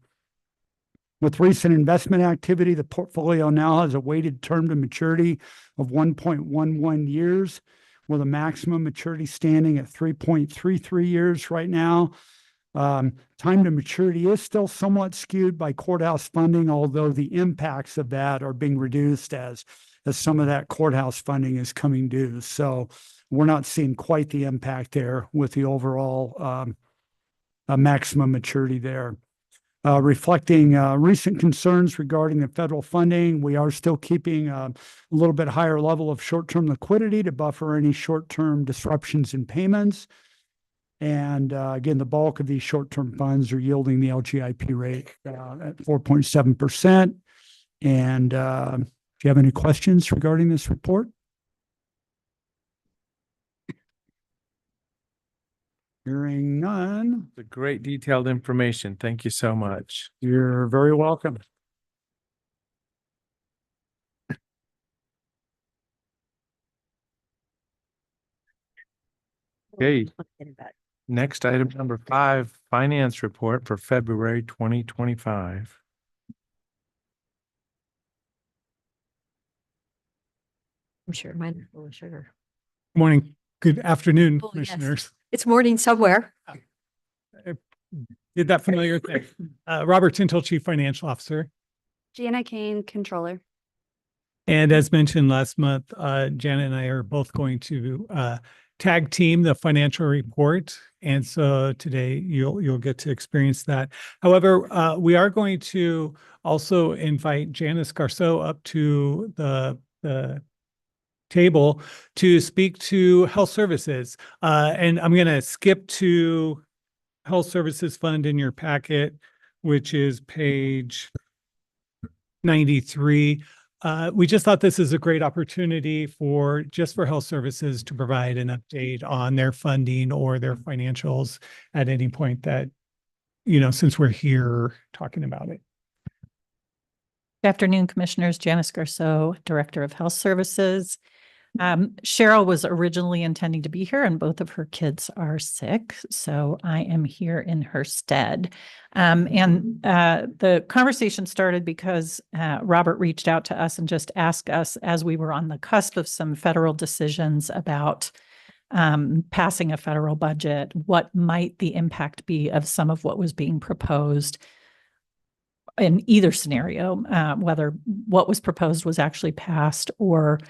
With recent investment activity, the portfolio now has a weighted term to maturity of 1.11 years, with a maximum maturity standing at 3.33 years right now. Time to maturity is still somewhat skewed by courthouse funding, although the impacts of that are being reduced as some of that courthouse funding is coming due. So we're not seeing quite the impact there with the overall maximum maturity there. Reflecting recent concerns regarding the federal funding, we are still keeping a little bit higher level of short-term liquidity to buffer any short-term disruptions in payments. And again, the bulk of these short-term funds are yielding the LGIP rate at 4.7%. And do you have any questions regarding this report? Hearing none. The great detailed information. Thank you so much. You're very welcome. Okay. Next item number 5, finance report for February 2025. I'm sure mine are full of sugar. Morning, good afternoon, Oh, yes. commissioners. It's morning somewhere. Did that familiar thing. Robert Tintle, Chief Financial Officer. Jana Kane, controller. And as mentioned last month, Janet and I are both going to tag team the financial report. And so today you'll get to experience that. However, we are going to also invite Janice Garceau up to the table to speak to health services. And I'm going to skip to Health Services Fund in your packet, which is page 93. We just thought this is a great opportunity for Health Services to provide an update on their funding or their financials at any point that, since we're here talking about it. Good afternoon, Commissioners. Janice Garceau, Director of Health Services. Cheryl was originally intending to be here and both of her kids are sick, so I am here in her stead. The conversation started because Robert reached out to us and just asked us, as we were on the cusp of some federal decisions about passing a federal budget, what might the impact be of some of what was being proposed in either scenario, whether what was proposed was actually passed or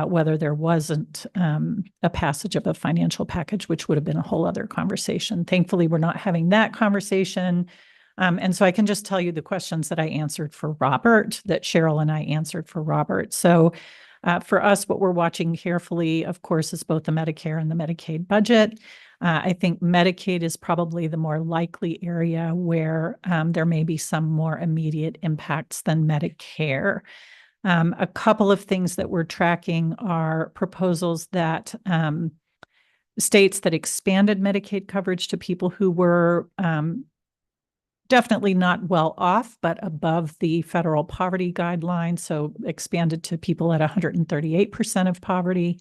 whether there wasn't a passage of a financial package, which would have been a whole other conversation. Thankfully, we're not having that conversation. And so I can just tell you the questions that I answered for Robert, that Cheryl and I answered for Robert. So for us, what we're watching carefully, of course, is both the Medicare and the Medicaid budget. I think Medicaid is probably the more likely area where there may be some more immediate impacts than Medicare. A couple of things that we're tracking are proposals that states that expanded Medicaid coverage to people who were definitely not well off, but above the federal poverty guideline. So expanded to people at 138% of poverty,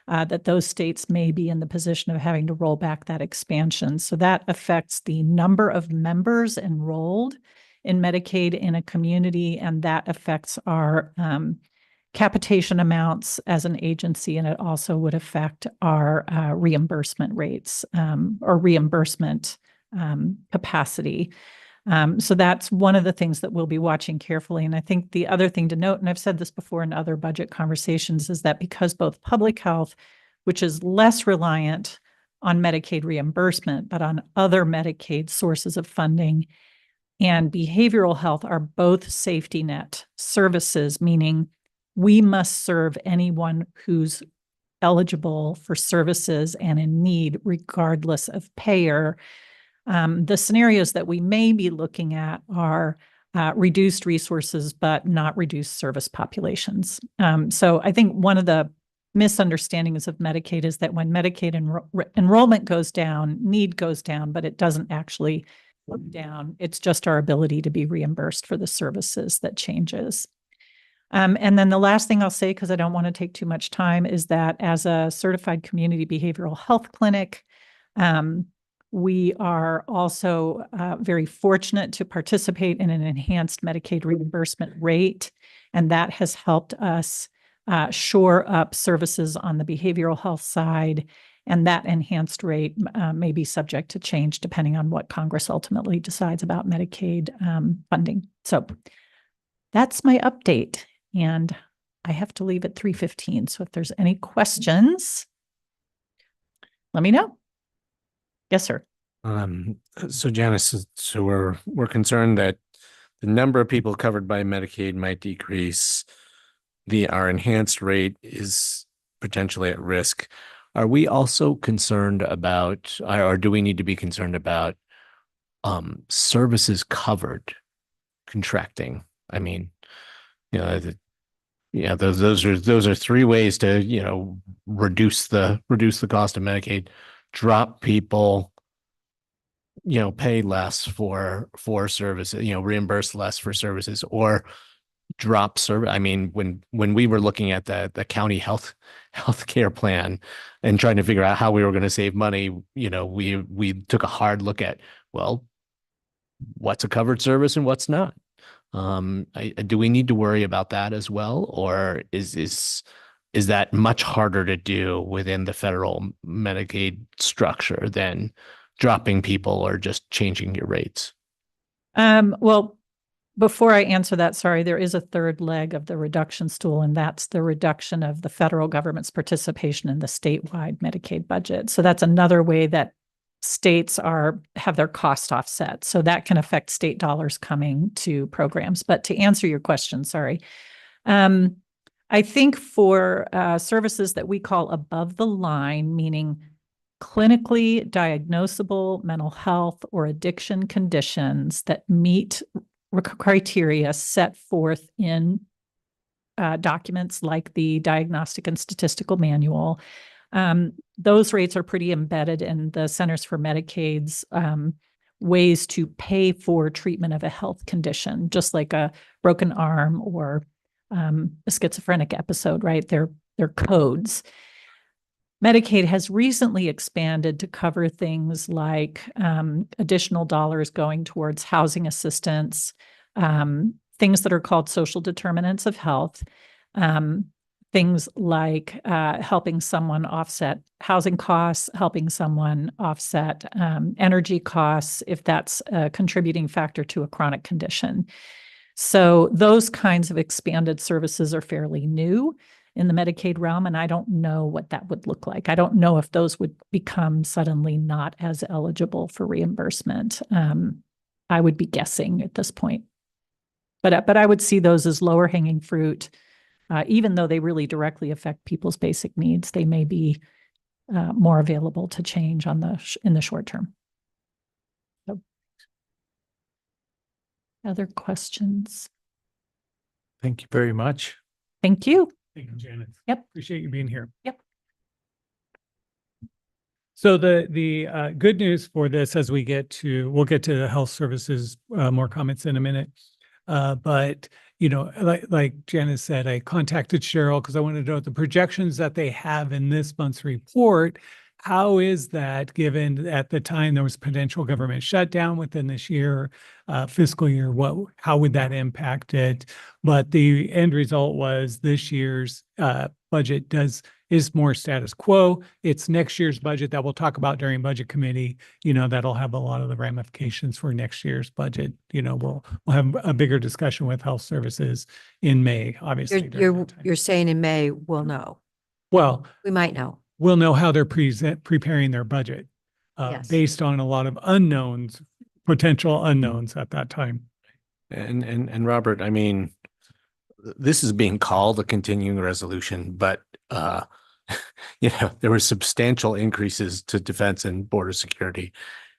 that those states may be in the position of having to roll back that expansion. So that affects the number of members enrolled in Medicaid in a community, and that affects our capitation amounts as an agency, and it also would affect our reimbursement rates or reimbursement capacity. So that's one of the things that we'll be watching carefully. And I think the other thing to note, and I've said this before in other budget conversations, is that because both public health, which is less reliant on Medicaid reimbursement, but on other Medicaid sources of funding, and behavioral health are both safety net services, meaning we must serve anyone who's eligible for services and in need, regardless of payer. The scenarios that we may be looking at are reduced resources, but not reduced service populations. So I think one of the misunderstandings of Medicaid is that when Medicaid enrollment goes down, need goes down, but it doesn't actually go down. It's just our ability to be reimbursed for the services that changes. And then the last thing I'll say, because I don't want to take too much time, is that as a certified community behavioral health clinic, we are also very fortunate to participate in an enhanced Medicaid reimbursement rate, and that has helped us shore up services on the behavioral health side, and that enhanced rate may be subject to change depending on what Congress ultimately decides about Medicaid funding. So that's my update, and I have to leave at 3:15. So if there's any questions, let me know. Yes, sir. So Janice, so we're concerned that the number of people covered by Medicaid might decrease. Our enhanced rate is potentially at risk. Are we also concerned about, or do we need to be concerned about services covered contracting? I mean, those are three ways to, reduce the cost of Medicaid, drop people, pay less for services, reimburse less for services, or drop service. I mean, when we were looking at the county healthcare plan and trying to figure out how we were going to save money, we took a hard look at, well, what's a covered service and what's not. Do we need to worry about that as well, or is that much harder to do within the federal Medicaid structure than dropping people or just changing your rates? Well, before I answer that, sorry, there is a third leg of the reduction stool, and that's the reduction of the federal government's participation in the statewide Medicaid budget. So that's another way that states have their cost offset. So that can affect state dollars coming to programs. But to answer your question, sorry, I think for services that we call above the line, meaning clinically diagnosable mental health or addiction conditions that meet criteria set forth in documents like the Diagnostic and Statistical Manual. Those rates are pretty embedded in the Centers for Medicaid's ways to pay for treatment of a health condition, just like a broken arm or a schizophrenic episode, right? They're their codes. Medicaid has recently expanded to cover things like additional dollars going towards housing assistance, things that are called social determinants of health, things like helping someone offset housing costs, helping someone offset energy costs, if that's a contributing factor to a chronic condition. So those kinds of expanded services are fairly new in the Medicaid realm, and I don't know what that would look like. I don't know if those would become suddenly not as eligible for reimbursement. I would be guessing at this point. But I would see those as lower hanging fruit. Even though they really directly affect people's basic needs, they may be more available to change on in the short term. So, other questions? Thank you very much. Thank you. Thank you, Janet. Yep. Appreciate you being here. Yep. So the good news for this, as we'll get to the health services, more comments in a minute. But like Janice said, I contacted Cheryl because I wanted to know the projections that they have in this month's report. How is that, given at the time there was potential government shutdown within this year, fiscal year? How would that impact it? But the end result was this year's budget is more status quo. It's next year's budget that we'll talk about during budget committee. That'll have a lot of the ramifications for next year's budget. We'll have a bigger discussion with health services in May, obviously. during that time. You're saying in May, we'll know. Well, We might know. we'll know how they're preparing their budget Yes. based on a lot of potential unknowns at that time. And Robert, I mean, this is being called a continuing resolution, but there were substantial increases to defense and border security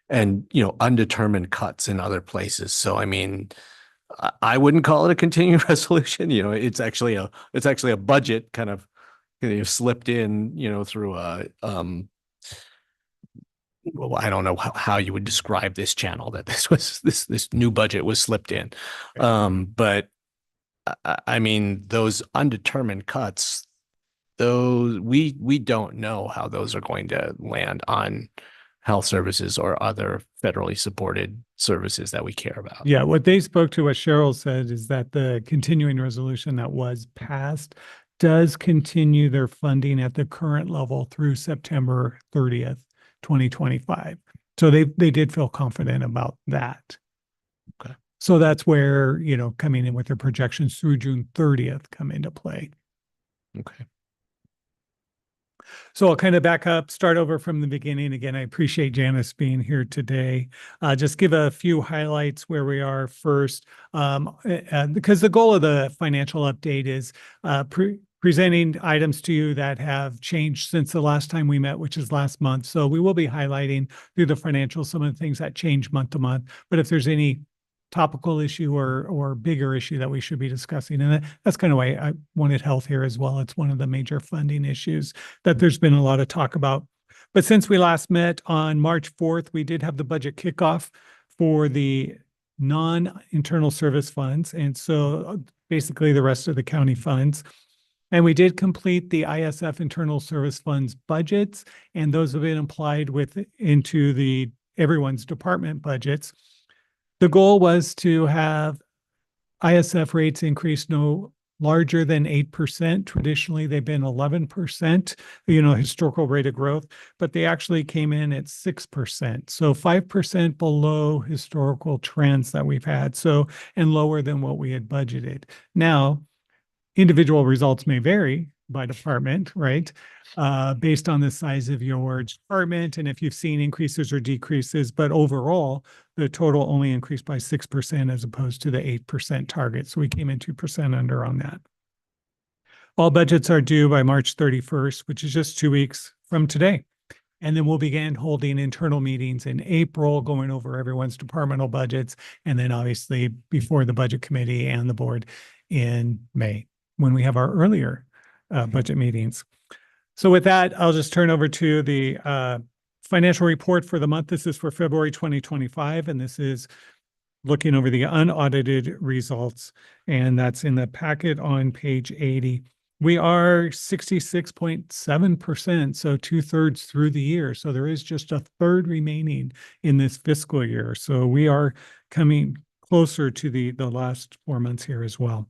and, undetermined cuts in other places. So, I mean, I wouldn't call it a continuing resolution. It's actually a budget kind of slipped in, through a, well, I don't know how you would describe this channel that this new budget was slipped in. But I mean, those undetermined cuts, we don't know how those are going to land on health services or other federally supported services that we care about. Yeah, what they spoke to, what Cheryl said, is that the continuing resolution that was passed does continue their funding at the current level through September 30th, 2025. So they did feel confident about that. Okay. So that's where, coming in with their projections through June 30th come into play. Okay. So I'll kind of back up, start over from the beginning. Again, I appreciate Janice being here today. Just give a few highlights where we are first, because the goal of the financial update is presenting items to you that have changed since the last time we met, which is last month. So we will be highlighting through the financials some of the things that change month to month. But if there's any topical issue or bigger issue that we should be discussing. And that's kind of why I wanted health here as well. It's one of the major funding issues that there's been a lot of talk about. But since we last met on March 4th, we did have the budget kickoff for the non-internal service funds. And so basically the rest of the county funds. And we did complete the ISF internal service funds budgets, and those have been applied into everyone's department budgets. The goal was to have ISF rates increase no larger than 8%. Traditionally, they've been 11%, historical rate of growth, but they actually came in at 6%. So 5% below historical trends that we've had. And lower than what we had budgeted. Now, individual results may vary by department, right? Based on the size of your department and if you've seen increases or decreases, but overall, the total only increased by 6% as opposed to the 8% target. So we came in 2% under on that. All budgets are due by March 31st, which is just 2 weeks from today. And then we'll begin holding internal meetings in April, going over everyone's departmental budgets, and then obviously before the budget committee and the board in May, when we have our earlier budget meetings. So with that, I'll just turn over to the financial report for the month. This is for February 2025, and this is looking over the unaudited results, and that's in the packet on page 80. We are 66.7%, so 2/3 through the year. So there is just a third remaining in this fiscal year. So we are coming closer to the last 4 months here as well.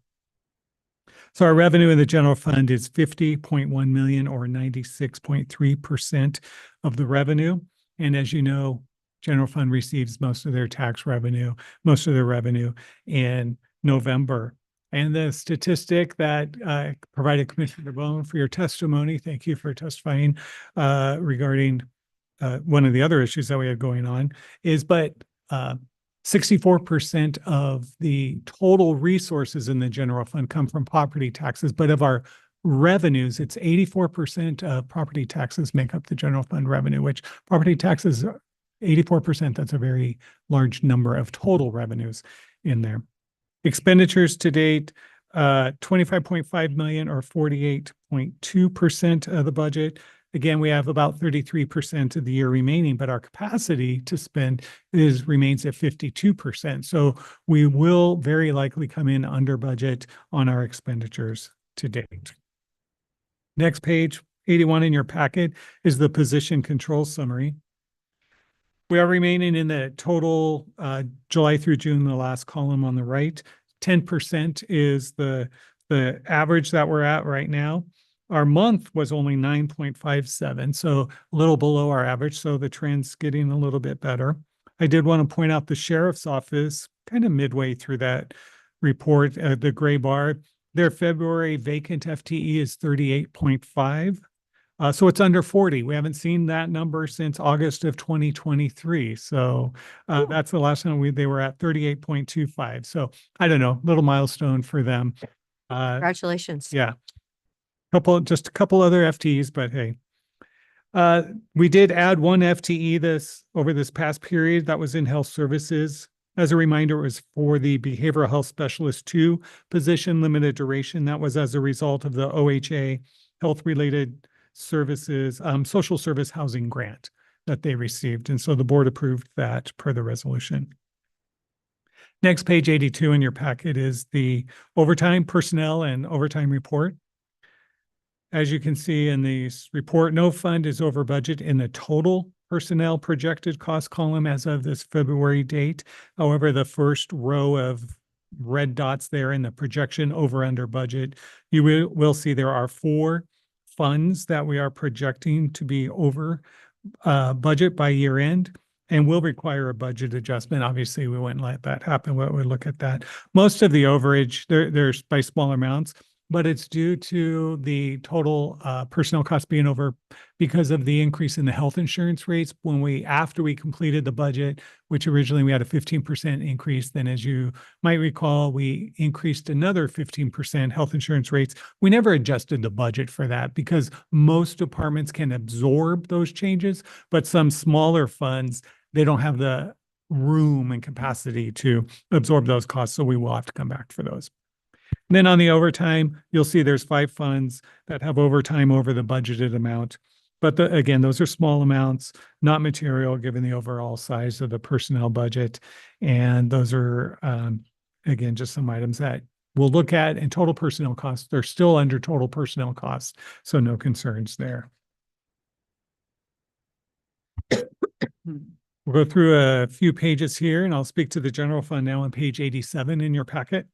So our revenue in the general fund is 50.1 million, or 96.3% of the revenue. And as you know, general fund receives most of their revenue in November. And the statistic that provided Commissioner Bone for your testimony, thank you for testifying regarding one of the other issues that we had going on, is 64% of the total resources in the general fund come from property taxes, but of our revenues, it's 84% of property taxes make up the general fund revenue, which property taxes, 84%, that's a very large number of total revenues in there. Expenditures to date, 25.5 million, or 48.2% of the budget. Again, we have about 33% of the year remaining, but our capacity to spend remains at 52%. So we will very likely come in under budget on our expenditures to date. Next page, 81 in your packet, is the position control summary. We are remaining in the total July through June, the last column on the right. 10% is the average that we're at right now. Our month was only 9.57, so a little below our average. So the trend's getting a little bit better. I did want to point out the sheriff's office, kind of midway through that report, the gray bar. Their February vacant FTE is 38.5. So it's under 40. We haven't seen that number since August of 2023. So that's the last time they were at 38.25. So I don't know, little milestone for them. Congratulations. Yeah. Just a couple other FTEs, but hey. We did add one FTE over this past period that was in health services. As a reminder, it was for the Behavioral Health Specialist 2 position, limited duration. That was as a result of the OHA health-related services, social service housing grant that they received. And so the board approved that per the resolution. Next, page 82 in your packet is the overtime personnel and overtime report. As you can see in this report, no fund is over budget in the total personnel projected cost column as of this February date. However, the first row of red dots there in the projection over under budget, you will see there are 4 funds that we are projecting to be over budget by year end and will require a budget adjustment. Obviously, we wouldn't let that happen. We would look at that. Most of the overage, there's by small amounts, but it's due to the total personnel costs being over because of the increase in the health insurance rates. After we completed the budget, which originally we had a 15% increase, then as you might recall, we increased another 15% health insurance rates. We never adjusted the budget for that because most departments can absorb those changes, but some smaller funds, they don't have the room and capacity to absorb those costs. So we will have to come back for those. And then on the overtime, you'll see there's 5 funds that have overtime over the budgeted amount. But again, those are small amounts, not material given the overall size of the personnel budget. And those are, again, just some items that we'll look at. And total personnel costs, they're still under total personnel costs. So no concerns there. We'll go through a few pages here and I'll speak to the general fund now on page 87 in your packet.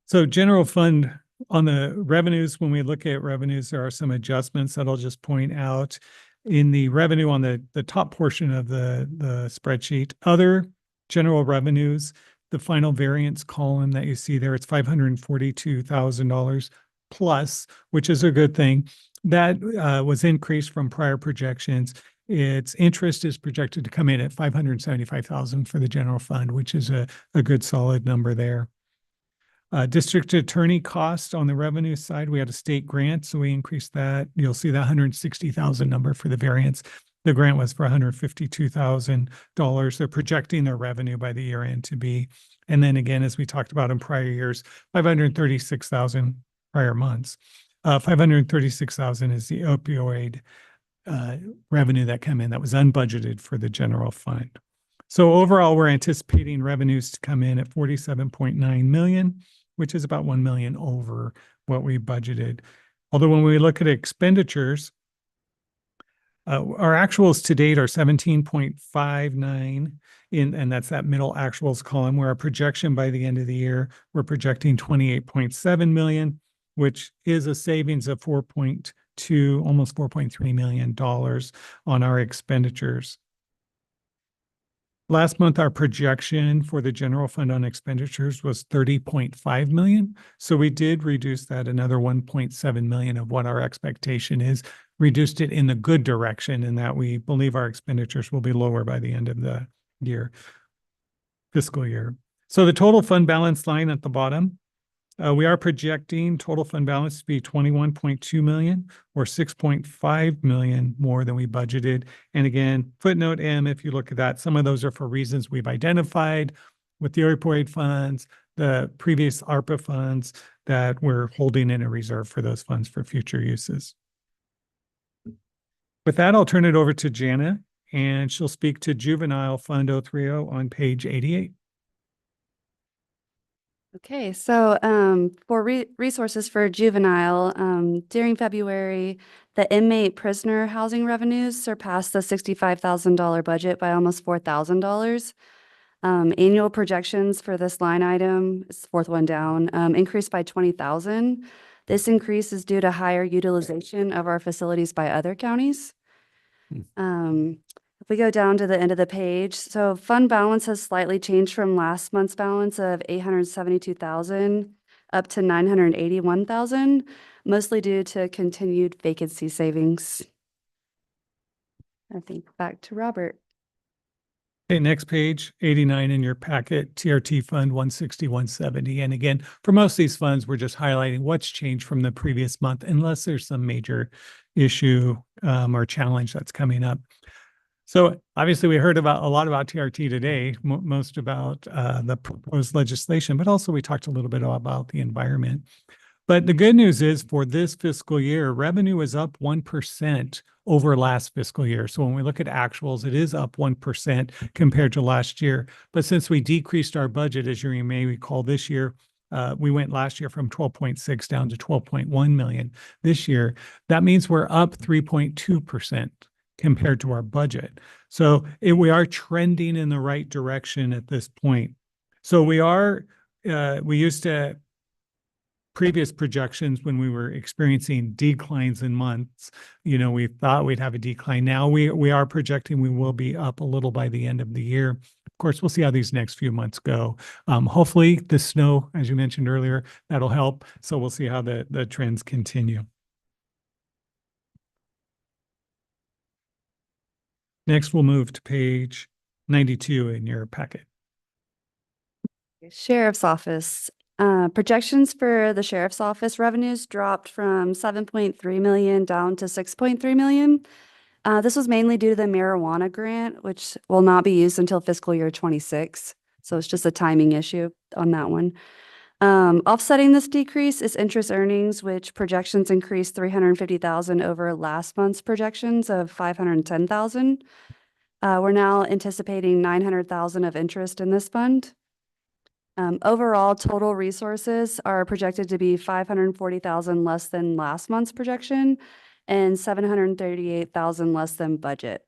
So general fund, on the revenues, when we look at revenues, there are some adjustments that I'll just point out. In the revenue on the top portion of the spreadsheet, other general revenues, the final variance column that you see there, it's $542,000 plus, which is a good thing. That was increased from prior projections. Its interest is projected to come in at $575,000 for the general fund, which is a good solid number there. District attorney cost on the revenue side, we had a state grant, so we increased that. You'll see that $160,000 number for the variance. The grant was for $152,000. They're projecting their revenue by the year end to be, and then again, as we talked about in prior years, $536,000 prior months. $536,000 is the opioid revenue that came in that was unbudgeted for the general fund. So overall, we're anticipating revenues to come in at 47.9 million, which is about 1 million over what we budgeted. Although when we look at expenditures, our actuals to date are 17.59 and that's that middle actuals column, where our projection by the end of the year, we're projecting 28.7 million, which is a savings of 4.2, almost $4.3 million on our expenditures. Last month, our projection for the general fund on expenditures was 30.5 million. So we did reduce that another 1.7 million of what our expectation is, reduced it in the good direction, in that we believe our expenditures will be lower by the end of the fiscal year. So the total fund balance line at the bottom, we are projecting total fund balance to be 21.2 million, or 6.5 million more than we budgeted. And again, footnote M, if you look at that, some of those are for reasons we've identified with the opioid funds, the previous ARPA funds, that we're holding in a reserve for those funds for future uses. With that, I'll turn it over to Jana, and she'll speak to Juvenile Fund 030 on page 88. Okay, so for resources for juvenile, during February, the inmate prisoner housing revenues surpassed the $65,000 budget by almost $4,000. Annual projections for this line item, is the fourth one down, increased by $20,000. This increase is due to higher utilization of our facilities by other counties. If we go down to the end of the page, so fund balance has slightly changed from last month's balance of $872,000 up to $981,000, mostly due to continued vacancy savings. I think back to Robert. Okay, next page, 89 in your packet, TRT Fund 160-170. And again, for most of these funds, we're just highlighting what's changed from the previous month, unless there's some major issue or challenge that's coming up. So obviously we heard about a lot about TRT today, most about the proposed legislation, but also we talked a little bit about the environment. But the good news is for this fiscal year, revenue is up 1% over last fiscal year. So when we look at actuals, it is up 1% compared to last year. But since we decreased our budget, as you may recall, this year, we went last year from 12.6 down to 12.1 million this year. That means we're up 3.2% compared to our budget. So we are trending in the right direction at this point. So we used to previous projections when we were experiencing declines in months, we thought we'd have a decline. Now we are projecting we will be up a little by the end of the year. Of course, we'll see how these next few months go. Hopefully the snow, as you mentioned earlier, that'll help. So we'll see how the trends continue. Next, we'll move to page 92 in your packet. Sheriff's Office. Projections for the Sheriff's Office revenues dropped from 7.3 million down to 6.3 million. This was mainly due to the marijuana grant, which will not be used until fiscal year 26. So it's just a timing issue on that one. Offsetting this decrease is interest earnings, which projections increased 350,000 over last month's projections of 510,000. We're now anticipating 900,000 of interest in this fund. Overall, total resources are projected to be 540,000 less than last month's projection and 738,000 less than budget.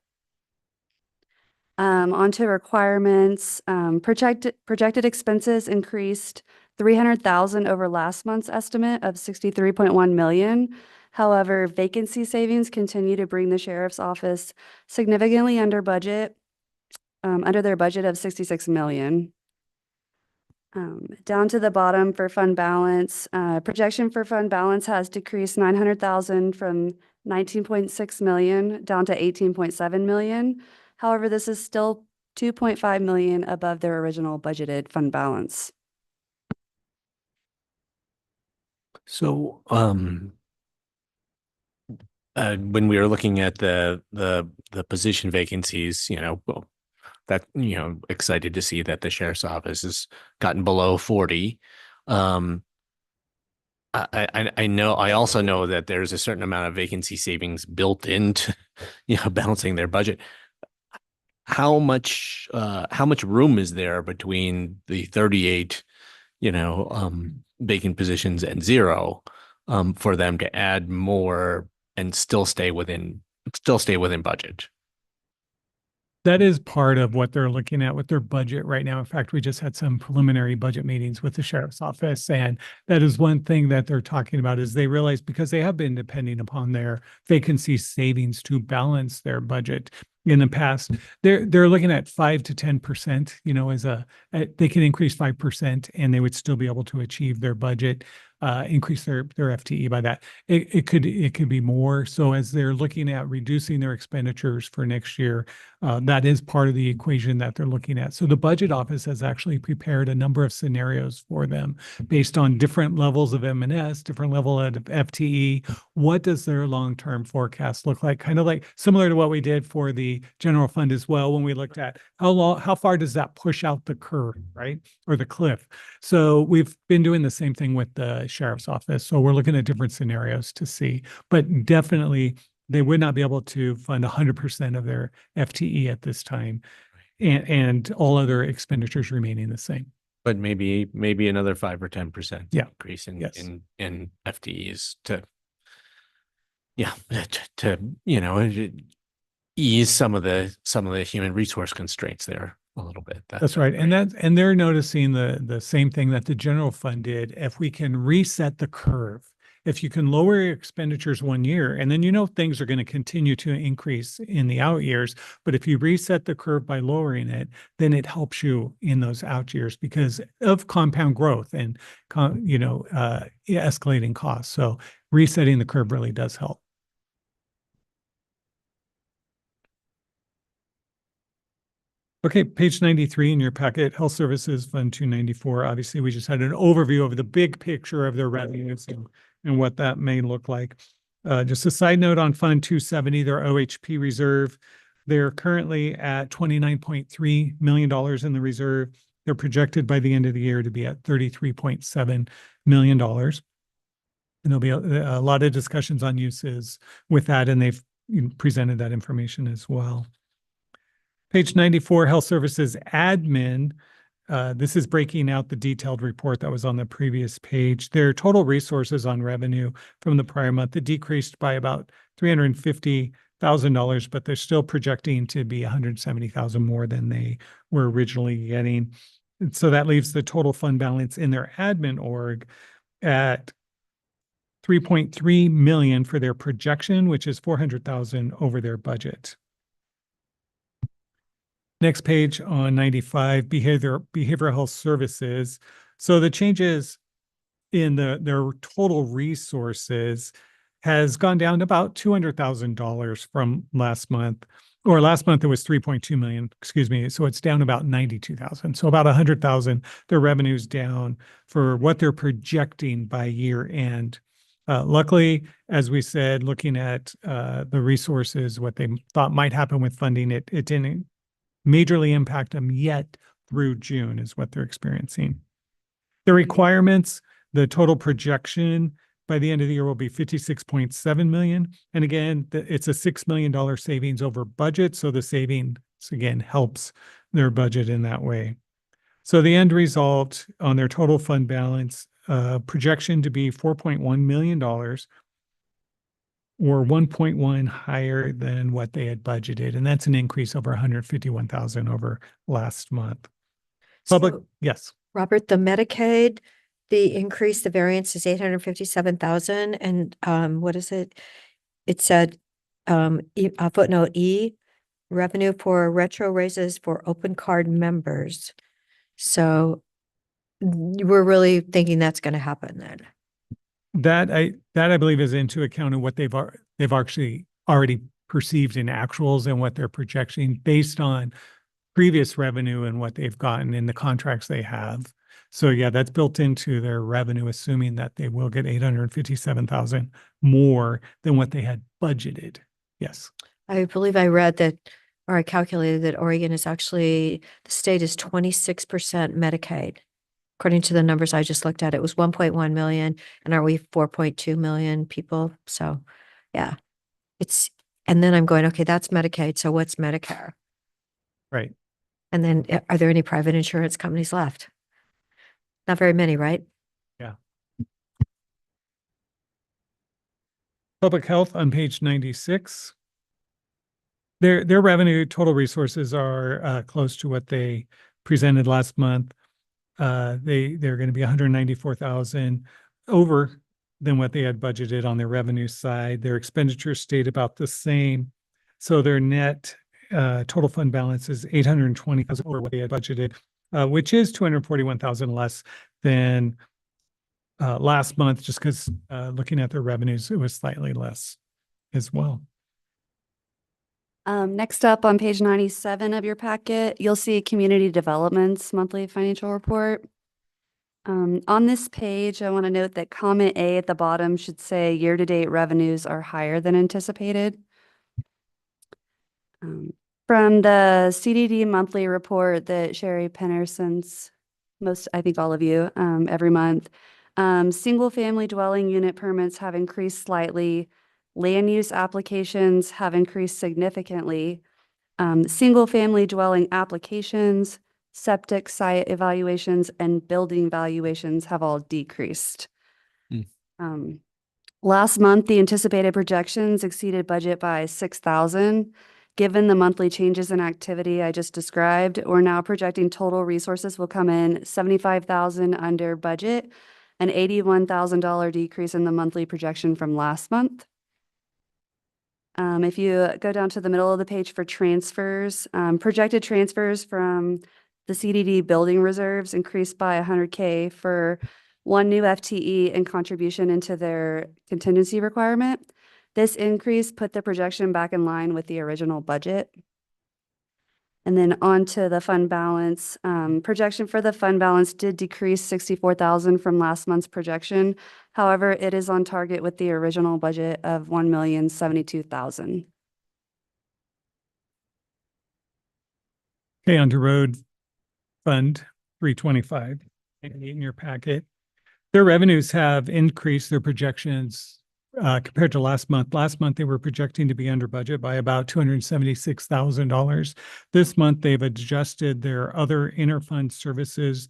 Onto requirements, projected expenses increased 300,000 over last month's estimate of 63.1 million. However, vacancy savings continue to bring the Sheriff's Office significantly under budget, under their budget of 66 million. Down to the bottom for fund balance, projection for fund balance has decreased 900,000 from 19.6 million down to 18.7 million. However, this is still 2.5 million above their original budgeted fund balance. So, when we were looking at the position vacancies, that, excited to see that the sheriff's office has gotten below 40. I also know that there's a certain amount of vacancy savings built into, balancing their budget. how much room is there between the 38, vacant positions and 0, for them to add more and still stay within budget? That is part of what they're looking at with their budget right now. In fact, we just had some preliminary budget meetings with the sheriff's office, and that is one thing that they're talking about is they realize because they have been depending upon their vacancy savings to balance their budget in the past. They're looking at 5 to 10%, they can increase 5% and they would still be able to achieve their budget. Increase their FTE by that. It could be more. So as they're looking at reducing their expenditures for next year, that is part of the equation that they're looking at. So the budget office has actually prepared a number of scenarios for them based on different levels of M&S, different level of FTE. What does their long-term forecast look like? Kind of like similar to what we did for the general fund as well, when we looked at how far does that push out the curve, right? Or the cliff. So we've been doing the same thing with the sheriff's office. So we're looking at different scenarios to see, but definitely they would not be able to fund 100% of their FTE at this time, and all other expenditures remaining the same. But maybe another 5 or 10% increase in FTEs to ease some of the human resource constraints there a little bit. That's right. And they're noticing the same thing that the general fund did. If we can reset the curve, if you can lower your expenditures 1 year, and then things are going to continue to increase in the out years. But if you reset the curve by lowering it, then it helps you in those out years because of compound growth and escalating costs. So resetting the curve really does help. Okay, page 93 in your packet, Health Services Fund 294. Obviously, we just had an overview of the big picture of their revenues and what that may look like. Just a side note on Fund 270, their OHP reserve, they're currently at $29.3 million in the reserve. They're projected by the end of the year to be at $33.7 million. And there'll be a lot of discussions on uses with that, and they've presented that information as well. Page 94, Health Services Admin. This is breaking out the detailed report that was on the previous page. Their total resources on revenue from the prior month, it decreased by about $350,000, but they're still projecting to be $170,000 more than they were originally getting. And so that leaves the total fund balance in their admin org at $3.3 million for their projection, which is $400,000 over their budget. Next page on 95, behavioral health services. So the changes in their total resources has gone down to about $200,000 from last month, or last month it was 3.2 million, excuse me. So it's down about 92,000. So about 100,000, their revenue's down for what they're projecting by year end. Luckily, as we said, looking at the resources, what they thought might happen with funding, it didn't majorly impact them yet through June is what they're experiencing. The requirements, the total projection by the end of the year will be 56.7 million. And again, it's a $6 million savings over budget. So the savings again helps their budget in that way. So the end result on their total fund balance, projection to be $4.1 million, or 1.1 higher than what they had budgeted. And that's an increase over 151,000 over last month. Public, yes. Robert, the Medicaid, the increase, the variance is 857,000. And what is it? It said footnote E, revenue for retro raises for open card members. So we're really thinking that's going to happen then. That I believe is into account of what they've actually already perceived in actuals and what they're projecting based on previous revenue and what they've gotten in the contracts they have. So yeah, that's built into their revenue, assuming that they will get 857,000 more than what they had budgeted. Yes. I believe I read that, or I calculated that Oregon is actually, the state is 26% Medicaid. According to the numbers I just looked at, it was 1.1 million, and are we 4.2 million people? So yeah, and then I'm going, okay, that's Medicaid. So what's Medicare? Right. And then are there any private insurance companies left? Not very many, right? Yeah. Public health on page 96. Their revenue total resources are close to what they presented last month. They're going to be 194,000 over than what they had budgeted on their revenue side. Their expenditures stayed about the same. So their net total fund balance is 820,000 over what they had budgeted, which is 241,000 less than last month, just because looking at their revenues, it was slightly less as well. Next up on page 97 of your packet, you'll see Community Development's monthly financial report. On this page, I want to note that comment A at the bottom should say year-to-date revenues are higher than anticipated. From the CDD monthly report that Sherry Penner sends I think all of you, every month, single-family dwelling unit permits have increased slightly. Land use applications have increased significantly. Single-family dwelling applications, septic site evaluations, and building valuations have all decreased. Last month, the anticipated projections exceeded budget by 6,000. Given the monthly changes in activity I just described, we're now projecting total resources will come in 75,000 under budget, an $81,000 decrease in the monthly projection from last month. If you go down to the middle of the page for transfers, projected transfers from the CDD building reserves increased by 100K for one new FTE and contribution into their contingency requirement. This increase put the projection back in line with the original budget. And then on to the fund balance. Projection for the fund balance did decrease 64,000 from last month's projection. However, it is on target with the original budget of 1,072,000. Okay, on to road fund 325, in your packet. Their revenues have increased their projections compared to last month. Last month, they were projecting to be under budget by about $276,000. This month, they've adjusted their other interfund services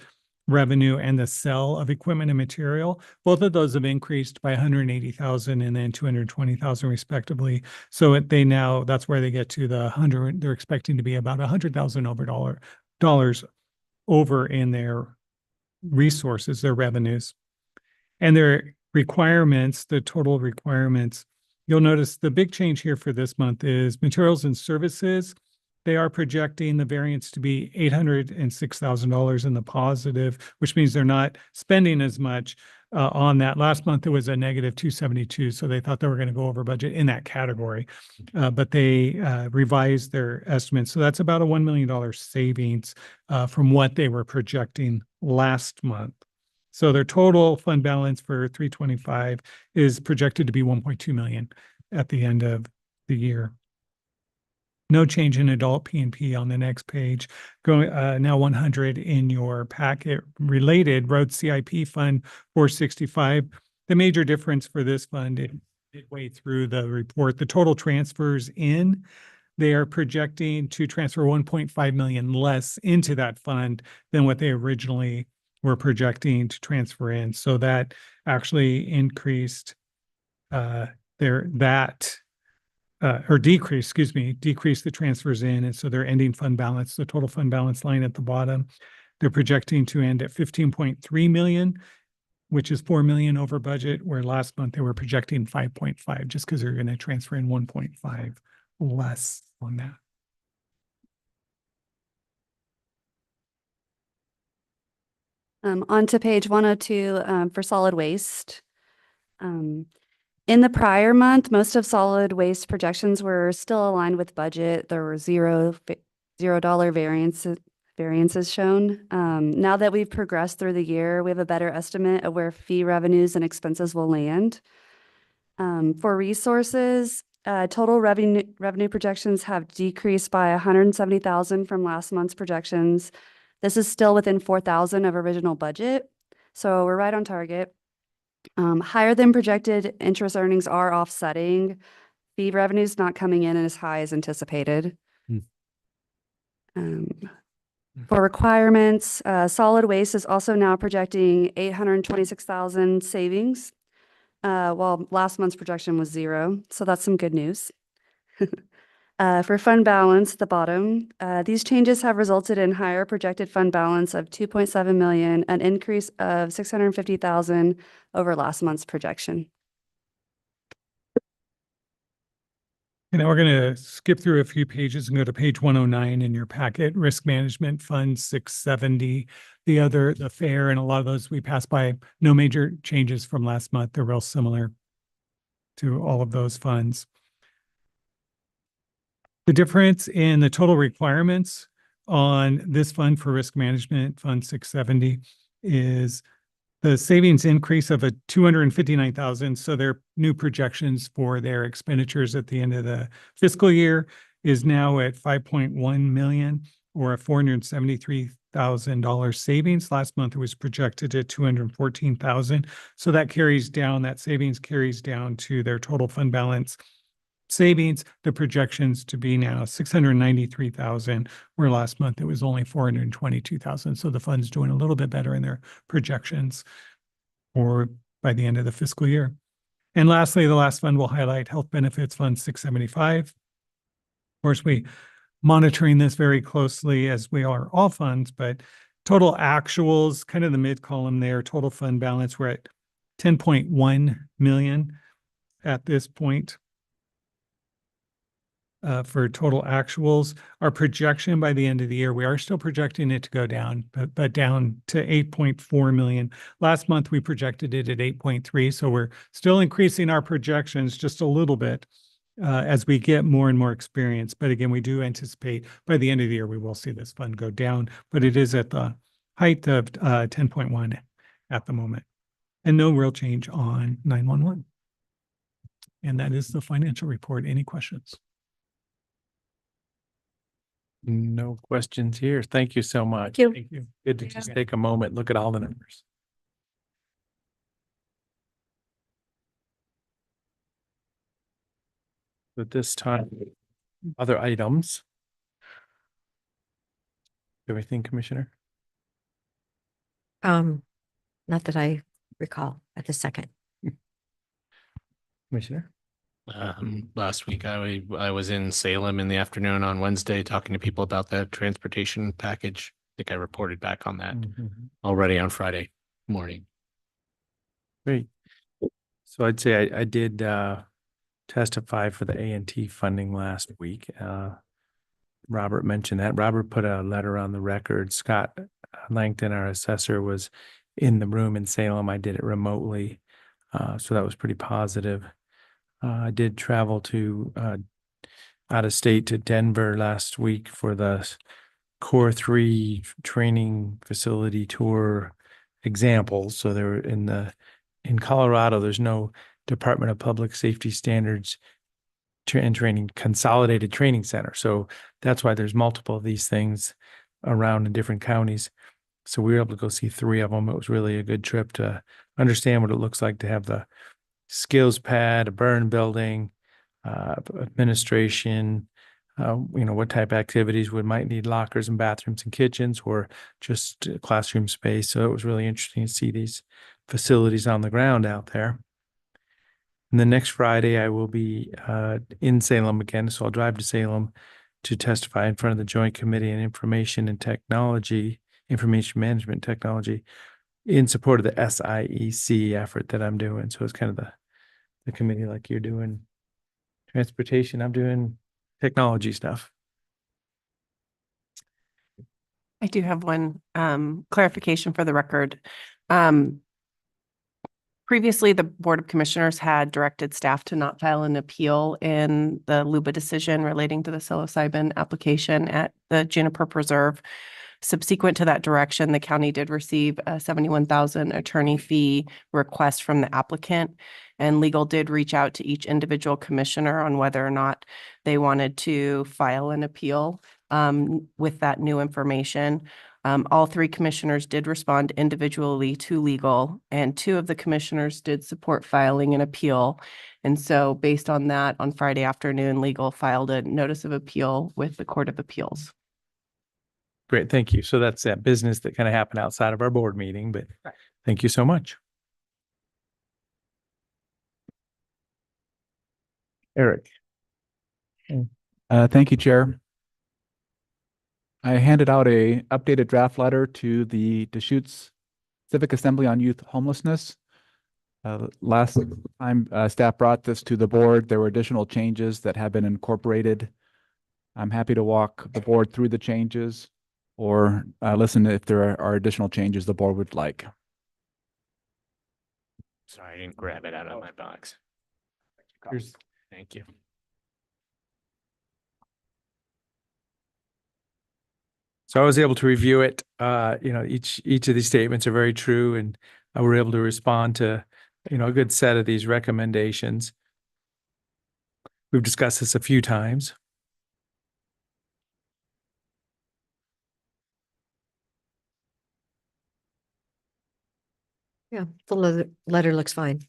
revenue and the sale of equipment and material. Both of those have increased by 180,000 and then 220,000 respectively. So that's where they get to the 100. They're expecting to be about 100,000 dollars over in their resources, their revenues. And their requirements, the total requirements, you'll notice the big change here for this month is materials and services. They are projecting the variance to be $806,000 in the positive, which means they're not spending as much on that. Last month, it was a negative 272, so they thought they were going to go over budget in that category, but they revised their estimates. So that's about a $1 million savings from what they were projecting last month. So their total fund balance for 325 is projected to be 1.2 million at the end of the year. No change in adult P&P on the next page. Going now 100 in your packet. Related road CIP fund 465. The major difference for this fund midway through the report, the total transfers in, they are projecting to transfer 1.5 million less into that fund than what they originally were projecting to transfer in. So that actually increased decreased the transfers in. And so their ending fund balance, the total fund balance line at the bottom, they're projecting to end at 15.3 million, which is 4 million over budget, where last month they were projecting 5.5, just because they're going to transfer in 1.5 less on that. On to page 102 for solid waste. In the prior month, most of solid waste projections were still aligned with budget. There were $0 variances shown. Now that we've progressed through the year, we have a better estimate of where fee revenues and expenses will land. For resources, total revenue projections have decreased by 170,000 from last month's projections. This is still within 4,000 of original budget, so we're right on target. Higher than projected interest earnings are offsetting. Fee revenues not coming in as high as anticipated. For requirements, solid waste is also now projecting 826,000 savings, while last month's projection was 0. So that's some good news. For fund balance at the bottom, these changes have resulted in higher projected fund balance of 2.7 million, an increase of 650,000 over last month's projection. And now we're going to skip through a few pages and go to page 109 in your packet, Risk Management Fund 670. The fair, and a lot of those we passed by. No major changes from last month. They're real similar to all of those funds. The difference in the total requirements on this fund for Risk Management Fund 670 is the savings increase of a 259,000. So their new projections for their expenditures at the end of the fiscal year is now at 5.1 million, or a $473,000 savings. Last month it was projected at 214,000. So that carries down, that savings carries down to their total fund balance savings, the projections to be now 693,000, where last month it was only 422,000. So the fund's doing a little bit better in their projections or by the end of the fiscal year. And lastly, the last fund we'll highlight, Health Benefits Fund 675. Of course, we monitoring this very closely, as we are all funds, but total actuals, kind of the mid column there, total fund balance, we're at 10.1 million at this point. For total actuals, our projection by the end of the year, we are still projecting it to go down, but down to 8.4 million. Last month, we projected it at 8.3. So we're still increasing our projections just a little bit as we get more and more experience. But again, we do anticipate by the end of the year, we will see this fund go down, but it is at the height of 10.1 at the moment, and no real change on 911. And that is the financial report. Any questions? No questions here. Thank you so much. Thank you. Good to just take a moment, look at all the numbers. At this time, other items. Everything, Commissioner? Not that I recall at the second. Commissioner? Last week I was in Salem in the afternoon on Wednesday talking to people about the transportation package. I think I reported back on that already on Friday morning. Great. So I'd say I did testify for the A&T funding last week. Robert mentioned that. Robert put a letter on the record. Scott Langton, our assessor, was in the room in Salem. I did it remotely. So that was pretty positive. I did travel to out of state to Denver last week for the Core 3 training facility tour examples. So they were in Colorado, there's no Department of Public Safety Standards and Training consolidated training center. So that's why there's multiple of these things around in different counties. So we were able to go see 3 of them. It was really a good trip to understand what it looks like to have the skills pad, a burn building, administration, what type of activities might need lockers and bathrooms and kitchens, or just classroom space. So it was really interesting to see these facilities on the ground out there. And the next Friday, I will be in Salem again. So I'll drive to Salem to testify in front of the Joint Committee on Information Management Technology, in support of the SIEC effort that I'm doing. So it's kind of the committee like you're doing transportation, I'm doing technology stuff. I do have one clarification for the record. Previously, the Board of Commissioners had directed staff to not file an appeal in the LUBA decision relating to the psilocybin application at the Juniper Preserve. Subsequent to that direction, the county did receive a $71,000 attorney fee request from the applicant, and legal did reach out to each individual commissioner on whether or not they wanted to file an appeal with that new information. All 3 commissioners did respond individually to legal, and 2 of the commissioners did support filing an appeal. And so based on that, on Friday afternoon, legal filed a notice of appeal with the Court of Appeals. Great, thank you. So that's that business that kind of happened outside of our board meeting, but Right. thank you so much. Eric. Thank you, Chair. I handed out a updated draft letter to the Deschutes Civic Assembly on Youth Homelessness. Last time staff brought this to the board, there were additional changes that have been incorporated. I'm happy to walk the board through the changes or listen if there are additional changes the board would like. Sorry, I didn't grab it out of my box. Here's, Thank you. so I was able to review it. Each of these statements are very true, and I were able to respond to, a good set of these recommendations. We've discussed this a few times. Yeah, the letter looks fine.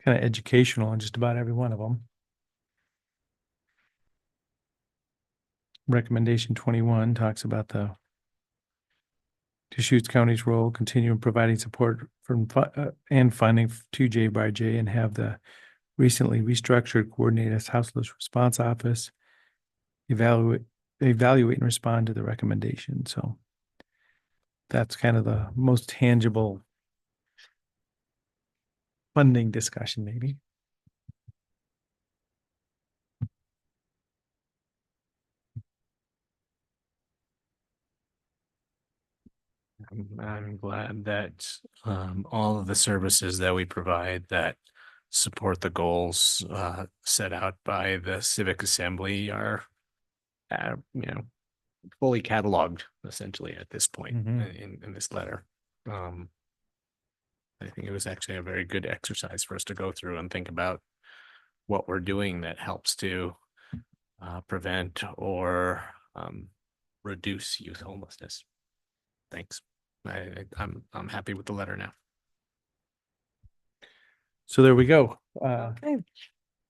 Kind of educational on just about every one of them. Recommendation 21 talks about the Deschutes County's role, continue providing support from and funding to J and have the recently restructured coordinated houseless response office evaluate and respond to the recommendation. So that's kind of the most tangible funding discussion, maybe. I'm glad that all of the services that we provide that support the goals set out by the Civic Assembly are, fully cataloged essentially at this point in this letter. I think it was actually a very good exercise for us to go through and think about what we're doing that helps to prevent or reduce youth homelessness. Thanks. I'm happy with the letter now. So there we go. Okay.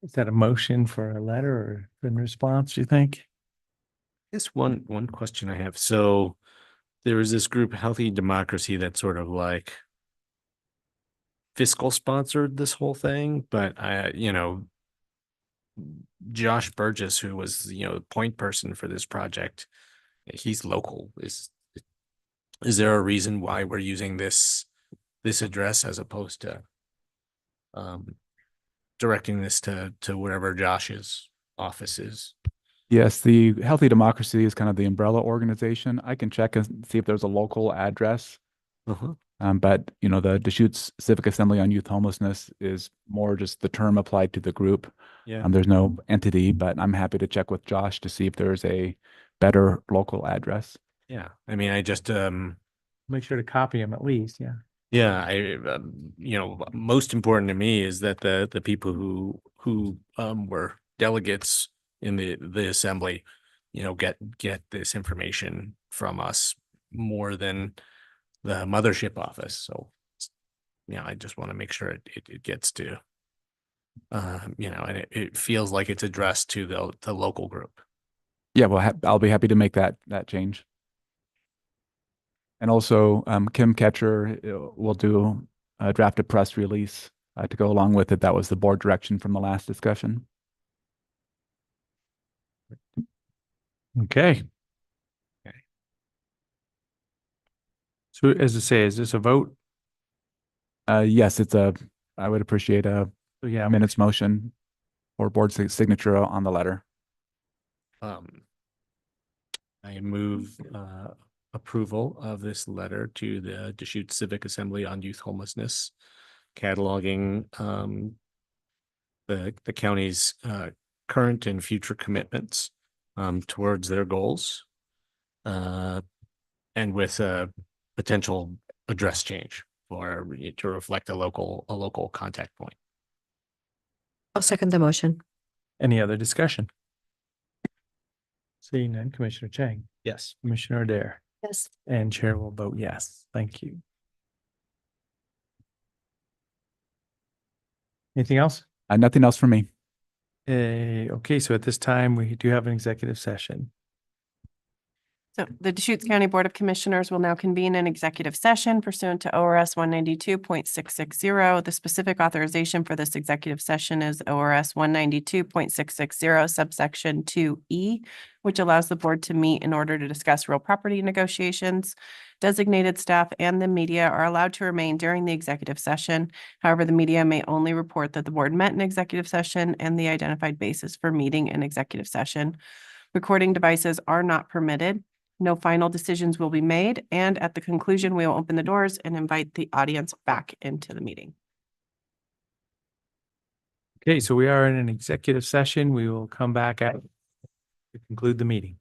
Is that a motion for a letter or in response, do you think? Just one question I have. So there was this group, Healthy Democracy, that sort of like fiscal sponsored this whole thing, but Josh Burgess, who was, the point person for this project, he's local. Is there a reason why we're using this address as opposed to directing this to wherever Josh's office is? Yes, the Healthy Democracy is kind of the umbrella organization. I can check and see if there's a local address. But the Deschutes Civic Assembly on Youth Homelessness is more just the term applied to the group. Yeah. There's no entity, but I'm happy to check with Josh to see if there's a better local address. Yeah. I mean, I just Make sure to copy them at least, yeah. yeah, most important to me is that the people who were delegates in the assembly, get this information from us more than the mothership office. So, I just want to make sure it gets to, and it feels like it's addressed to the local group. Yeah, well, I'll be happy to make that change. And also, Kim Ketcher will do a drafted press release to go along with it. That was the board direction from the last discussion. Okay. So as I say, is this a vote? Yes, I would appreciate a minutes motion or board signature on the letter. I move approval of this letter to the Deschutes Civic Assembly on Youth Homelessness, cataloging the county's current and future commitments towards their goals, and with a potential address change for to reflect a local contact point. I'll second the motion. Any other discussion? Seeing none, Commissioner Chang, Yes. Commissioner Adair, Yes. and Chair will vote yes. Thank you. Anything else? Nothing else for me. Okay, so at this time, we do have an executive session. So the Deschutes County Board of Commissioners will now convene an executive session pursuant to ORS 192.660. The specific authorization for this executive session is ORS 192.660 subsection 2E, which allows the board to meet in order to discuss real property negotiations. Designated staff and the media are allowed to remain during the executive session. However, the media may only report that the board met in executive session and the identified basis for meeting in executive session. Recording devices are not permitted. No final decisions will be made, and at the conclusion, we will open the doors and invite the audience back into the meeting. Okay, so we are in an executive session. We will come back at to conclude the meeting.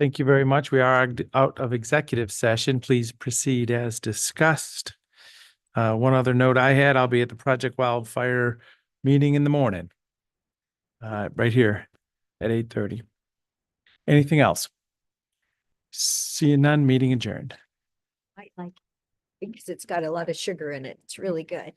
Thank you very much. We are out of executive session. Please proceed as discussed. One other note I had, I'll be at the Project Wildfire meeting in the morning. Right here at 8:30. Anything else? Seeing none, meeting adjourned. I like, because it's got a lot of sugar in it. It's really good.